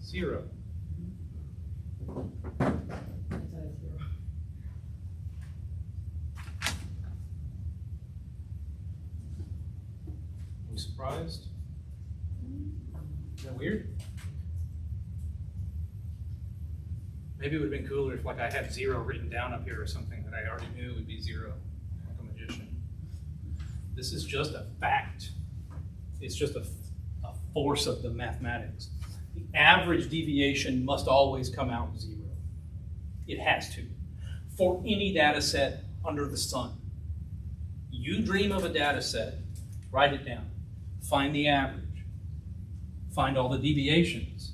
Zero. Are we surprised? Is that weird? Maybe it would have been cooler if like I had 0 written down up here or something that I already knew would be 0, like a magician. This is just a fact. It's just a force of the mathematics. The average deviation must always come out 0. It has to. For any data set under the sun. You dream of a data set, write it down. Find the average. Find all the deviations.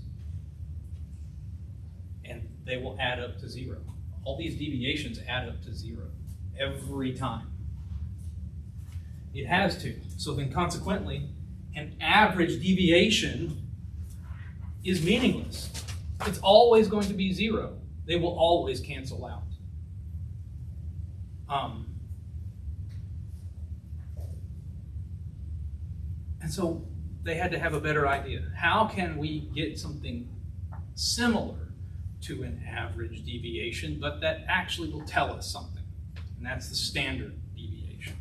And they will add up to 0. All these deviations add up to 0 every time. It has to. So then consequently, an average deviation is meaningless. It's always going to be 0. They will always cancel out. And so they had to have a better idea. How can we get something similar to an average deviation, but that actually will tell us something? And that's the standard deviation.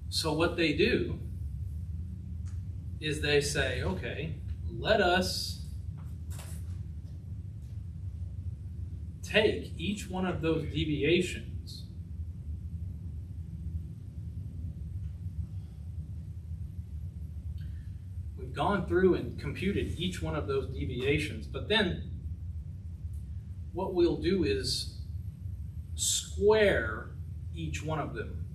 So what they do is they say, okay, let us take each one of those deviations gone through and computed each one of those deviations, but then what we'll do is square each one of them.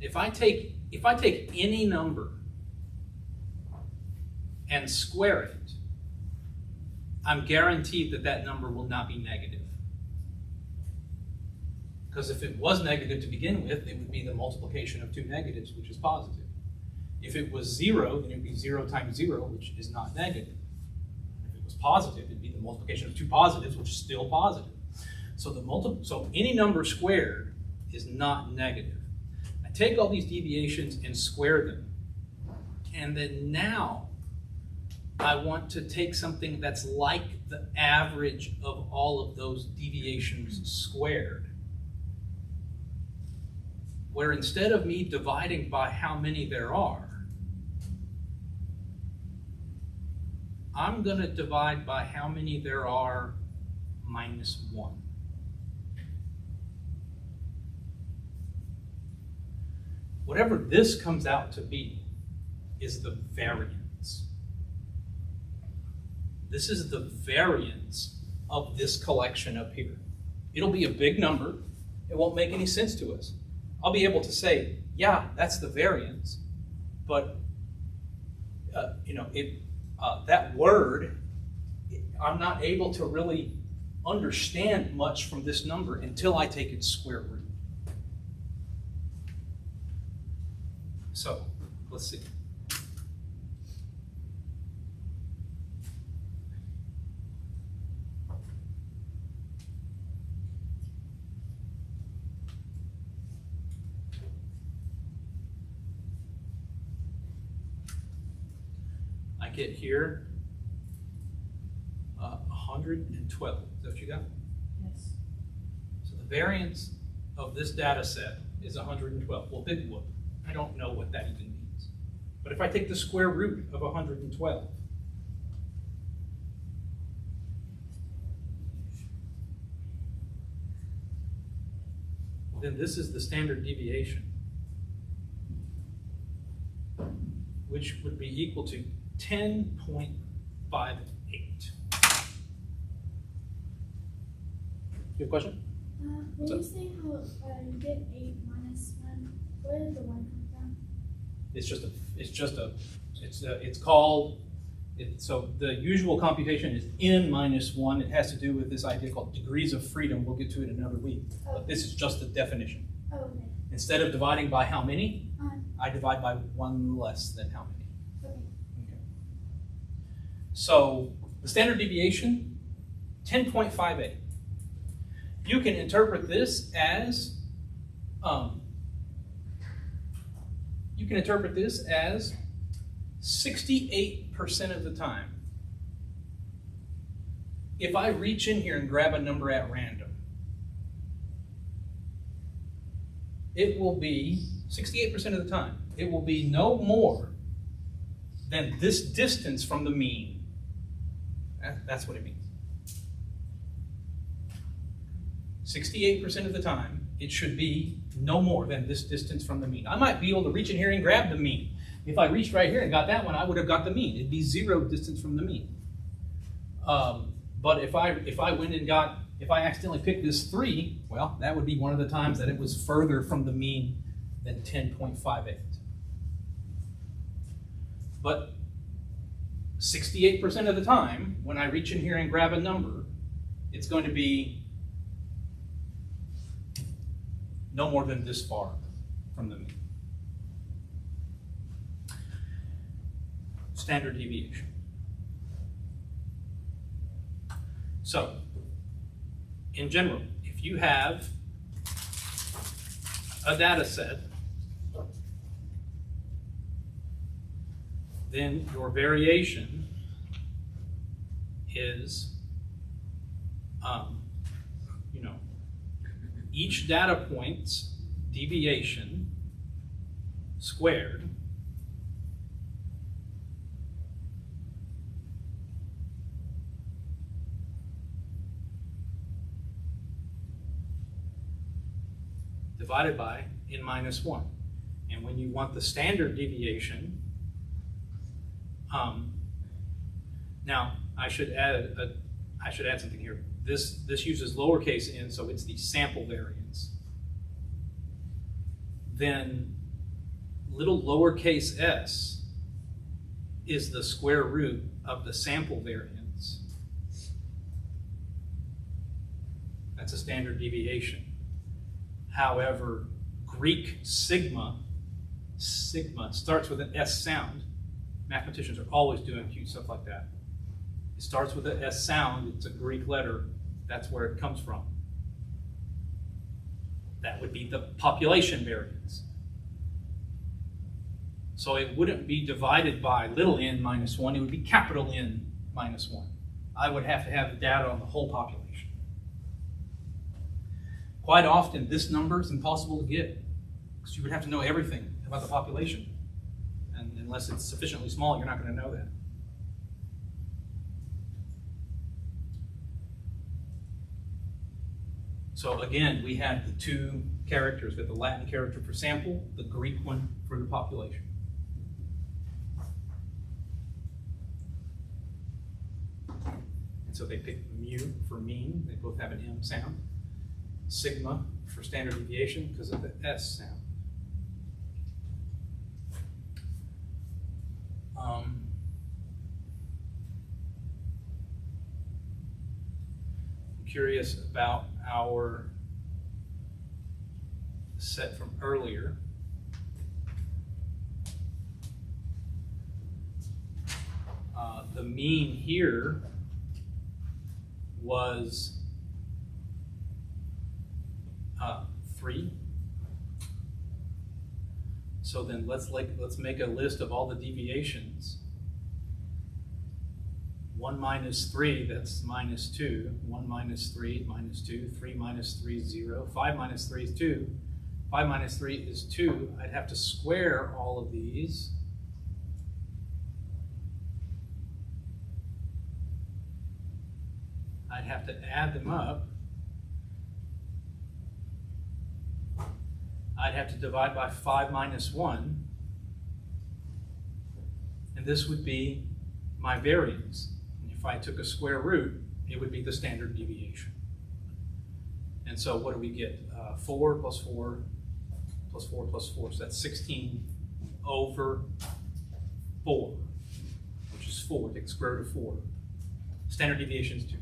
If I take any number and square it, I'm guaranteed that that number will not be negative. Because if it was negative to begin with, it would be the multiplication of two negatives, which is positive. If it was 0, then it would be 0 times 0, which is not negative. If it was positive, it would be the multiplication of two positives, which is still positive. So any number squared is not negative. I take all these deviations and square them. And then now I want to take something that's like the average of all of those deviations squared, where instead of me dividing by how many there are, I'm going to divide by how many there are minus 1. Whatever this comes out to be is the variance. This is the variance of this collection up here. It'll be a big number. It won't make any sense to us. I'll be able to say, yeah, that's the variance, but that word, I'm not able to really understand much from this number until I take its square root. So, let's see. Get here 112. Is that what you got? Yes. So the variance of this data set is 112. Well, big whoop. I don't know what that even means. But if I take the square root of 112, then this is the standard deviation, which would be equal to 10.58. You have a question? When you say how you get 8 minus 1, where did the 1 come from? So the usual computation is n minus 1. It has to do with this idea called degrees of freedom. We'll get to it another week. Oh. But this is just the definition. Oh, okay. Instead of dividing by how many, Uh, I divide by 1 less than how many. okay. Okay. So the standard deviation, 10.58. You can interpret this as 68% of the time. If I reach in here and grab a number at random, it will be 68% of the time. It will be no more than this distance from the mean. That's what it means. 68% of the time, it should be no more than this distance from the mean. I might be able to reach in here and grab the mean. If I reached right here and got that one, I would have got the mean. It'd be 0 distance from the mean. But if I accidentally picked this 3, well, that would be one of the times that it was further from the mean than 10.58. But 68% of the time, when I reach in here and grab a number, it's going to be no more than this far from the mean. standard deviation. So, in general, if you have a data set, then your variation is, each data point's deviation squared divided by n minus 1. And when you want the standard deviation, now I should add something here. This uses lowercase n, so it's the sample variance. Then little lowercase s is the square root of the sample variance. That's a standard deviation. However, Greek sigma starts with an S sound. Mathematicians are always doing cute stuff like that. It starts with an S sound. It's a Greek letter. That's where it comes from. That would be the population variance. So it wouldn't be divided by little n minus 1. It would be capital N minus 1. I would have to have the data on the whole population. Quite often, this number is impossible to get because you would have to know everything about the population. And unless it's sufficiently small, you're not going to know that. So again, we had the two characters. We had the Latin character for sample, the Greek one for the population. And so they picked mu for mean. They both have an M sound. Sigma for standard deviation because of the S sound. I'm curious about our set from earlier. The mean here was 3. So then let's make a list of all the deviations. 1 minus 3, that's minus 2. 1 minus 3, minus 2. 3 minus 3 is 0. 5 minus 3 is 2. 5 minus 3 is 2. I'd have to square all of these. I'd have to add them up. I'd have to divide by 5 minus 1. And this would be my variance. And if I took a square root, it would be the standard deviation. And so what do we get? 4 plus 4 plus 4 plus 4. So that's 16 over 4, which is 4. Take the square root of 4. Standard deviation is 2.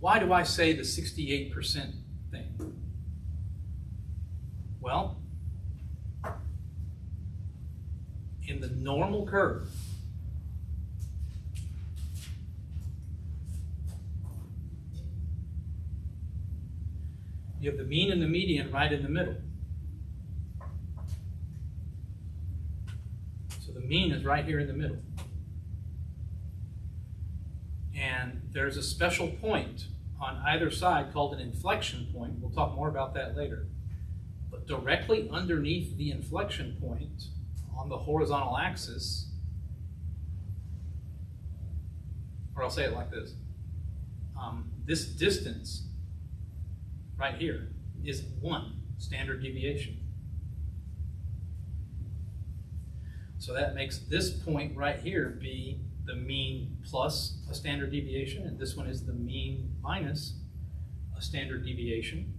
Why do I say the 68% thing? Well, in the normal curve, you have the mean and the median right in the middle. So the mean is right here in the middle. And there's a special point on either side called an inflection point. We'll talk more about that later. But directly underneath the inflection point on the horizontal axis, or I'll say it like this, this distance right here is 1 standard deviation. So that makes this point right here be the mean plus a standard deviation, and this one is the mean minus a standard deviation.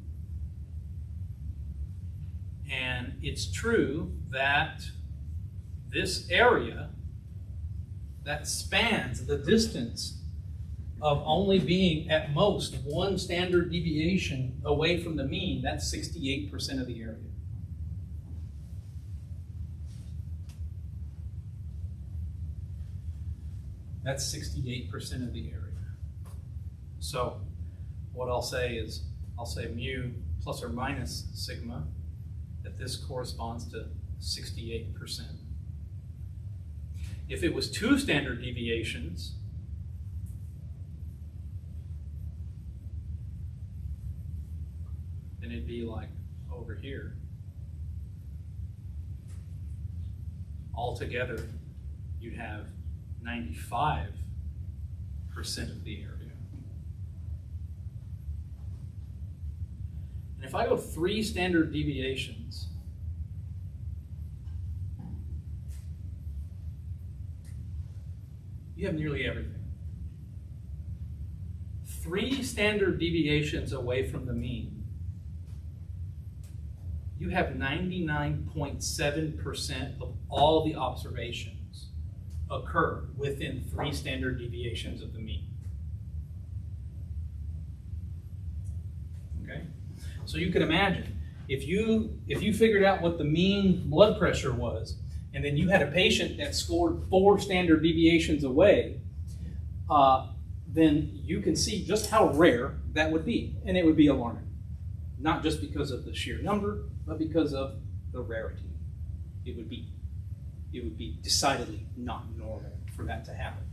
And it's true that this area that spans the distance of only being at most 1 standard deviation away from the mean, that's 68% of the area. That's 68% of the area. So what I'll say is, I'll say mu plus or minus sigma, that this corresponds to 68%. If it was 2 standard deviations, then it'd be like over here. Altogether, you'd have 95% of the area. And if I go 3 standard deviations, you have nearly everything. 3 standard deviations away from the mean, you have 99.7% of all the observations occur within 3 standard deviations of the mean. Okay? So you can imagine, if you figured out what the mean blood pressure was, and then you had a patient that scored 4 standard deviations away, then you can see just how rare that would be. And it would be alarming. Not just because of the sheer number, but because of the rarity. It would be decidedly not normal for that to happen.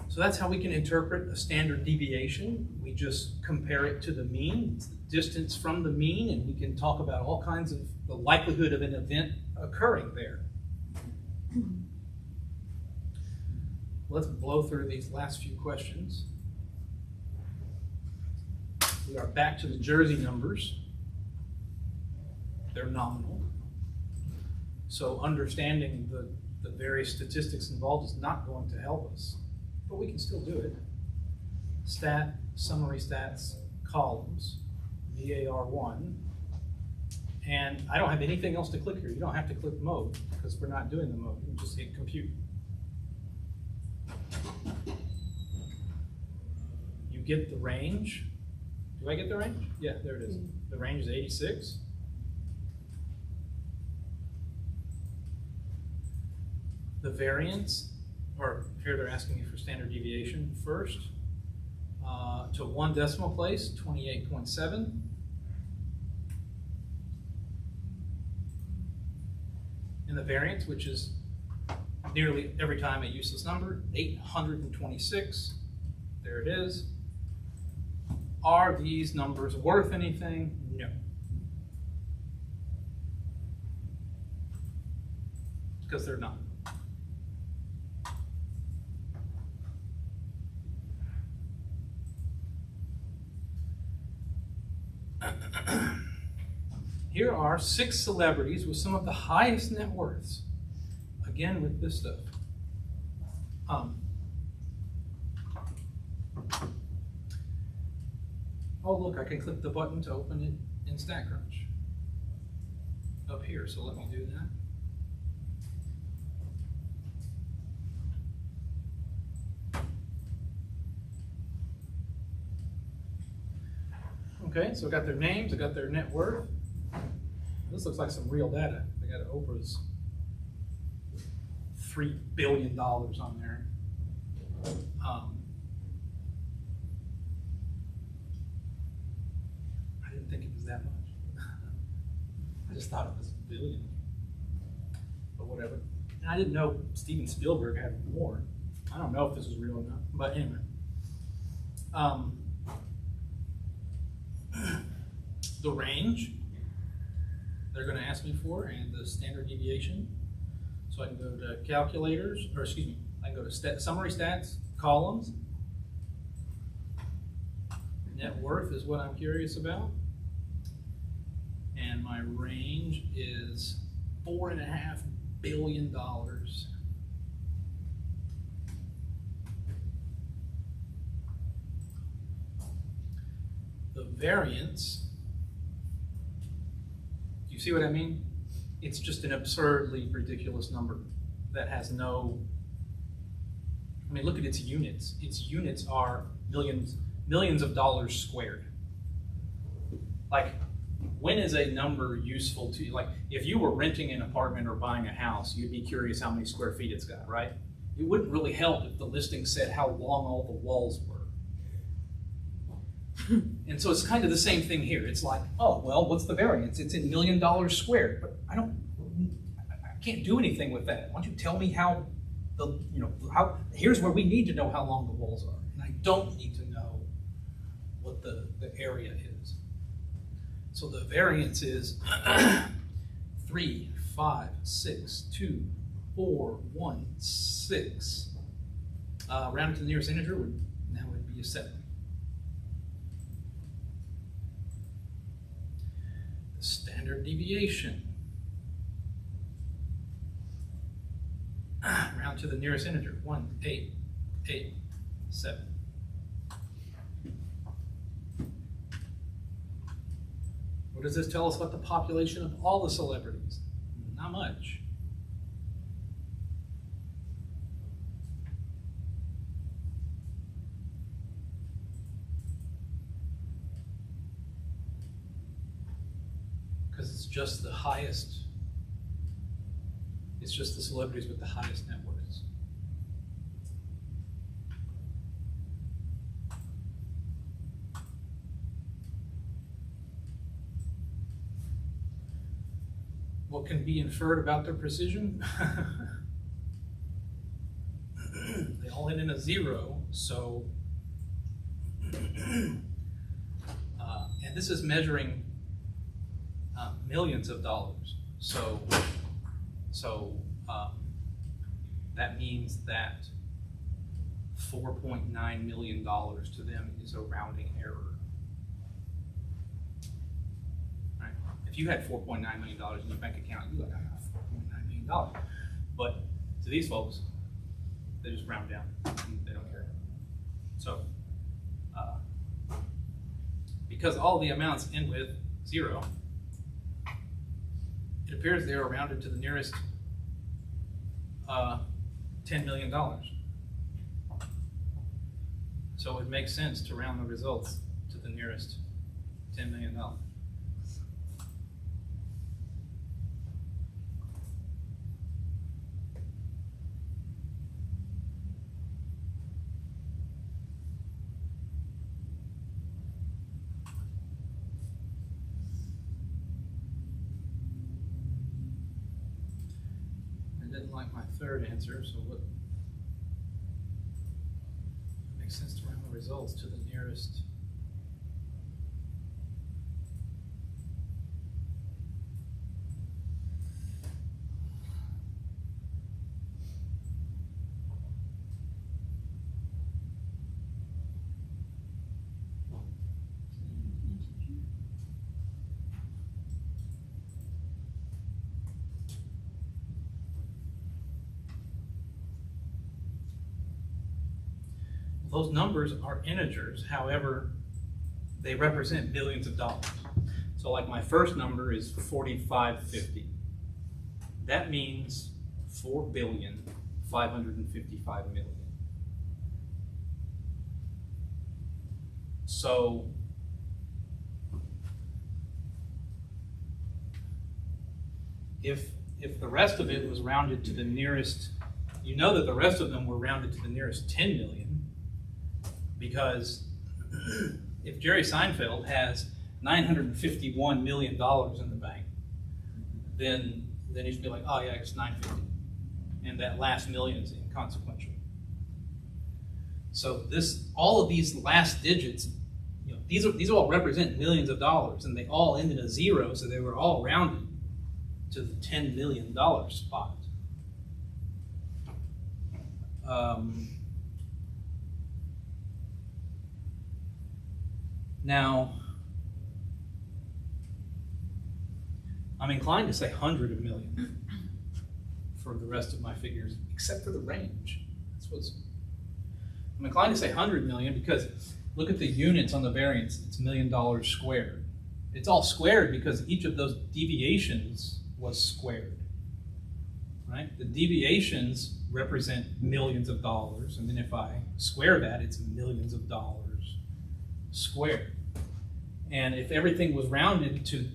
So that's how we can interpret a standard deviation. We just compare it to the mean. It's the distance from the mean, and we can talk about all kinds of the likelihood of an event occurring there. Let's blow through these last few questions. We are back to the Jersey numbers. They're nominal. So understanding the various statistics involved is not going to help us, but we can still do it. Stat, summary stats, columns, VAR1. And I don't have anything else to click here. You don't have to click mode because we're not doing the mode. You can just hit compute. You get the range. Do I get the range? Yeah, there it is. The range is 86. The variance, or here they're asking me for standard deviation first. To 1 decimal place, 28.7. And the variance, which is nearly every time a useless number, 826. There it is. Are these numbers worth anything? No. Because they're not. Here are 6 celebrities with some of the highest net worths. Again, with this stuff. Oh, look, I can click the button to open it in StatCrunch up here, so let me do that. Okay, so I got their names, I got their net worth. This looks like some real data. I got Oprah's $3 billion on there. I didn't think it was that much. I just thought it was a billion. But whatever. And I didn't know Steven Spielberg had more. I don't know if this is real or not. But anyway. The range they're going to ask me for, and the standard deviation. So I can go to calculators, or excuse me, I can go to summary stats, columns. Net worth is what I'm curious about. And my range is $4.5 billion. The variance, do you see what I mean? It's just an absurdly ridiculous number that has no, I mean, look at its units. Its units are millions of dollars squared. Like, when is a number useful to you? Like, if you were renting an apartment or buying a house, you'd be curious how many square feet it's got, right? It wouldn't really help if the listing said how long all the walls were. And so it's kind of the same thing here. It's like, oh, well, what's the variance? It's in $1 million squared, but I can't do anything with that. Why don't you tell me how here's where we need to know how long the walls are. And I don't need to know what the area is. So the variance is 3, 5, 6, 2, 4, 1, 6. Rounded to the nearest integer would be a 7. The standard deviation. Round to the nearest integer. 1, 8, 8, 7. What does this tell us about the population of all the celebrities? Not much. Because it's just the highest, it's just the celebrities with the highest net worths. What can be inferred about their precision? They all end in a 0, so, and this is measuring millions of dollars. So that means that $4.9 million to them is a rounding error. Right? If you had $4.9 million in your bank account, you're like, I got $4.9 million. But to these folks, they just round down. They don't care. So, because all the amounts end with 0, it appears they are rounded to the nearest $10 million. So it makes sense to round the results to the nearest $10 million. Didn't like my third answer, so what makes sense to round the results to the nearest. Those numbers are integers, however, they represent billions of dollars. So like my first number is 4550. That means 4,555,000,000. So if the rest of it was rounded to the nearest, you know that the rest of them were rounded to the nearest 10 million. Because if Jerry Seinfeld has $951 million in the bank, then he should be like, oh yeah, it's 950, and that last million is inconsequential. So all of these last digits, these all represent millions of dollars, and they all end in a 0, so they were all rounded to the $10 million spot. Now, I'm inclined to say 100 of million for the rest of my figures, except for the range. I'm inclined to say 100 million because look at the units on the variance. It's $1 million squared. It's all squared because each of those deviations was squared, right? The deviations represent millions of dollars, and then if I square that, it's millions of dollars squared. And if everything was rounded to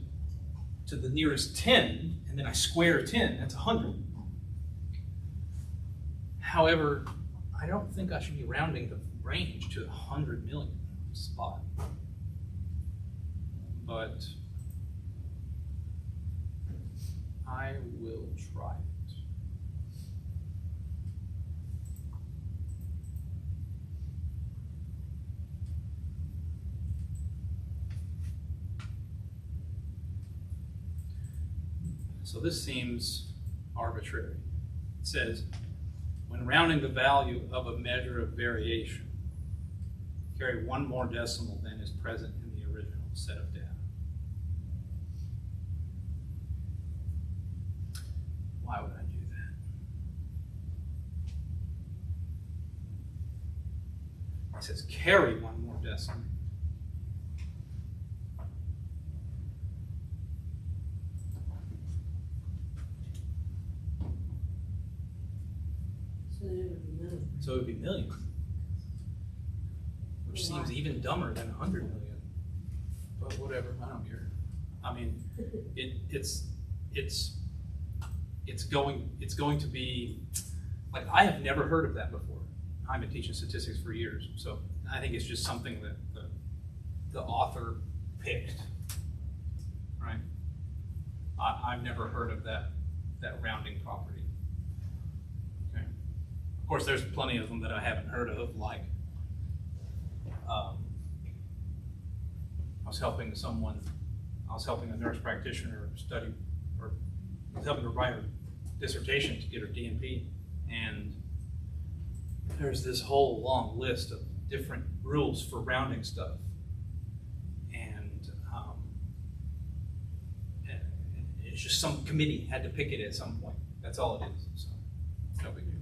to the nearest 10, and then I square 10, that's 100. However, I don't think I should be rounding the range to 100 million spot. But I will try it. So this seems arbitrary. It says, when rounding the value of a measure of variation, carry one more decimal than is present in the original set of data. Why would I do that? It says carry one more decimal. So then it would be million. So it would be million, which seems even dumber than 100 million. But whatever, I don't care. I mean, it's going to be like, I have never heard of that before. I've been teaching statistics for years, so I think it's just something that the author picked, right? I've never heard of that rounding property. Okay. Of course, there's plenty of them that I haven't heard of, like I was helping a nurse practitioner study, or I was helping her write her dissertation to get her DNP, and there's this whole long list of different rules for rounding stuff, and it's just some committee had to pick it at some point. That's all it is. So no big deal.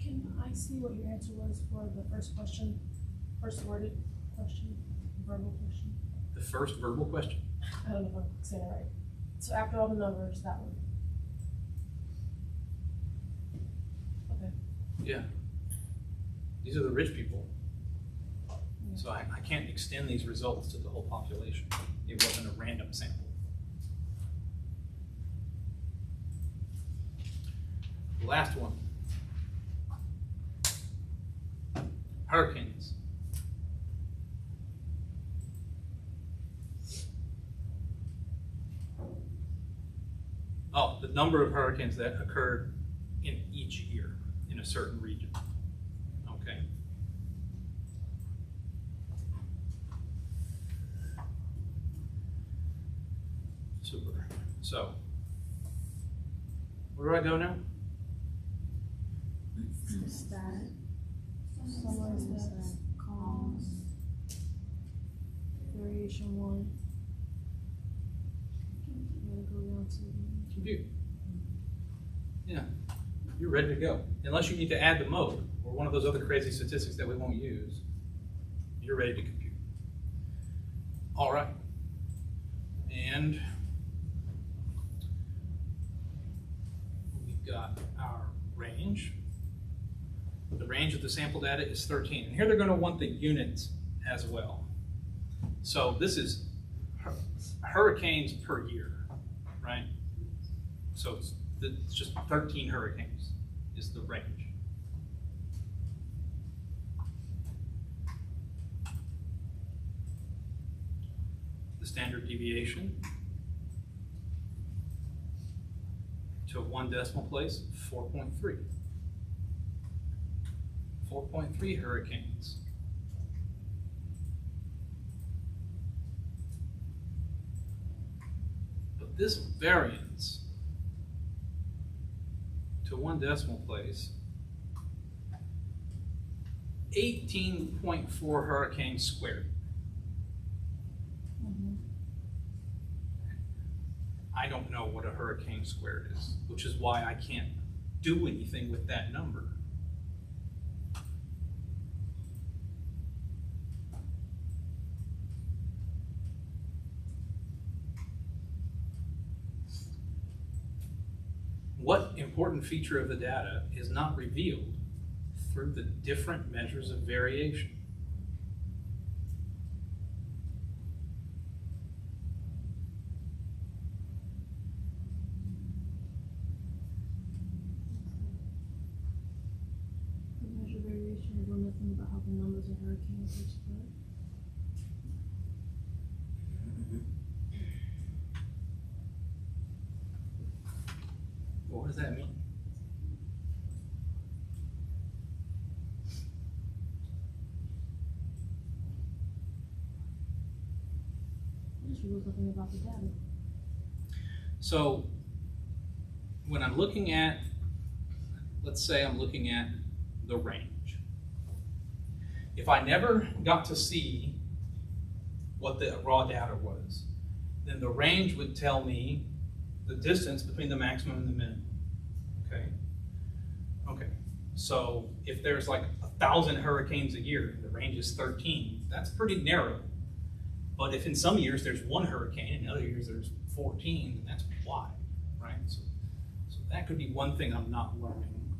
Can I see what your answer was for the first question? First worded question, verbal question? The first verbal question. I don't know if I'm saying it right. So after all the numbers, that one. Okay. Yeah. These are the rich people. So I can't extend these results to the whole population. It wasn't a random sample. The last one. Hurricanes. Oh, the number of hurricanes that occurred in each year in a certain region. Okay. Super. So, where do I go now? Summary stats, columns, variation one. I'm gonna go down to Compute. Yeah, you're ready to go. Unless you need to add the mode or one of those other crazy statistics that we won't use, you're ready to compute. All right. And we've got our range. The range of the sample data is 13. And here they're going to want the units as well. So this is hurricanes per year, right? So it's just 13 hurricanes is the range. The standard deviation to one decimal place, 4.3. 4.3 hurricanes. But this variance to one decimal place, 18.4 hurricanes squared. I don't know what a hurricane squared is, which is why I can't do anything with that number. What important feature of the data is not revealed through the different measures of variation? What does that mean? She was looking about the data. So when I'm looking at, let's say I'm looking at the range. If I never got to see what the raw data was, then the range would tell me the distance between the maximum and the minimum. Okay? Okay. So if there's like 1,000 hurricanes a year, and the range is 13, that's pretty narrow. But if in some years there's 1 hurricane, and in other years there's 14, then that's wide, right? So that could be one thing I'm not learning.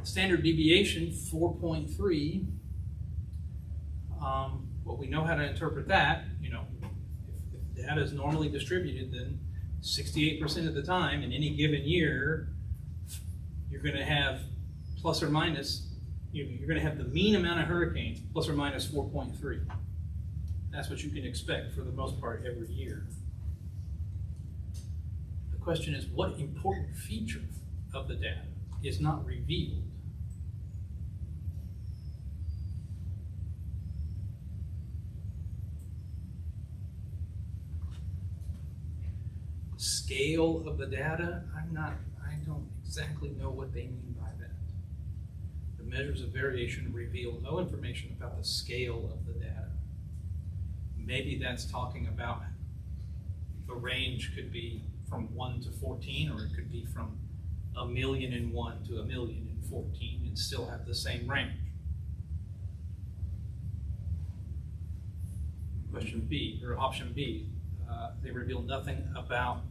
Standard deviation, 4.3. Well, we know how to interpret that. You know, if data is normally distributed, then 68% of the time in any given year, you're going to have plus or minus, you're going to have the mean amount of hurricanes plus or minus 4.3. That's what you can expect for the most part every year. The question is, what important feature of the data is not revealed? Scale of the data, I don't exactly know what they mean by that. The measures of variation reveal no information about the scale of the data. Maybe that's talking about the range could be from 1 to 14, or it could be from 1,000,001 to 1,000,014 and still have the same range. Question B, or option B, they reveal nothing about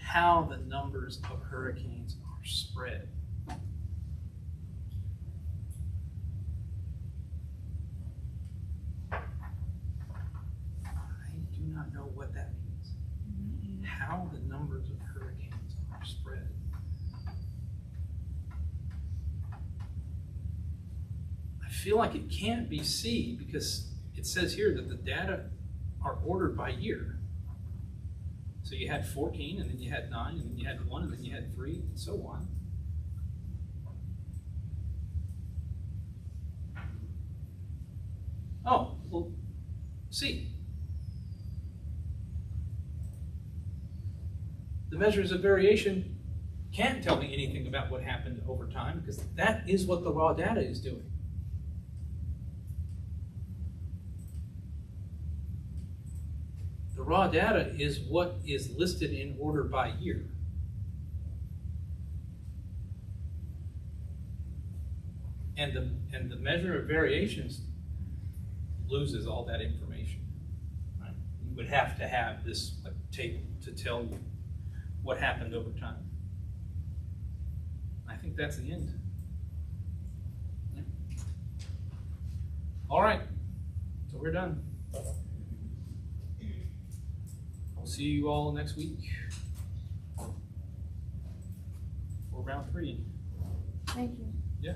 how the numbers of hurricanes are spread. I do not know what that means. How the numbers of hurricanes are spread. I feel like it can't be C because it says here that the data are ordered by year. So you had 14, and then you had 9, and then you had 1, and then you had 3, and so on. Oh, well, C. The measures of variation can't tell me anything about what happened over time because that is what the raw data is doing. The raw data is what is listed in order by year. And the measure of variations loses all that information. Right? You would have to have this table to tell you what happened over time. I think that's the end. Yeah. All right, so we're done. I'll see you all next week for round 3. Thank you. Yeah.